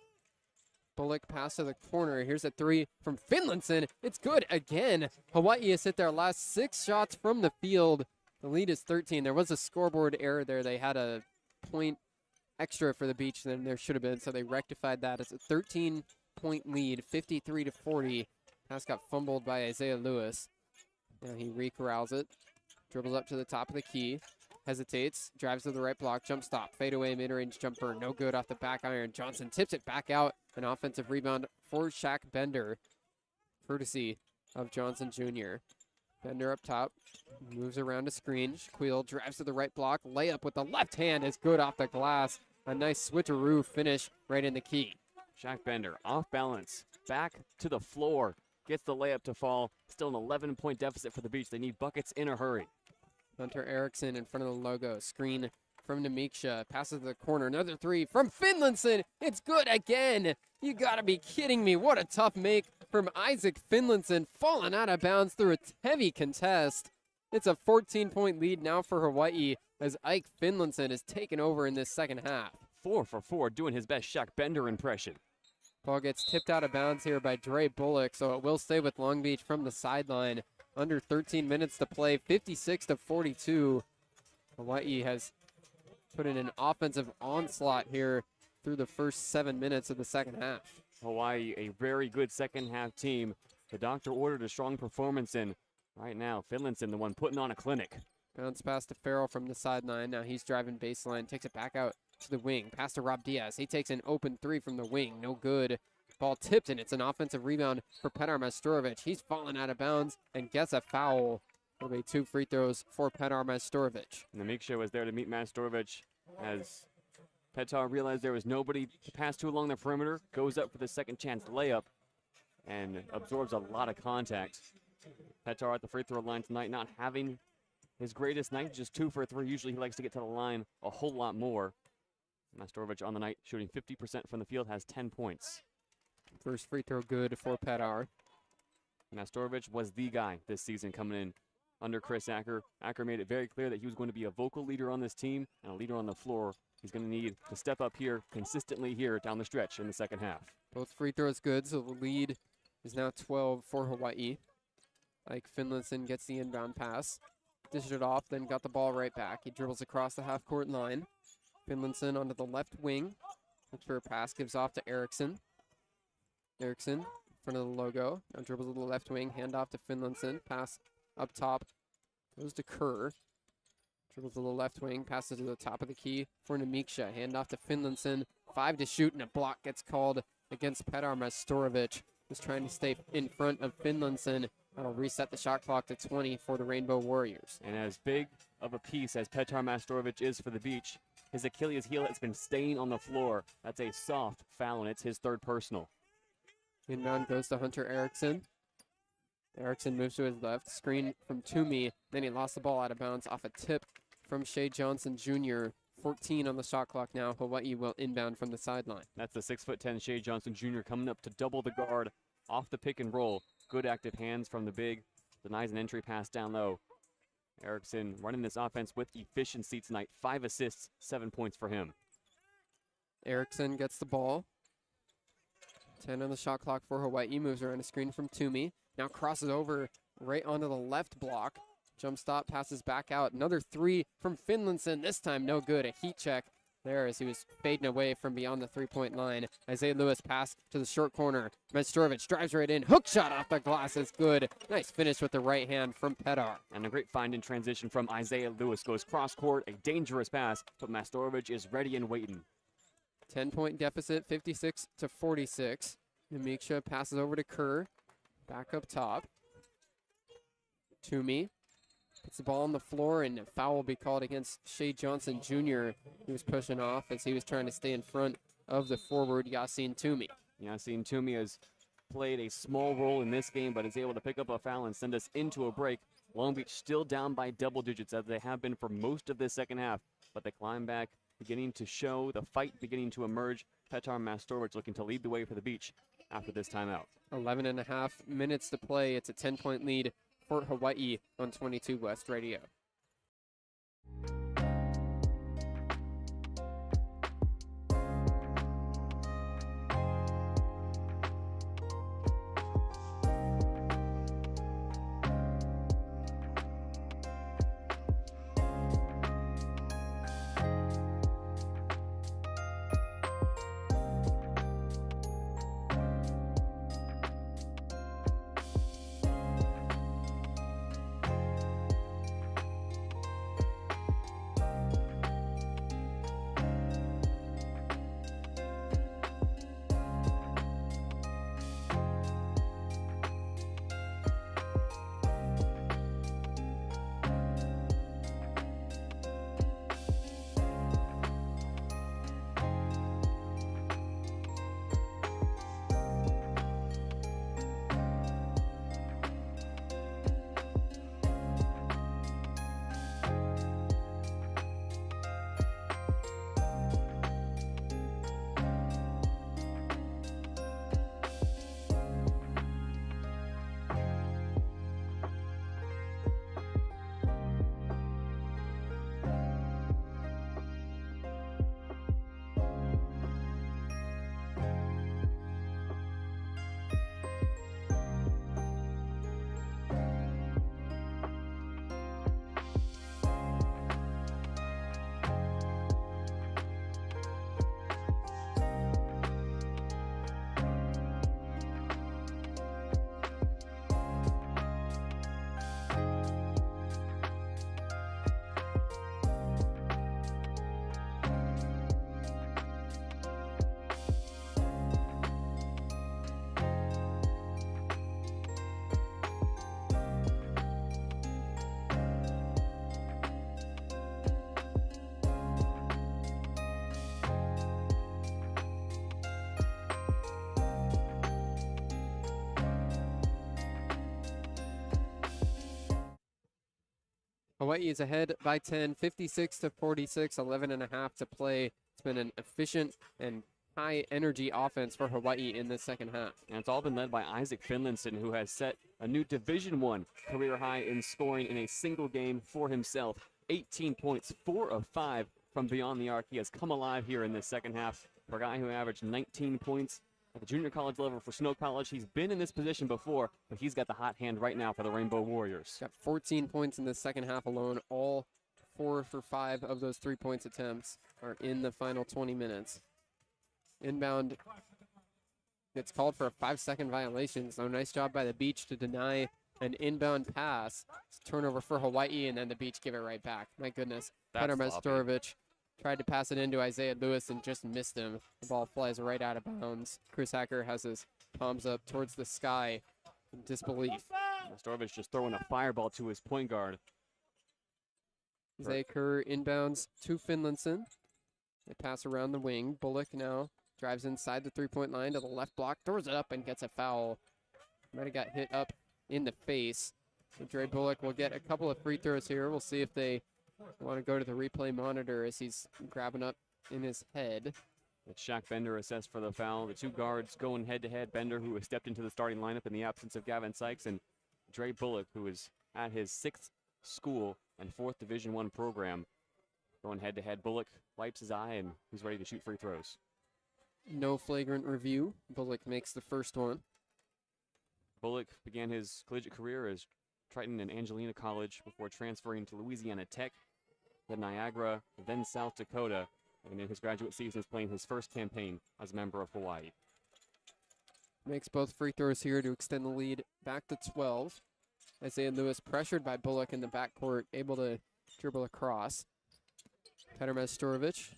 Bullock pass to the corner. Here's a 3 from Finlandson. It's good again. Hawaii has hit their last 6 shots from the field. The lead is 13. There was a scoreboard error there. They had a point extra for the Beach than there should have been, so they rectified that. It's a 13-point lead, 53-40. Pass got fumbled by Isaiah Lewis. Now he recorrals it. Dribbles up to the top of the key. Hesitates. Drives to the right block. Jump stop. Fadeaway mid-range jumper. No good off the back iron. Johnson tips it back out. An offensive rebound for Shaq Bender. Courtesy of Johnson Jr. Bender up top. Moves around a screen. Shaquille drives to the right block. Layup with the left hand is good off the glass. A nice switcheroo finish right in the key. Shaq Bender off balance. Back to the floor. Gets the layup to fall. Still an 11-point deficit for the Beach. They need buckets in a hurry. Hunter Erickson in front of the logo. Screen from Namiksha. Passes to the corner. Another 3 from Finlandson. It's good again. You gotta be kidding me. What a tough make from Isaac Finlandson. Falling out of bounds through a heavy contest. It's a 14-point lead now for Hawaii as Ike Finlandson is taken over in this second half. 4 for 4, doing his best Shaq Bender impression. Ball gets tipped out of bounds here by Dre Bullock, so it will stay with Long Beach from the sideline. Under 13 minutes to play, 56-42. Hawaii has put in an offensive onslaught here through the first 7 minutes of the second half. Hawaii, a very good second half team. The doctor ordered a strong performance in. Right now, Finlandson, the one putting on a clinic. Bounce pass to Farrell from the sideline. Now he's driving baseline, takes it back out to the wing. Pass to Rob Diaz. He takes an open 3 from the wing. No good. Ball tipped, and it's an offensive rebound for Petar Majstorovic. He's fallen out of bounds and gets a foul. It'll be 2 free throws for Petar Majstorovic. Namiksha was there to meet Majstorovic as Petar realized there was nobody to pass to along the perimeter. Goes up for the second chance layup and absorbs a lot of contact. Petar at the free throw line tonight, not having his greatest night, just 2 for 3. Usually he likes to get to the line a whole lot more. Majstorovic on the night, shooting 50% from the field, has 10 points. First free throw good for Petar. Majstorovic was the guy this season coming in under Chris Acker. Acker made it very clear that he was going to be a vocal leader on this team and a leader on the floor. He's going to need to step up here consistently here down the stretch in the second half. Both free throws good, so the lead is now 12 for Hawaii. Ike Finlandson gets the inbound pass. Dished it off, then got the ball right back. He dribbles across the half-court line. Finlandson onto the left wing. Looks for a pass, gives off to Erickson. Erickson in front of the logo. Now dribbles to the left wing, hand off to Finlandson. Pass up top, goes to Kerr. Dribbles to the left wing, passes to the top of the key for Namiksha. Hand off to Finlandson. 5 to shoot, and a block gets called against Petar Majstorovic, who's trying to stay in front of Finlandson. That'll reset the shot clock to 20 for the Rainbow Warriors. And as big of a piece as Petar Majstorovic is for the Beach, his Achilles heel has been staying on the floor. That's a soft foul, and it's his 3rd personal. Inbound goes to Hunter Erickson. Erickson moves to his left. Screen from Toomey. Then he lost the ball out of bounds off a tip from Shea Johnson Jr. 14 on the shot clock now. Hawaii will inbound from the sideline. That's the 6'10" Shea Johnson Jr. coming up to double the guard off the pick and roll. Good active hands from the big. Denies an entry pass down low. Erickson running this offense with efficiency tonight. 5 assists, 7 points for him. Erickson gets the ball. 10 on the shot clock for Hawaii. Moves around a screen from Toomey. Now crosses over right onto the left block. Jump stop, passes back out. Another 3 from Finlandson. This time no good. A heat check there as he was fading away from beyond the three-point line. Isaiah Lewis pass to the short corner. Majstorovic drives right in. Hook shot off the glass is good. Nice finish with the right hand from Pedar. And a great find in transition from Isaiah Lewis. Goes cross-court, a dangerous pass, but Majstorovic is ready and waiting. 10-point deficit, 56-46. Namiksha passes over to Kerr. Back up top. Toomey puts the ball on the floor, and a foul will be called against Shea Johnson Jr. He was pushing off as he was trying to stay in front of the forward, Yassine Toomey. Yassine Toomey has played a small role in this game, but is able to pick up a foul and send us into a break. Long Beach still down by double digits, as they have been for most of this second half, but they climb back, beginning to show the fight beginning to emerge. Petar Majstorovic looking to lead the way for the Beach after this timeout. 11 and a half minutes to play. It's a 10-point lead for Hawai'i on 22 West Radio. Hawai'i is ahead by 10, 56-46, 11 and a half to play. It's been an efficient and high energy offense for Hawai'i in the second half. And it's all been led by Isaac Finlinson, who has set a new Division I career high in scoring in a single game for himself. 18 points, 4 of 5 from beyond the arc. He has come alive here in this second half. For a guy who averaged 19 points at the junior college level for Snow College, he's been in this position before, but he's got the hot hand right now for the Rainbow Warriors. Got 14 points in the second half alone. All 4 for 5 of those 3-point attempts are in the final 20 minutes. Inbound gets called for a 5-second violation, so nice job by the Beach to deny an inbound pass. It's a turnover for Hawai'i, and then the Beach give it right back. My goodness. Petar Majstorovic tried to pass it into Isaiah Lewis and just missed him. The ball flies right out of bounds. Chris Hacker has his palms up towards the sky in disbelief. Majstorovic just throwing a fireball to his point guard. Zay Kerr inbounds to Finlinson. They pass around the wing. Bullock now drives inside the 3-point line to the left block, throws it up and gets a foul. Might have got hit up in the face. So Dre Bullock will get a couple of free throws here. We'll see if they want to go to the replay monitor as he's grabbing up in his head. It's Shaq Bender assessed for the foul. The two guards going head-to-head. Bender, who has stepped into the starting lineup in the absence of Gavin Sykes, and Dre Bullock, who is at his 6th school and 4th Division I program. Going head-to-head. Bullock wipes his eye, and he's ready to shoot free throws. No flagrant review. Bullock makes the first one. Bullock began his collegiate career as Triton and Angelina College before transferring to Louisiana Tech, then Niagara, then South Dakota. And in his graduate season, is playing his first campaign as a member of Hawaii. Makes both free throws here to extend the lead back to 12. Isaiah Lewis pressured by Bullock in the backcourt, able to dribble across. Petar Majstorovic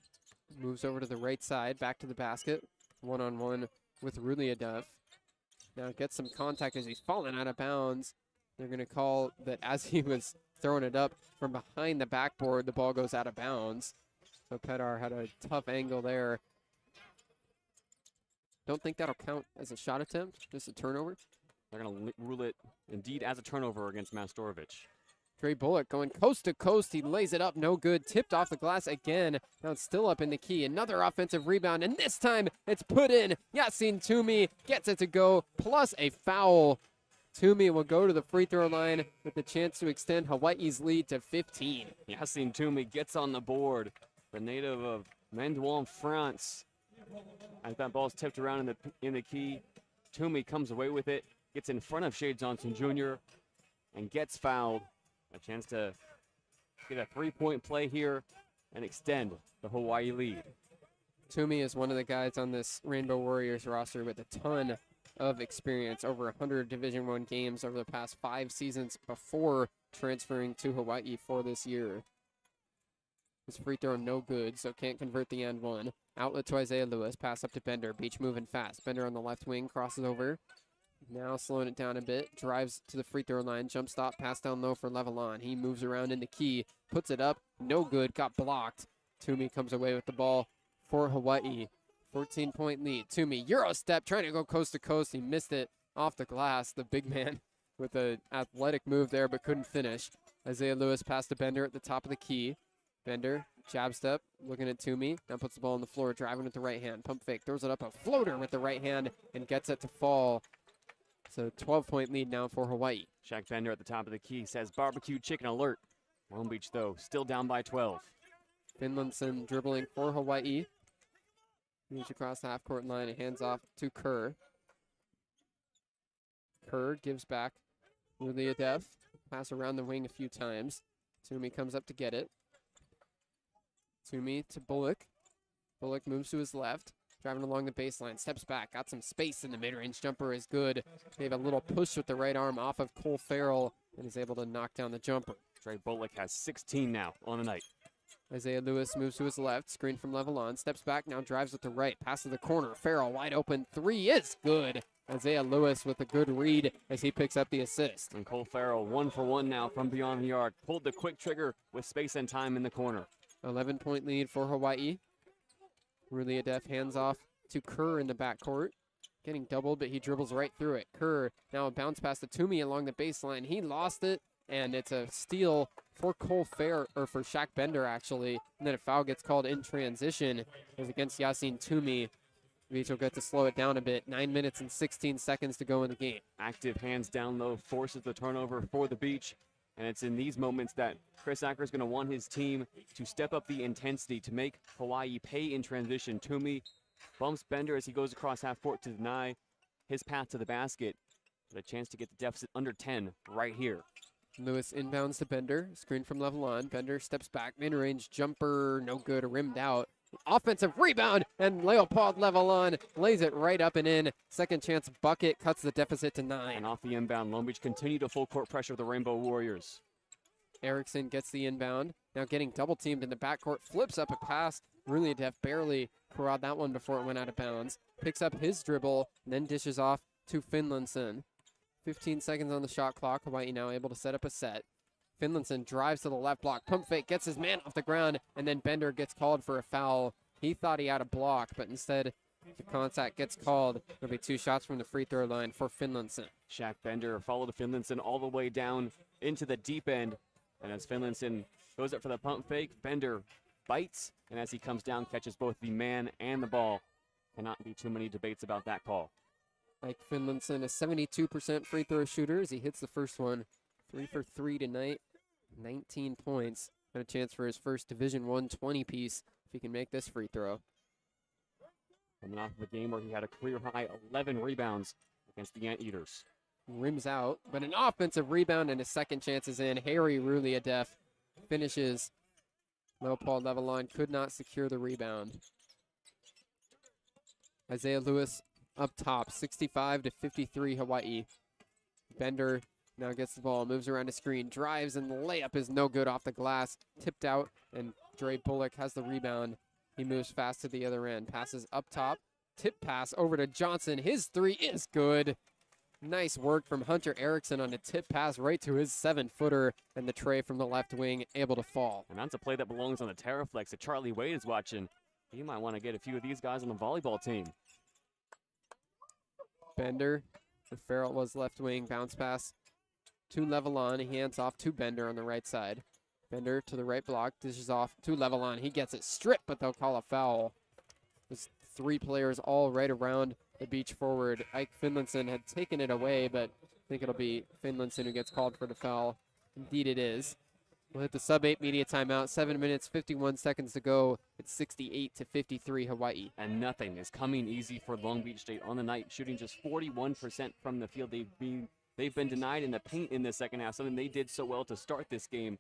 moves over to the right side, back to the basket. One-on-one with Ruliadev. Now gets some contact as he's falling out of bounds. They're going to call that as he was throwing it up from behind the backboard, the ball goes out of bounds. So Petar had a tough angle there. Don't think that'll count as a shot attempt, just a turnover. They're going to rule it indeed as a turnover against Majstorovic. Dre Bullock going coast to coast. He lays it up, no good. Tipped off the glass again. Now it's still up in the key. Another offensive rebound, and this time it's put in. Yassine Toomey gets it to go, plus a foul. Toomey will go to the free throw line with the chance to extend Hawaii's lead to 15. Yassine Toomey gets on the board. The native of Mendouan, France. As that ball's tipped around in the key, Toomey comes away with it, gets in front of Shea Johnson Jr., and gets fouled. A chance to get a three-point play here and extend the Hawaii lead. Toomey is one of the guys on this Rainbow Warriors roster with a ton of experience, over 100 Division I games over the past 5 seasons before transferring to Hawaii for this year. His free throw no good, so can't convert the and one. Outlet to Isaiah Lewis, pass up to Bender. Beach moving fast. Bender on the left wing, crosses over. Now slowing it down a bit, drives to the free throw line, jump stop, pass down low for Levelon. He moves around in the key, puts it up, no good, got blocked. Toomey comes away with the ball for Hawaii. 14-point lead. Toomey, Euro step, trying to go coast to coast. He missed it off the glass. The big man with an athletic move there, but couldn't finish. Isaiah Lewis passed to Bender at the top of the key. Bender, jab step, looking at Toomey. Now puts the ball on the floor, driving with the right hand. Pump fake, throws it up, a floater with the right hand, and gets it to fall. So 12-point lead now for Hawaii. Shaq Bender at the top of the key says barbecue chicken alert. Long Beach, though, still down by 12. Finlandson dribbling for Hawaii. Moves across the half-court line and hands off to Kerr. Kerr gives back Ruliadev. Pass around the wing a few times. Toomey comes up to get it. Toomey to Bullock. Bullock moves to his left. Driving along the baseline, steps back, got some space in the mid-range jumper is good. Gave a little push with the right arm off of Cole Farrell and is able to knock down the jumper. Dre Bullock has 16 now on the night. Isaiah Lewis moves to his left, screen from Levelon, steps back, now drives with the right, pass to the corner. Farrell wide open, three is good. Isaiah Lewis with a good read as he picks up the assist. And Cole Farrell 1 for 1 now from beyond the arc. Pulled the quick trigger with space and time in the corner. 11-point lead for Hawaii. Ruliadev hands off to Kerr in the backcourt. Getting doubled, but he dribbles right through it. Kerr now a bounce pass to Toomey along the baseline. He lost it, and it's a steal for Cole Fair, or for Shaq Bender, actually. And then a foul gets called in transition. It was against Yassine Toomey. Beach will get to slow it down a bit. 9 minutes and 16 seconds to go in the game. Active hands down low, forces the turnover for the Beach. And it's in these moments that Chris Acker is going to want his team to step up the intensity to make Hawaii pay in transition. Toomey bumps Bender as he goes across half court to deny his path to the basket. But a chance to get the deficit under 10 right here. Lewis inbounds to Bender. Screen from Levelon. Bender steps back. Mid-range jumper, no good, rimmed out. Offensive rebound, and Leopold Levelon lays it right up and in. Second chance bucket cuts the deficit to 9. And off the inbound, Long Beach continue to full court pressure the Rainbow Warriors. Erickson gets the inbound. Now getting double teamed in the backcourt. Flips up a pass. Ruliadev barely corralled that one before it went out of bounds. Picks up his dribble, and then dishes off to Finlandson. 15 seconds on the shot clock. Hawaii now able to set up a set. Finlandson drives to the left block. Pump fake, gets his man off the ground, and then Bender gets called for a foul. He thought he had a block, but instead the contact gets called. It'll be 2 shots from the free throw line for Finlandson. Shaq Bender followed Finlandson all the way down into the deep end. And as Finlandson goes up for the pump fake, Bender bites, and as he comes down, catches both the man and the ball. Cannot be too many debates about that call. Like Finlandson, a 72% free throw shooter as he hits the first one. 3 for 3 tonight, 19 points. Got a chance for his first Division I 20-piece if he can make this free throw. Coming off of a game where he had a career-high 11 rebounds against the Anteaters. Rims out, but an offensive rebound and his second chance is in. Harry Ruliadev finishes Leopold Levelon could not secure the rebound. Isaiah Lewis up top, 65-53 Hawaii. Bender now gets the ball, moves around the screen, drives, and the layup is no good off the glass. Tipped out, and Dre Bullock has the rebound. He moves fast to the other end, passes up top, tip pass over to Johnson. His three is good. Nice work from Hunter Erickson on a tip pass right to his 7-footer, and the tray from the left wing able to fall. And that's a play that belongs on the Terraflex that Charlie Wade is watching. He might want to get a few of these guys on the volleyball team. Bender, the Farrell was left wing, bounce pass to Levelon. He hands off to Bender on the right side. Bender to the right block, dishes off to Levelon. He gets it stripped, but they'll call a foul. There's 3 players all right around the beach forward. Ike Finlinson had taken it away, but I think it'll be Finlinson who gets called for the foul. Indeed it is. We'll hit the sub-8 media timeout. 7 minutes, 51 seconds to go. It's 68-53 Hawaii. And nothing is coming easy for Long Beach State on the night, shooting just 41% from the field. They've been denied in the paint in the second half, something they did so well to start this game.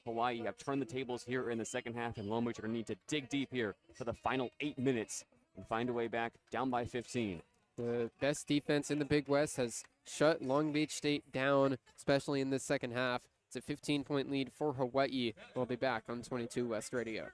Hawaii have turned the tables here in the second half, and Long Beach are going to need to dig deep here for the final 8 minutes and find a way back down by 15. The best defense in the Big West has shut Long Beach State down, especially in this second half. It's a 15-point lead for Hawaii. We'll be back on 22 West Radio.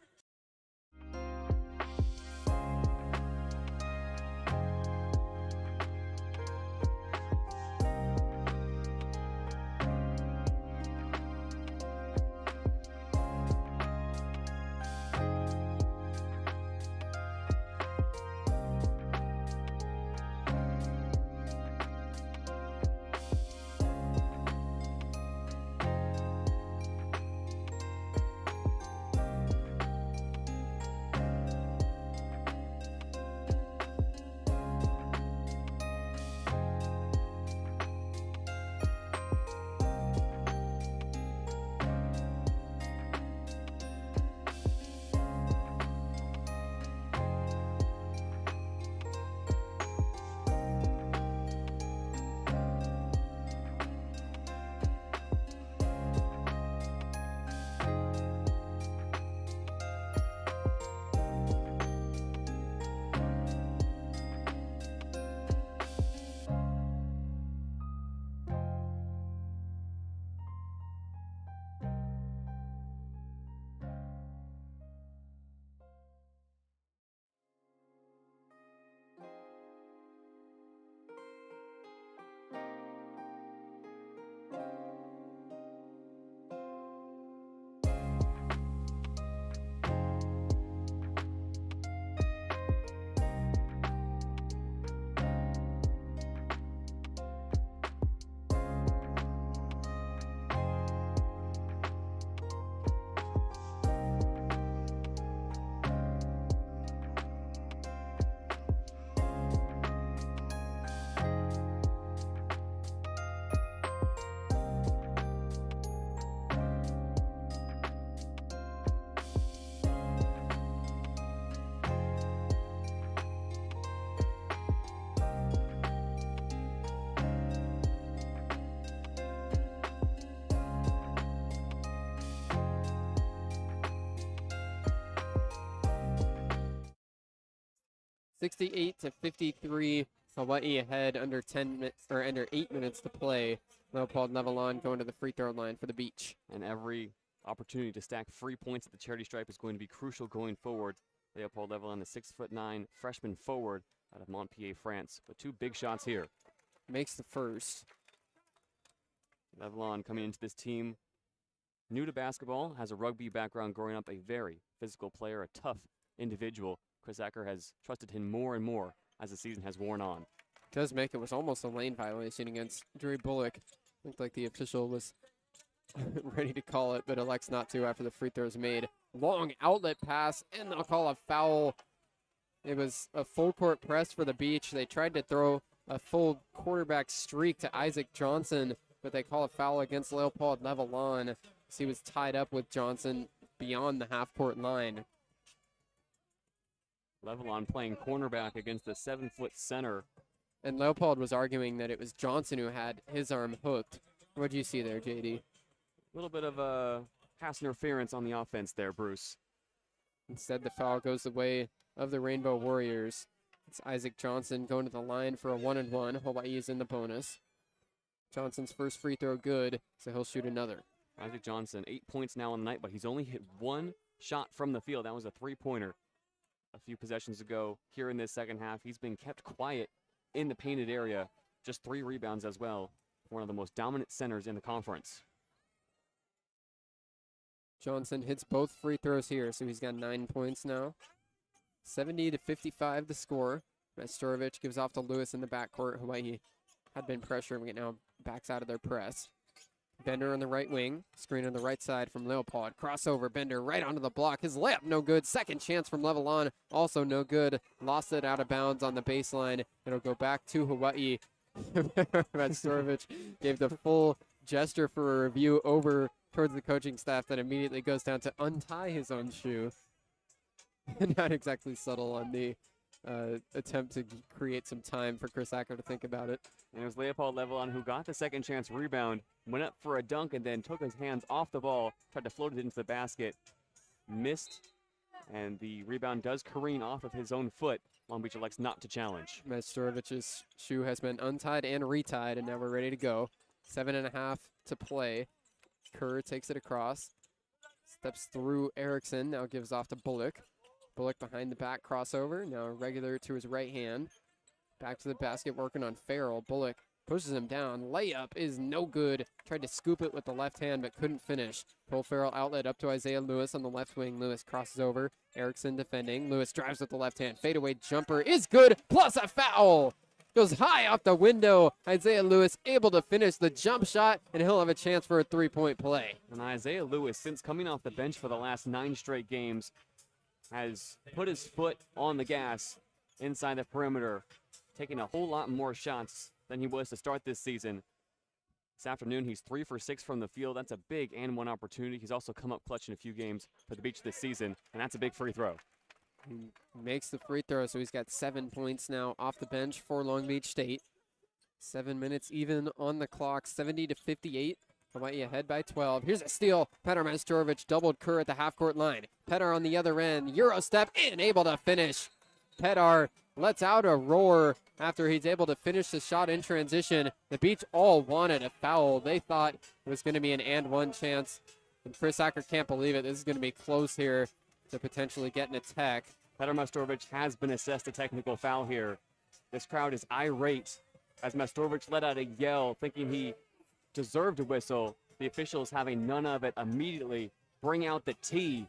(68-53). Hawaii ahead under 8 minutes to play. Leopold Levelon going to the free throw line for the Beach. And every opportunity to stack free points at the charity stripe is going to be crucial going forward. Leopold Levelon, the 6'9" freshman forward out of Montpellier, France. But 2 big shots here. Makes the first. Levelon coming into this team new to basketball, has a rugby background, growing up a very physical player, a tough individual. Chris Acker has trusted him more and more as the season has worn on. Does make it was almost a lane violation against Dre Bullock. Looked like the official was ready to call it, but elects not to after the free throws made. Long outlet pass, and they'll call a foul. It was a full court press for the Beach. They tried to throw a full quarterback streak to Isaac Johnson, but they call a foul against Leopold Levelon as he was tied up with Johnson beyond the half-court line. Levelon playing cornerback against the 7-foot center. And Leopold was arguing that it was Johnson who had his arm hooked. What do you see there, JD? A little bit of a pass interference on the offense there, Bruce. Instead, the foul goes the way of the Rainbow Warriors. It's Isaac Johnson going to the line for a 1-and-1. Hawaii is in the bonus. Johnson's first free throw good, so he'll shoot another. Isaac Johnson, 8 points now on the night, but he's only hit one shot from the field. That was a three-pointer a few possessions ago. Here in this second half, he's been kept quiet in the painted area. Just 3 rebounds as well. One of the most dominant centers in the conference. Johnson hits both free throws here, so he's got 9 points now. 70-55 the score. Majstorovic gives off to Lewis in the backcourt. Hawaii had been pressuring, it now backs out of their press. Bender on the right wing, screen on the right side from Leopold. Crossover, Bender right onto the block. His layup no good. Second chance from Levelon, also no good. Lost it out of bounds on the baseline. It'll go back to Hawaii. Majstorovic gave the full gesture for a review over towards the coaching staff that immediately goes down to untie his own shoe. Not exactly subtle on the attempt to create some time for Chris Acker to think about it. And it was Leopold Levelon who got the second chance rebound, went up for a dunk, and then took his hands off the ball, tried to float it into the basket, missed, and the rebound does careen off of his own foot. Long Beach elects not to challenge. Majstorovic's shoe has been untied and retied, and now we're ready to go. 7.5 to play. Kerr takes it across, steps through Erickson, now gives off to Bullock. Bullock behind the back crossover, now regular to his right hand. Back to the basket, working on Farrell. Bullock pushes him down. Layup is no good. Tried to scoop it with the left hand, but couldn't finish. Cole Farrell outlet up to Isaiah Lewis on the left wing. Lewis crosses over. Erickson defending. Lewis drives with the left hand. Fadeaway jumper is good, plus a foul. Goes high off the window. Isaiah Lewis able to finish the jump shot, and he'll have a chance for a three-point play. And Isaiah Lewis, since coming off the bench for the last 9 straight games, has put his foot on the gas inside the perimeter, taking a whole lot more shots than he was to start this season. This afternoon, he's 3 for 6 from the field. That's a big and one opportunity. He's also come up clutch in a few games for the Beach this season, and that's a big free throw. He makes the free throw, so he's got 7 points now off the bench for Long Beach State. 7 minutes even on the clock, 70-58. Hawaii ahead by 12. Here's a steal. Petar Majstorovic doubled Kerr at the half-court line. Petar on the other end. Euro step in, able to finish. Petar lets out a roar after he's able to finish the shot in transition. The Beach all wanted a foul. They thought it was going to be an and one chance. And Chris Acker can't believe it. This is going to be close here to potentially get an attack. Petar Majstorovic has been assessed a technical foul here. This crowd is irate as Majstorovic let out a yell thinking he deserved a whistle. The officials, having none of it, immediately bring out the tee.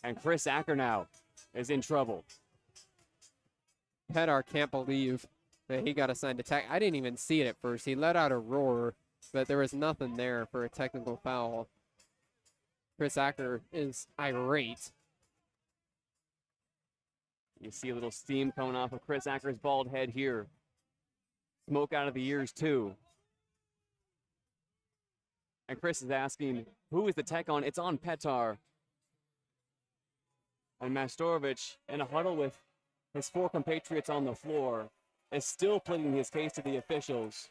And Chris Acker now is in trouble. Petar can't believe that he got assigned attack. I didn't even see it at first. He let out a roar, but there was nothing there for a technical foul. Chris Acker is irate. You see a little steam coming off of Chris Acker's bald head here. Smoke out of the ears, too. And Chris is asking, who is the tech on? It's on Petar. And Majstorovic, in a huddle with his 4 compatriots on the floor, is still pleading his case to the officials.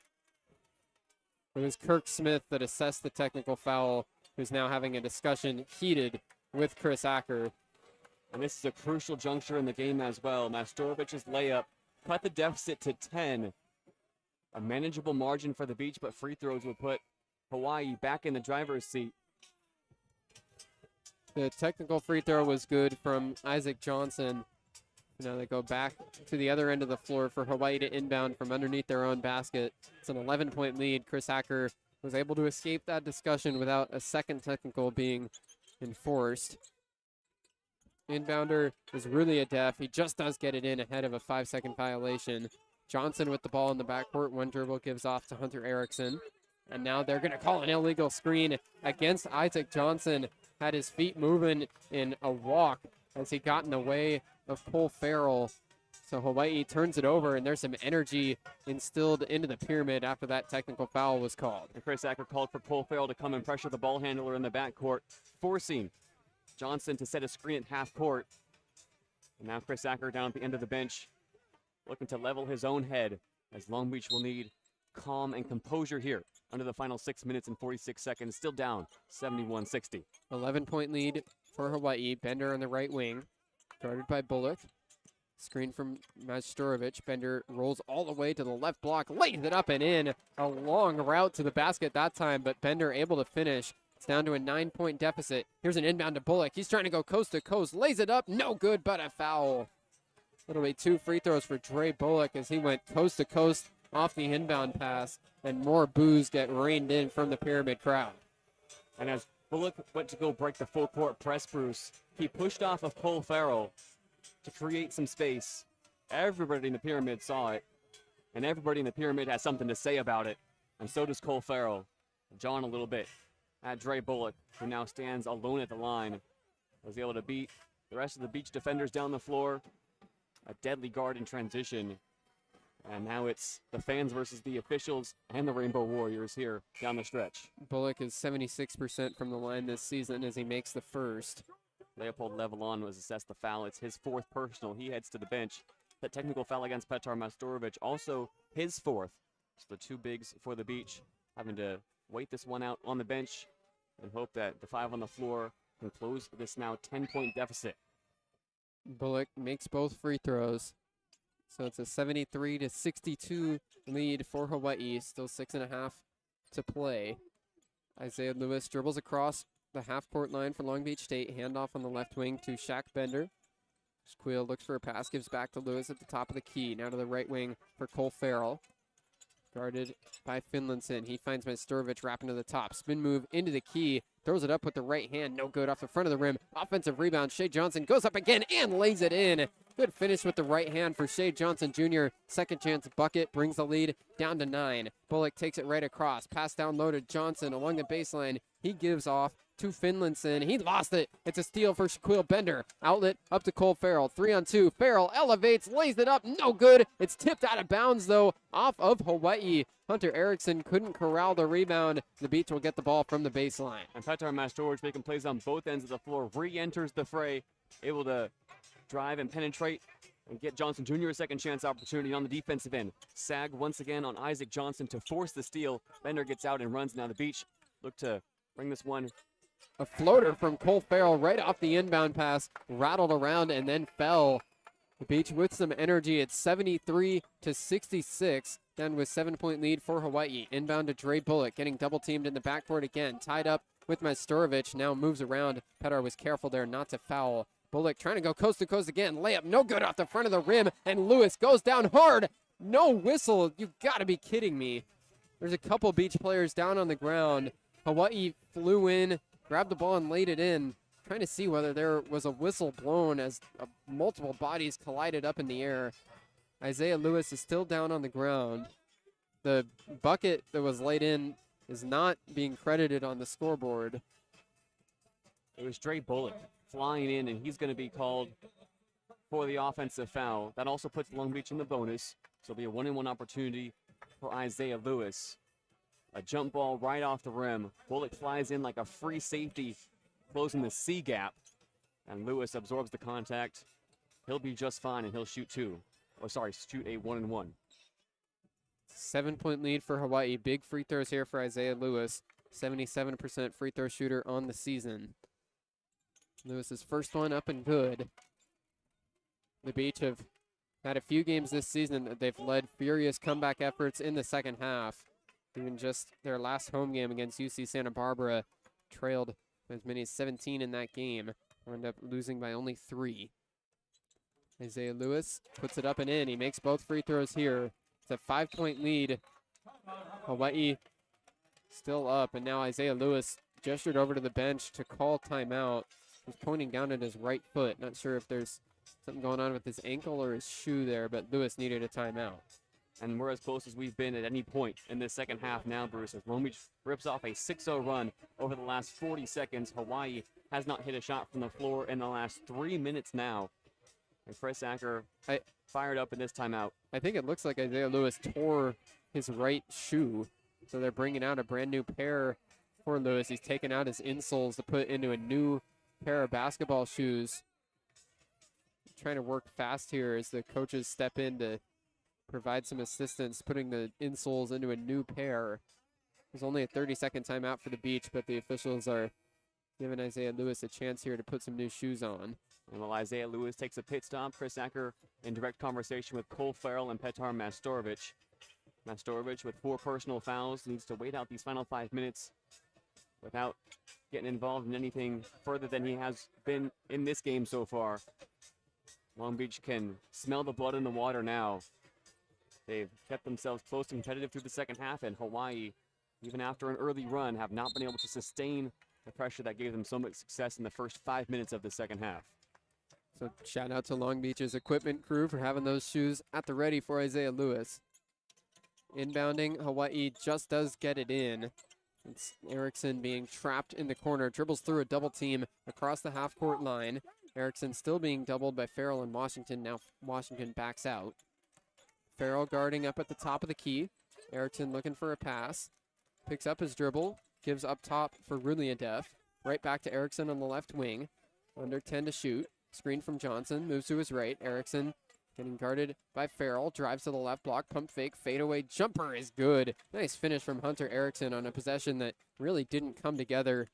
It was Kirk Smith that assessed the technical foul, who's now having a discussion heated with Chris Acker. And this is a crucial juncture in the game as well. Majstorovic's layup cut the deficit to 10. A manageable margin for the Beach, but free throws would put Hawaii back in the driver's seat. The technical free throw was good from Isaac Johnson. Now they go back to the other end of the floor for Hawaii to inbound from underneath their own basket. It's an 11-point lead. Chris Acker was able to escape that discussion without a second technical being enforced. Inbounder is really adept. He just does get it in ahead of a 5-second violation. Johnson with the ball in the backcourt. One dribble gives off to Hunter Erickson. And now they're going to call an illegal screen against Isaac Johnson. Had his feet moving in a walk as he got in the way of Cole Farrell. So Hawaii turns it over, and there's some energy instilled into the pyramid after that technical foul was called. And Chris Acker called for Cole Farrell to come and pressure the ball handler in the backcourt, forcing Johnson to set a screen at half court. And now Chris Acker down at the end of the bench, looking to level his own head, as Long Beach will need calm and composure here under the final 6 minutes and 46 seconds. Still down 71-60. 11-point lead for Hawaii. Bender on the right wing, guarded by Bullock. Screen from Majstorovic. Bender rolls all the way to the left block, lays it up and in. A long route to the basket that time, but Bender able to finish. It's down to a 9-point deficit. Here's an inbound to Bullock. He's trying to go coast to coast, lays it up, no good, but a foul. It'll be 2 free throws for Dre Bullock as he went coast to coast off the inbound pass, and more boos get rained in from the Pyramid crowd. And as Bullock went to go break the full court press, Bruce, he pushed off of Cole Farrell to create some space. Everybody in the Pyramid saw it, and everybody in the Pyramid has something to say about it, and so does Cole Farrell. John a little bit at Dre Bullock, who now stands alone at the line, was able to beat the rest of the Beach defenders down the floor. A deadly guard in transition. And now it's the fans versus the officials and the Rainbow Warriors here down the stretch. Bullock is 76% from the line this season as he makes the first. Leopold Levelon was assessed the foul. It's his 4th personal. He heads to the bench. That technical foul against Petar Majstorovic, also his 4th. So the 2 bigs for the Beach having to wait this one out on the bench and hope that the 5 on the floor can close this now 10-point deficit. Bullock makes both free throws. So it's a 73-62 lead for Hawaii. Still 6.5 to play. Isaiah Lewis dribbles across the half-court line for Long Beach State. Handoff on the left wing to Shaq Bender. Squeal looks for a pass, gives back to Lewis at the top of the key. Now to the right wing for Cole Farrell. Guarded by Finlinson. He finds Majstorovic wrapping to the top. Spin move into the key. Throws it up with the right hand. No good off the front of the rim. Offensive rebound. Shea Johnson goes up again and lays it in. Good finish with the right hand for Shea Johnson Jr. Second chance bucket brings the lead down to 9. Bullock takes it right across. Pass down low to Johnson along the baseline. He gives off to Finlinson. He lost it. It's a steal for Shaquille Bender. Outlet up to Cole Farrell. 3-on-2. Farrell elevates, lays it up. No good. It's tipped out of bounds, though, off of Hawaii. Hunter Erickson couldn't corral the rebound. The Beach will get the ball from the baseline. And Petar Majstorovic, making plays on both ends of the floor, re-enters the fray, able to drive and penetrate and get Johnson Jr. a second chance opportunity on the defensive end. Sag once again on Isaac Johnson to force the steal. Bender gets out and runs. Now the Beach look to bring this one. A floater from Cole Farrell right off the inbound pass, rattled around and then fell. The Beach with some energy at 73-66, down with 7-point lead for Hawaii. Inbound to Dre Bullock, getting double teamed in the backcourt again. Tied up with Majstorovic, now moves around. Petar was careful there not to foul. Bullock trying to go coast to coast again. Layup no good off the front of the rim, and Lewis goes down hard. No whistle. You've got to be kidding me. There's a couple Beach players down on the ground. Hawaii flew in, grabbed the ball and laid it in. Trying to see whether there was a whistle blown as multiple bodies collided up in the air. Isaiah Lewis is still down on the ground. The bucket that was laid in is not being credited on the scoreboard. It was Dre Bullock flying in, and he's going to be called for the offensive foul. That also puts Long Beach in the bonus, so it'll be a 1-on-1 opportunity for Isaiah Lewis. A jump ball right off the rim. Bullock flies in like a free safety, closing the C gap, and Lewis absorbs the contact. He'll be just fine, and he'll shoot a 1-and-1. 7-point lead for Hawaii. Big free throws here for Isaiah Lewis. 77% free throw shooter on the season. Lewis's first one up and good. The Beach have had a few games this season that they've led furious comeback efforts in the second half. Even just their last home game against UC Santa Barbara trailed as many as 17 in that game. Wound up losing by only 3. Isaiah Lewis puts it up and in. He makes both free throws here. It's a 5-point lead. Hawaii still up, and now Isaiah Lewis gestured over to the bench to call timeout. He's pointing down at his right foot. Not sure if there's something going on with his ankle or his shoe there, but Lewis needed a timeout. And we're as close as we've been at any point in this second half now, Bruce, as Long Beach rips off a 6-0 run over the last 40 seconds. Hawaii has not hit a shot from the floor in the last 3 minutes now. And Chris Acker fired up in this timeout. I think it looks like Isaiah Lewis tore his right shoe, so they're bringing out a brand new pair for Lewis. He's taking out his insoles to put into a new pair of basketball shoes. Trying to work fast here as the coaches step in to provide some assistance, putting the insoles into a new pair. There's only a 30-second timeout for the Beach, but the officials are giving Isaiah Lewis a chance here to put some new shoes on. And while Isaiah Lewis takes a pit stop, Chris Acker in direct conversation with Cole Farrell and Petar Mastorovich. Mastorovich, with 4 personal fouls, needs to wait out these final 5 minutes without getting involved in anything further than he has been in this game so far. Long Beach can smell the blood in the water now. They've kept themselves close and competitive through the second half, and Hawaii, even after an early run, have not been able to sustain the pressure that gave them so much success in the first 5 minutes of the second half. So shout out to Long Beach's equipment crew for having those shoes at the ready for Isaiah Lewis. Inbounding, Hawaii just does get it in. It's Erickson being trapped in the corner, dribbles through a double team across the half-court line. Erickson still being doubled by Farrell and Washington. Now Washington backs out. Farrell guarding up at the top of the key. Erickson looking for a pass. Picks up his dribble, gives up top for Ruliadev. Right back to Erickson on the left wing. Under 10 to shoot. Screen from Johnson, moves to his right. Erickson getting guarded by Farrell, drives to the left block, pump fake, fadeaway jumper is good. Nice finish from Hunter Erickson on a possession that really didn't come together,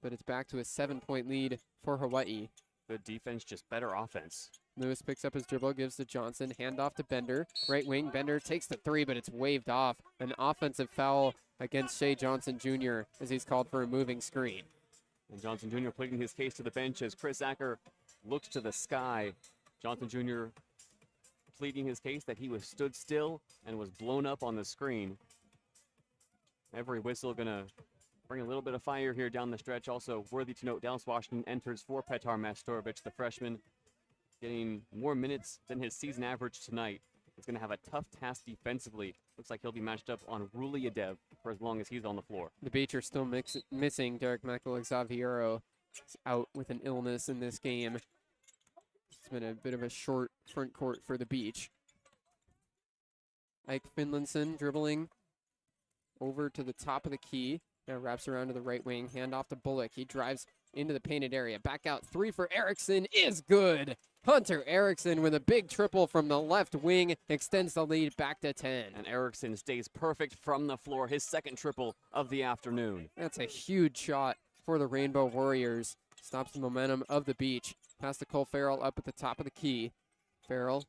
but it's back to a 7-point lead for Hawaii. Good defense, just better offense. Lewis picks up his dribble, gives to Johnson, handoff to Bender. Right wing, Bender takes the 3, but it's waved off. An offensive foul against Shea Johnson Jr. as he's called for a moving screen. And Johnson Jr. pleading his case to the bench as Chris Acker looks to the sky. Johnson Jr. pleading his case that he was stood still and was blown up on the screen. Every whistle gonna bring a little bit of fire here down the stretch. Also worthy to note, Dallas Washington enters for Petar Mastorovich, the freshman, getting more minutes than his season average tonight. It's going to have a tough task defensively. Looks like he'll be matched up on Ruliadev for as long as he's on the floor. The Beach are still missing Derek Xaviero. He's out with an illness in this game. It's been a bit of a short front court for the Beach. Ike Finlinson dribbling over to the top of the key. Now wraps around to the right wing. Hand off to Bullock. He drives into the painted area. Back out. 3 for Erickson is good. Hunter Erickson with a big triple from the left wing extends the lead back to 10. And Erickson stays perfect from the floor. His second triple of the afternoon. That's a huge shot for the Rainbow Warriors. Stops the momentum of the Beach. Pass to Cole Farrell up at the top of the key. Farrell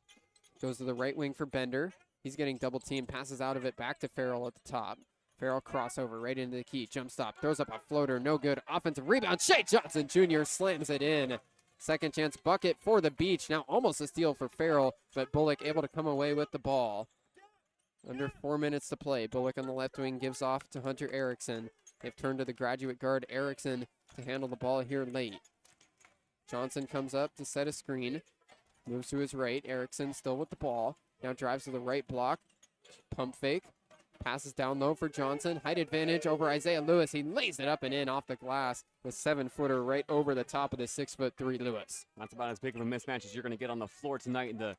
goes to the right wing for Bender. He's getting double teamed. Passes out of it back to Farrell at the top. Farrell crossover right into the key. Jump stop. Throws up a floater. No good. Offensive rebound. Shea Johnson Jr. slams it in. Second chance bucket for the Beach. Now almost a steal for Farrell, but Bullock able to come away with the ball. Under 4 minutes to play. Bullock on the left wing gives off to Hunter Erickson. They've turned to the graduate guard Erickson to handle the ball here late. Johnson comes up to set a screen. Moves to his right. Erickson still with the ball. Now drives to the right block. Pump fake. Passes down low for Johnson. Height advantage over Isaiah Lewis. He lays it up and in off the glass with 7-footer right over the top of the 6'3" Lewis. That's about as big of a mismatch as you're going to get on the floor tonight. And the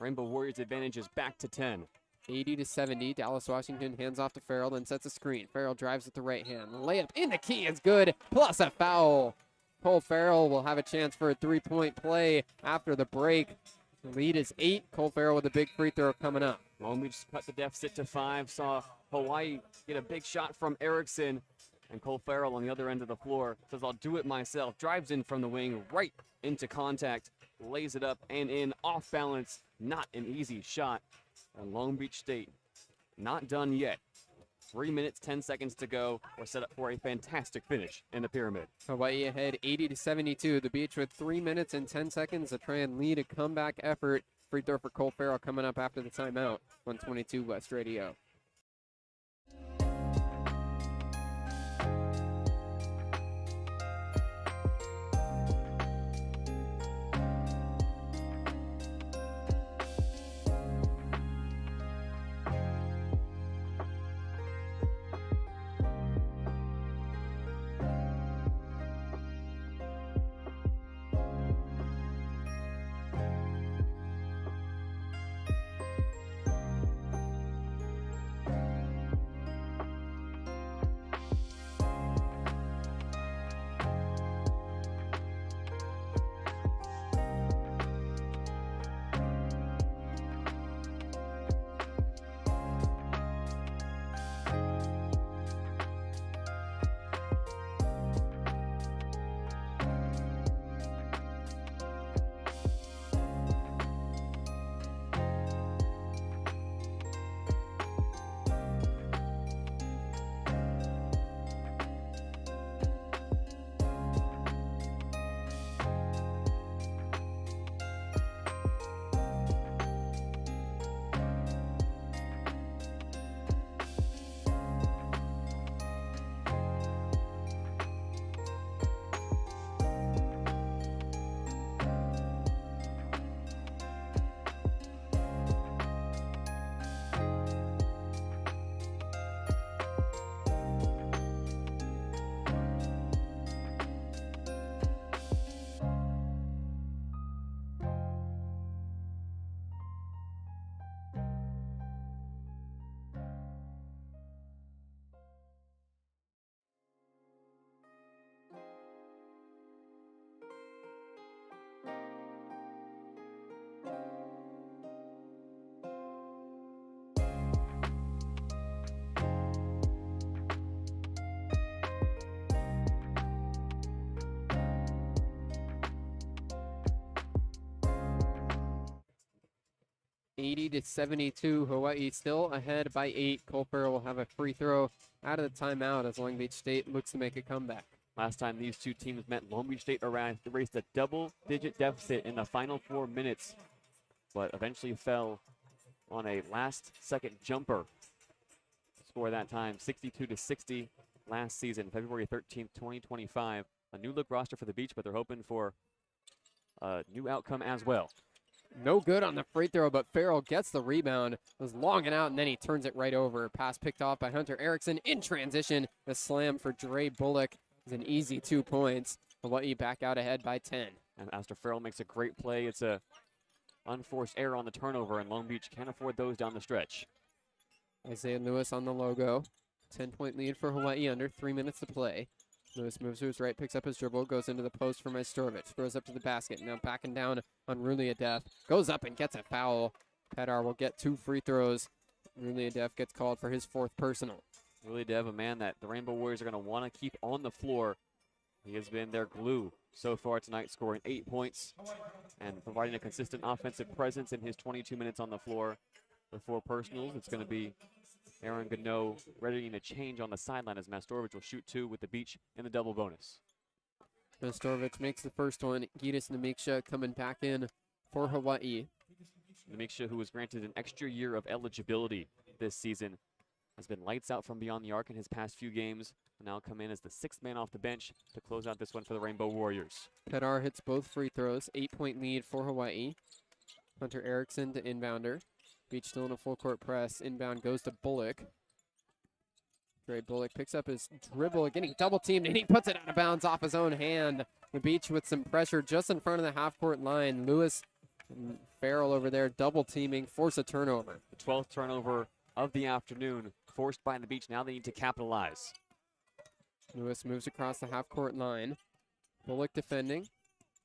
Rainbow Warriors advantage is back to 10. 80-70. Dallas Washington hands off to Farrell, then sets a screen. Farrell drives with the right hand. Layup in the key is good, plus a foul. Cole Farrell will have a chance for a 3-point play after the break. The lead is 8. Cole Farrell with a big free throw coming up. Long Beach cut the deficit to 5. Saw Hawaii get a big shot from Erickson. And Cole Farrell on the other end of the floor says, I'll do it myself. Drives in from the wing, right into contact. Lays it up and in, off balance. Not an easy shot. And Long Beach State not done yet. 3 minutes, 10 seconds to go. We're set up for a fantastic finish in the pyramid. Hawaii ahead 80-72. The Beach with 3 minutes and 10 seconds to try and lead a comeback effort. Free throw for Cole Farrell coming up after the timeout on 22 West Radio. 80-72. Hawaii still ahead by 8. Cole Farrell will have a free throw out of the timeout as Long Beach State looks to make a comeback. Last time these two teams met, Long Beach State erased a double-digit deficit in the final 4 minutes, but eventually fell on a last-second jumper. Score that time, 62-60 last season, February 13th, 2025. A new look roster for the Beach, but they're hoping for a new outcome as well. No good on the free throw, but Farrell gets the rebound. It was long and out, and then he turns it right over. Pass picked off by Hunter Erickson in transition. The slam for Dre Bullock is an easy 2 points. Hawaii back out ahead by 10. And Astor Farrell makes a great play. It's a unforced error on the turnover, and Long Beach can't afford those down the stretch. Isaiah Lewis on the logo. 10-point lead for Hawaii under 3 minutes to play. Lewis moves to his right, picks up his dribble, goes into the post for Majstorovic, throws up to the basket. Now backing down on Ruliadev. Goes up and gets a foul. Pedar will get 2 free throws. Ruliadev gets called for his 4th personal. Ruliadev, a man that the Rainbow Warriors are going to want to keep on the floor. He has been their glue so far tonight, scoring 8 points and providing a consistent offensive presence in his 22 minutes on the floor. For 4 personals, it's going to be Aaron Gano readying a change on the sideline as Majstorovic will shoot 2 with the Beach in the double bonus. Majstorovic makes the first one. Gitas Namiksha coming back in for Hawaii. Namiksha, who was granted an extra year of eligibility this season, has been lights out from beyond the arc in his past few games, and now come in as the 6th man off the bench to close out this one for the Rainbow Warriors. Pedar hits both free throws. 8-point lead for Hawaii. Hunter Erickson to inbounder. Beach still in a full court press. Inbound goes to Bullock. Dre Bullock picks up his dribble, getting double teamed, and he puts it out of bounds off his own hand. The Beach with some pressure just in front of the half court line. Lewis and Farrell over there double teaming, force a turnover. The 12th turnover of the afternoon forced by the Beach. Now they need to capitalize. Lewis moves across the half court line. Bullock defending.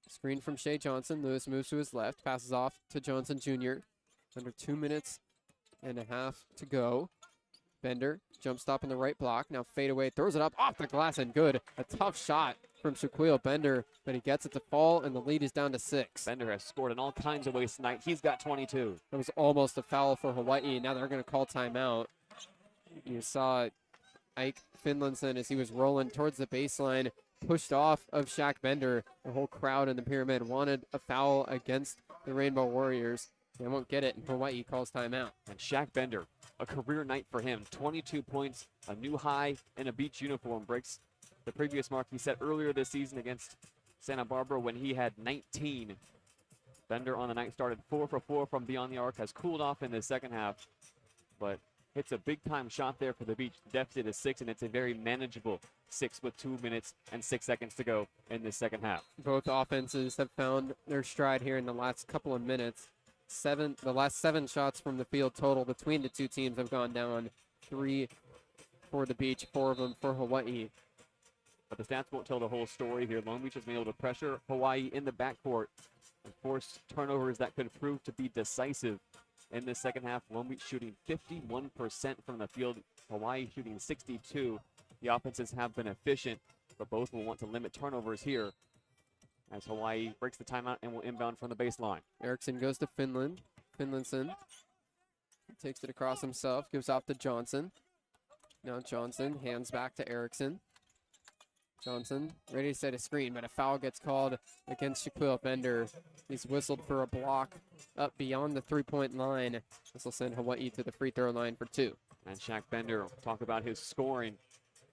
Screen from Shea Johnson. Lewis moves to his left, passes off to Johnson Jr. Under 2 minutes and a half to go. Bender, jump stop in the right block. Now fade away, throws it up off the glass and good. A tough shot from Shaquille Bender, but he gets it to fall and the lead is down to 6. Bender has scored in all kinds of ways tonight. He's got 22. That was almost a foul for Hawaii. Now they're going to call timeout. You saw Ike Finlayson as he was rolling towards the baseline, pushed off of Shaq Bender. The whole crowd in the pyramid wanted a foul against the Rainbow Warriors. They won't get it, and Hawaii calls timeout. And Shaq Bender, a career night for him. 22 points, a new high in a Beach uniform. Breaks the previous mark he set earlier this season against Santa Barbara when he had 19. Bender on the night started 4 for 4 from beyond the arc, has cooled off in the second half, but hits a big-time shot there for the Beach. The deficit is 6, and it's a very manageable 6 with 2 minutes and 6 seconds to go in the second half. Both offenses have found their stride here in the last couple of minutes. The last 7 shots from the field total between the two teams have gone down. 3 for the Beach, 4 of them for Hawaii. But the stats won't tell the whole story here. Long Beach has been able to pressure Hawaii in the backcourt and force turnovers that could prove to be decisive in the second half. Long Beach shooting 51% from the field, Hawaii shooting 62%. The offenses have been efficient, but both will want to limit turnovers here as Hawaii breaks the timeout and will inbound from the baseline. Erickson goes to Finlayson takes it across himself, gives off to Johnson. Now Johnson hands back to Erickson. Johnson ready to set a screen, but a foul gets called against Shaquille Bender. He's whistled for a block up beyond the 3-point line. This will send Hawaii to the free throw line for 2. And Shaq Bender, talk about his scoring,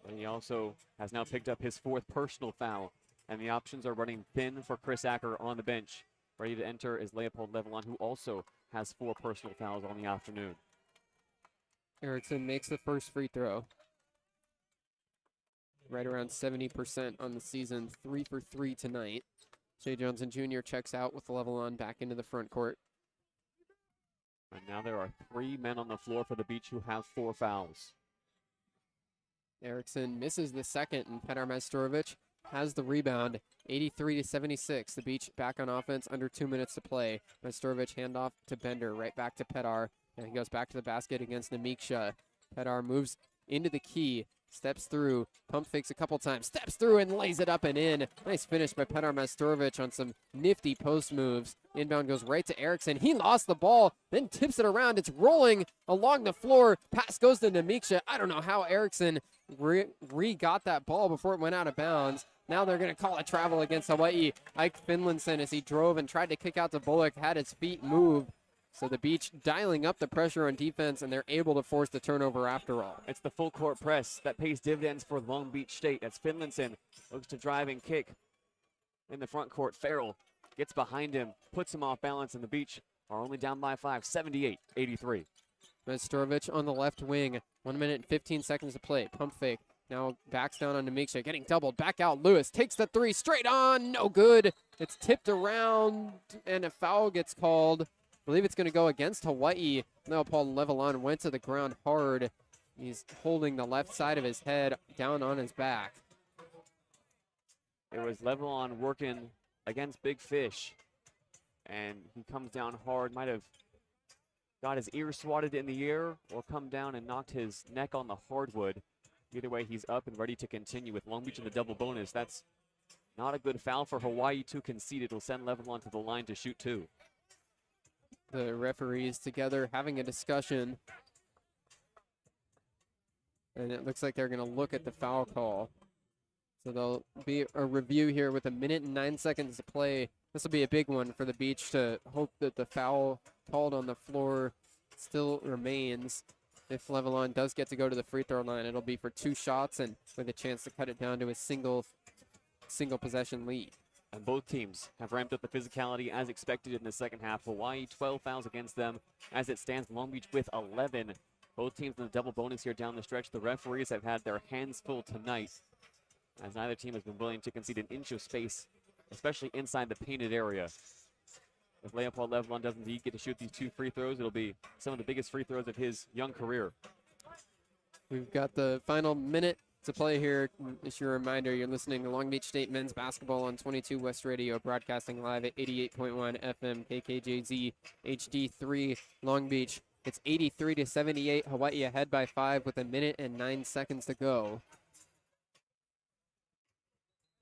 but he also has now picked up his 4th personal foul. And the options are running thin for Chris Acker on the bench. Ready to enter is Leopold Levelon, who also has 4 personal fouls on the afternoon. Erickson makes the first free throw. Right around 70% on the season, 3 for 3 tonight. Shea Johnson Jr. checks out with Levelon back into the front court. And now there are 3 men on the floor for the Beach who have 4 fouls. Erickson misses the second, and Petar Majstorovic has the rebound, 83-76. The Beach back on offense, under 2 minutes to play. Majstorovic handoff to Bender, right back to Petar. And he goes back to the basket against Namiksha. Petar moves into the key, steps through, pump fakes a couple times, steps through and lays it up and in. Nice finish by Petar Majstorovic on some nifty post moves. Inbound goes right to Erickson. He lost the ball, then tips it around. It's rolling along the floor. Pass goes to Namiksha. I don't know how Erickson got that ball before it went out of bounds. Now they're going to call a travel against Hawaii. Ike Finlinson, as he drove and tried to kick out to Bullock, had his feet move. So the Beach dialing up the pressure on defense, and they're able to force the turnover after all. It's the full court press that pays dividends for Long Beach State. As Finlinson looks to drive and kick in the front court. Farrell gets behind him, puts him off balance, and the Beach are only down by 5, 78-83. Majstorovic on the left wing. 1 minute and 15 seconds to play. Pump fake. Now backs down on Namiksha, getting doubled. Back out. Lewis takes the three straight on. No good. It's tipped around, and a foul gets called. I believe it's going to go against Hawaii. Leopold Levelon went to the ground hard. He's holding the left side of his head down on his back. It was Levelon working against Big Fish, and he comes down hard. Might have got his ear swatted in the air or come down and knocked his neck on the hardwood. Either way, he's up and ready to continue with Long Beach in the double bonus. That's not a good foul for Hawaii to concede. It'll send Levelon to the line to shoot 2. The referees together having a discussion. And it looks like they're going to look at the foul call. So there'll be a review here with 1 minute and 9 seconds to play. This will be a big one for the Beach to hope that the foul called on the floor still remains. If Levelon does get to go to the free throw line, it'll be for 2 shots and with a chance to cut it down to a single possession lead. And both teams have ramped up the physicality as expected in the second half. Hawaii, 12 fouls against them. As it stands, Long Beach with 11. Both teams in the double bonus here down the stretch. The referees have had their hands full tonight, as neither team has been willing to concede an inch of space, especially inside the painted area. If Leopold Levelon doesn't indeed get to shoot these 2 free throws, it'll be some of the biggest free throws of his young career. We've got the final minute to play here. Just your reminder, you're listening to Long Beach State men's basketball on 22 West Radio, broadcasting live at 88.1 FM KKJZ HD3 Long Beach. It's 83-78. Hawaii ahead by 5 with 1 minute and 9 seconds to go.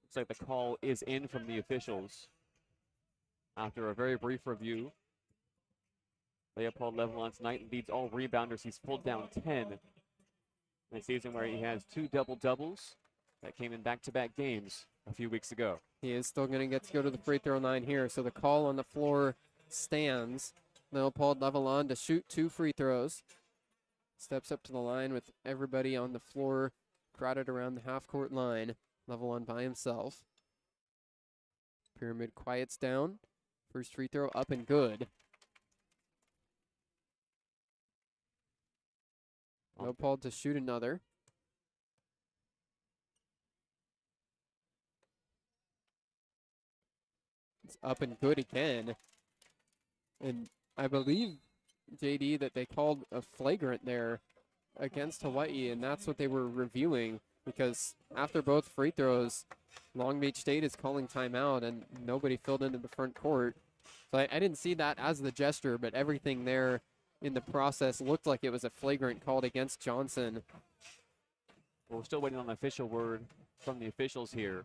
Looks like the call is in from the officials. After a very brief review, Leopold Levelon tonight leads all rebounders. He's pulled down 10 in a season where he has 2 double-doubles that came in back-to-back games a few weeks ago. He is still going to get to go to the free throw line here, so the call on the floor stands. Leopold Levelon to shoot 2 free throws. Steps up to the line with everybody on the floor crowded around the half-court line. Levelon by himself. Pyramid quiets down. First free throw up and good. Leopold to shoot another. It's up and good again. And I believe, JD, that they called a flagrant there against Hawaii, and that's what they were reviewing, because after both free throws, Long Beach State is calling timeout and nobody filled into the front court. So I didn't see that as the gesture, but everything there in the process looked like it was a flagrant called against Johnson. We're still waiting on the official word from the officials here,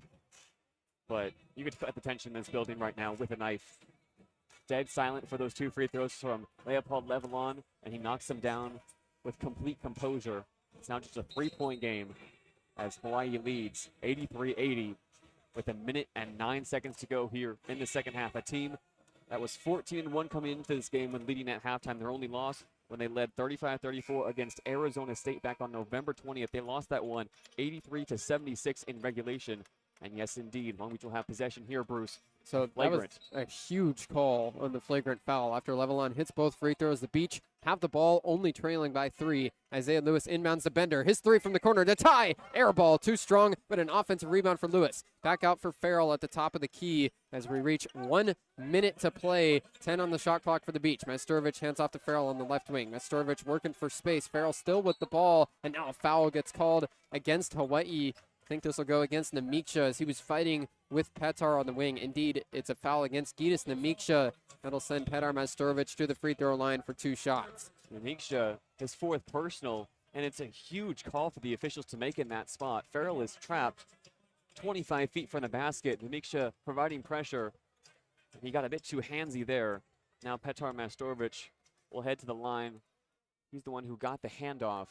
but you could cut the tension in this building right now with a knife. Dead silent for those 2 free throws from Leopold Levelon, and he knocks them down with complete composure. It's now just a 3-point game as Hawaii leads 83-80 with 1 minute and 9 seconds to go here in the second half. A team that was 14-1 coming into this game when leading at halftime. Their only loss when they led 35-34 against Arizona State back on November 20th. They lost that one 83-76 in regulation. And yes, indeed, Long Beach will have possession here, Bruce. So that was a huge call on the flagrant foul. After Levelon hits both free throws, the Beach have the ball, only trailing by 3. Isaiah Lewis inbounds to Bender. His 3 from the corner to tie. Air ball, too strong, but an offensive rebound for Lewis. Back out for Farrell at the top of the key as we reach 1 minute to play. 10 on the shot clock for the Beach. Majstorovic hands off to Farrell on the left wing. Majstorovic working for space. Farrell still with the ball, and now a foul gets called against Hawaii. I think this will go against Namiksha as he was fighting with Petar on the wing. Indeed, it's a foul against Gitas Namiksha. That'll send Petar Majstorovic to the free throw line for 2 shots. Namiksha, his 4th personal And it's a huge call for the officials to make in that spot. Farrell is trapped 25 feet from the basket. Demiksha providing pressure. He got a bit too handsy there. Now Petar Mastorovic will head to the line. He's the one who got the handoff.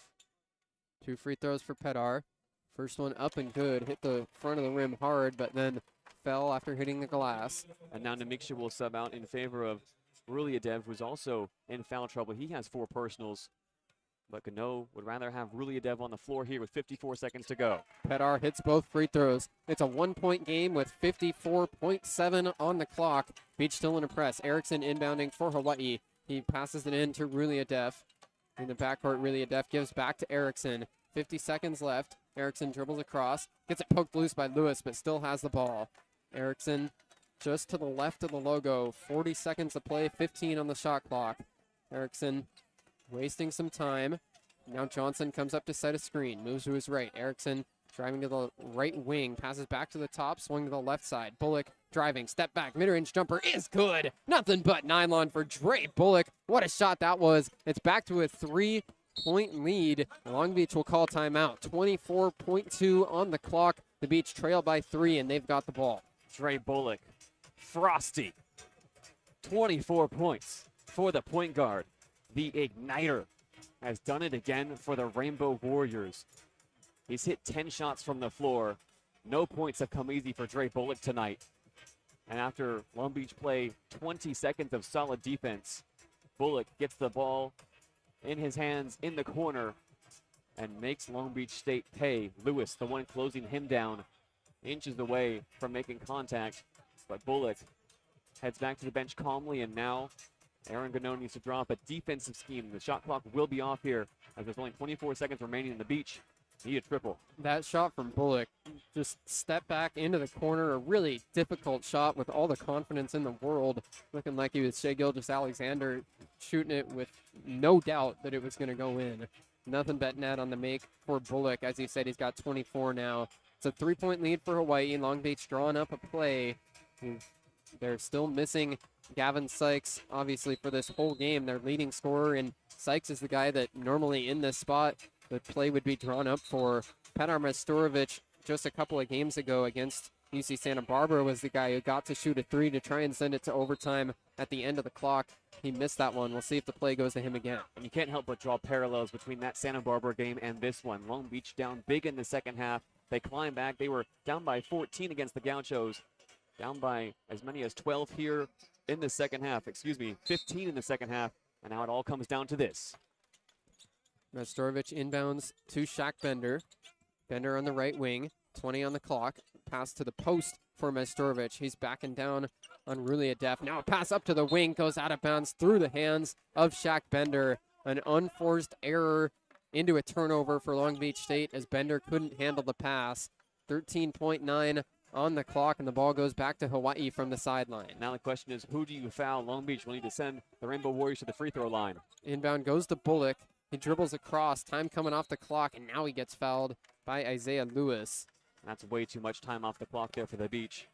2 free throws for Petar. First one up and good. Hit the front of the rim hard, but then fell after hitting the glass. And now Demiksha will sub out in favor of Ruliadev, who's also in foul trouble. He has 4 personals. But Gano would rather have Ruliadev on the floor here with 54 seconds to go. Petar hits both free throws. It's a 1-point game with 54.7 on the clock. Beach still in a press. Erickson inbounding for Hawaii. He passes it in to Ruliadev. In the backcourt, Ruliadev gives back to Erickson. 50 seconds left. Erickson dribbles across. Gets it poked loose by Lewis, but still has the ball. Erickson just to the left of the logo. 40 seconds to play, 15 on the shot clock. Erickson wasting some time. Now Johnson comes up to set a screen. Moves to his right. Erickson driving to the right wing. Passes back to the top. Swing to the left side. Bullock driving. Step back. Mid-range jumper is good. Nothing but nylon for Dre Bullock. What a shot that was. It's back to a 3-point lead. Long Beach will call timeout. 24.2 on the clock. The Beach trail by 3, and they've got the ball. Dre Bullock, frosty. 24 points for the point guard. The igniter has done it again for the Rainbow Warriors. He's hit 10 shots from the floor. No points have come easy for Dre Bullock tonight. And after Long Beach play 20 seconds of solid defense, Bullock gets the ball in his hands in the corner and makes Long Beach State pay. Lewis, the one closing him down, inches away from making contact. But Bullock heads back to the bench calmly, and now Aaron Gano needs to draw up a defensive scheme. The shot clock will be off here as there's only 24 seconds remaining in the Beach. Need a triple. That shot from Bullock, just step back into the corner, a really difficult shot with all the confidence in the world, looking like he was Shai Gilgeous-Alexander, shooting it with no doubt that it was going to go in. Nothing but net on the make for Bullock. As you said, he's got 24 now. It's a 3-point lead for Hawaii. Long Beach drawing up a play. They're still missing Gavin Sykes, obviously, for this whole game. Their leading scorer, and Sykes is the guy that normally in this spot the play would be drawn up for. Petar Mastorovic, just a couple of games ago against UC Santa Barbara, was the guy who got to shoot a 3 to try and send it to overtime at the end of the clock. He missed that one. We'll see if the play goes to him again. And you can't help but draw parallels between that Santa Barbara game and this one. Long Beach down big in the second half. They climb back. They were down by 14 against the Gauchos. Down by as many as 12 here in the second half. 15 in the second half. And now it all comes down to this. Mastorovic inbounds to Shaq Bender. Bender on the right wing. 20 on the clock. Pass to the post for Mastorovic. He's backing down on Ruliadev. Now a pass up to the wing. Goes out of bounds through the hands of Shaq Bender. An unforced error into a turnover for Long Beach State as Bender couldn't handle the pass. 13.9 on the clock, and the ball goes back to Hawaii from the sideline. Now the question is, who do you foul? Long Beach will need to send the Rainbow Warriors to the free throw line. Inbound goes to Bullock. He dribbles across. Time coming off the clock, and now he gets fouled by Isaiah Lewis. That's way too much time off the clock there for the Beach.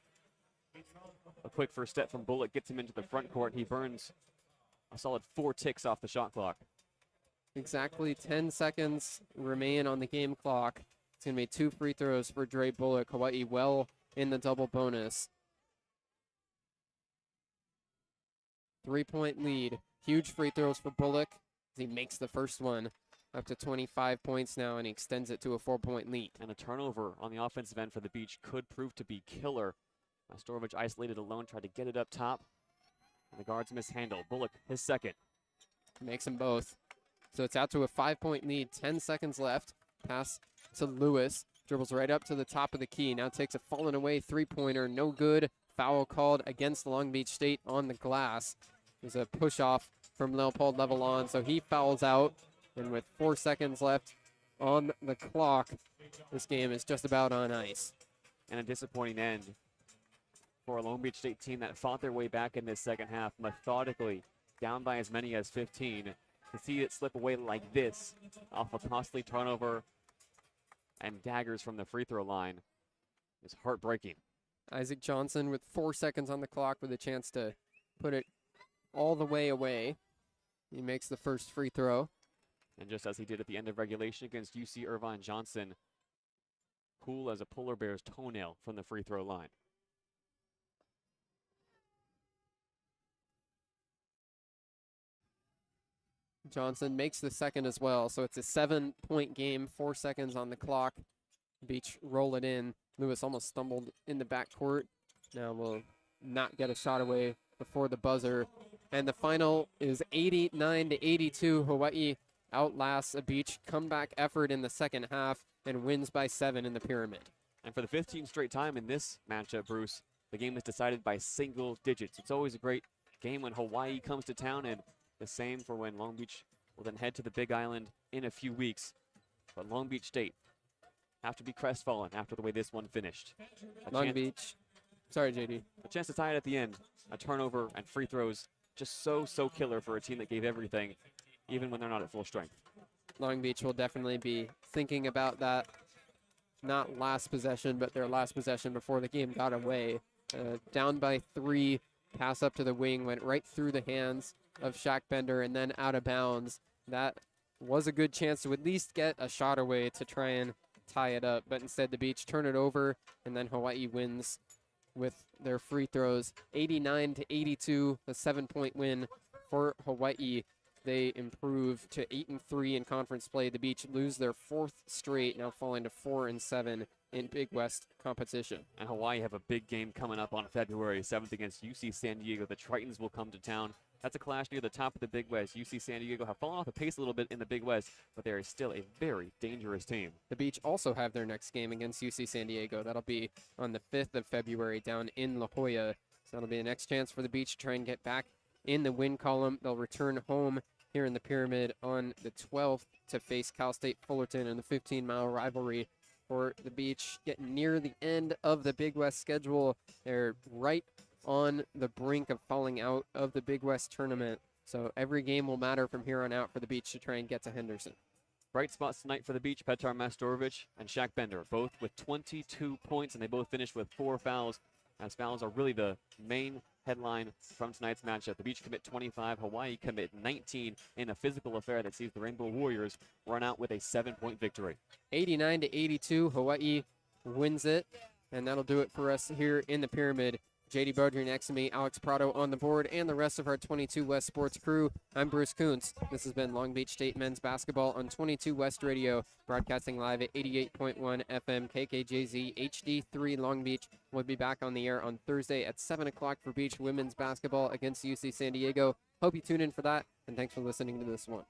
A quick first step from Bullock gets him into the front court. He burns a solid 4 ticks off the shot clock. Exactly 10 seconds remain on the game clock. It's going to be 2 free throws for Dre Bullock. Hawaii well in the double bonus. 3-point lead. Huge free throws for Bullock as he makes the first one. Up to 25 points now, and he extends it to a 4-point lead. And a turnover on the offensive end for the Beach could prove to be killer. Mastorovic isolated alone, tried to get it up top. And the guards mishandled. Bullock, his second. Makes them both. So it's out to a 5-point lead. 10 seconds left. Pass to Lewis. Dribbles right up to the top of the key. Now takes a falling away 3-pointer. No good. Foul called against Long Beach State on the glass. There's a push-off from Leopold Levelon, so he fouls out. And with 4 seconds left on the clock, this game is just about on ice. And a disappointing end for a Long Beach State team that fought their way back in this second half methodically, down by as many as 15. To see it slip away like this off a costly turnover and daggers from the free throw line is heartbreaking. Isaac Johnson with 4 seconds on the clock with a chance to put it all the way away. He makes the first free throw. And just as he did at the end of regulation against UC Irvine Johnson, cool as a polar bear's toenail from the free throw line. Johnson makes the second as well, so it's a 7-point game, 4 seconds on the clock. Beach roll it in. Lewis almost stumbled in the backcourt. Now will not get a shot away before the buzzer. And the final is 89-82. Hawaii outlasts a Beach comeback effort in the second half and wins by 7 in the Pyramid. And for the 15th straight time in this matchup, Bruce, the game is decided by single digits. It's always a great game when Hawaii comes to town, and the same for when Long Beach will then head to the Big Island in a few weeks. But Long Beach State have to be crestfallen after the way this one finished. Long Beach. Sorry, JD. A chance to tie it at the end. A turnover and free throws just so killer for a team that gave everything, even when they're not at full strength. Long Beach will definitely be thinking about that. Not last possession, but their last possession before the game got away. Down by 3, pass up to the wing, went right through the hands of Shaq Bender and then out of bounds. That was a good chance to at least get a shot away to try and tie it up, but instead the Beach turn it over, and then Hawaii wins with their free throws. 89-82, a 7-point win for Hawaii. They improve to 8-3 in conference play. The Beach lose their 4th straight, now falling to 4-7 in Big West competition. And Hawaii have a big game coming up on February 7th against UC San Diego. The Tritons will come to town. That's a clash near the top of the Big West. UC San Diego have fallen off the pace a little bit in the Big West, but they are still a very dangerous team. The Beach also have their next game against UC San Diego. That'll be on the 5th of February down in La Jolla. So that'll be the next chance for the Beach to try and get back in the win column. They'll return home here in the Pyramid on the 12th to face Cal State Fullerton in the 15-mile rivalry. For the Beach, getting near the end of the Big West schedule. They're right on the brink of falling out of the Big West tournament. So every game will matter from here on out for the Beach to try and get to Henderson. Bright spots tonight for the Beach, Petar Mastorovich and Shaq Bender, both with 22 points, and they both finished with 4 fouls, as fouls are really the main headline from tonight's matchup. The Beach commit 25, Hawaii commit 19 in a physical affair that sees the Rainbow Warriors run out with a 7-point victory. 89-82, Hawaii wins it, and that'll do it for us here in the Pyramid. JayDe Beaudry next to me, Alex Prado on the board, and the rest of our 22 West sports crew. I'm Bruce Kuntz. This has been Long Beach State men's basketball on 22 West Radio, broadcasting live at 88.1 FM KKJZ HD3 Long Beach. We'll be back on the air on Thursday at 7 o'clock for Beach women's basketball against UC San Diego. Hope you tune in for that, and thanks for listening to this one.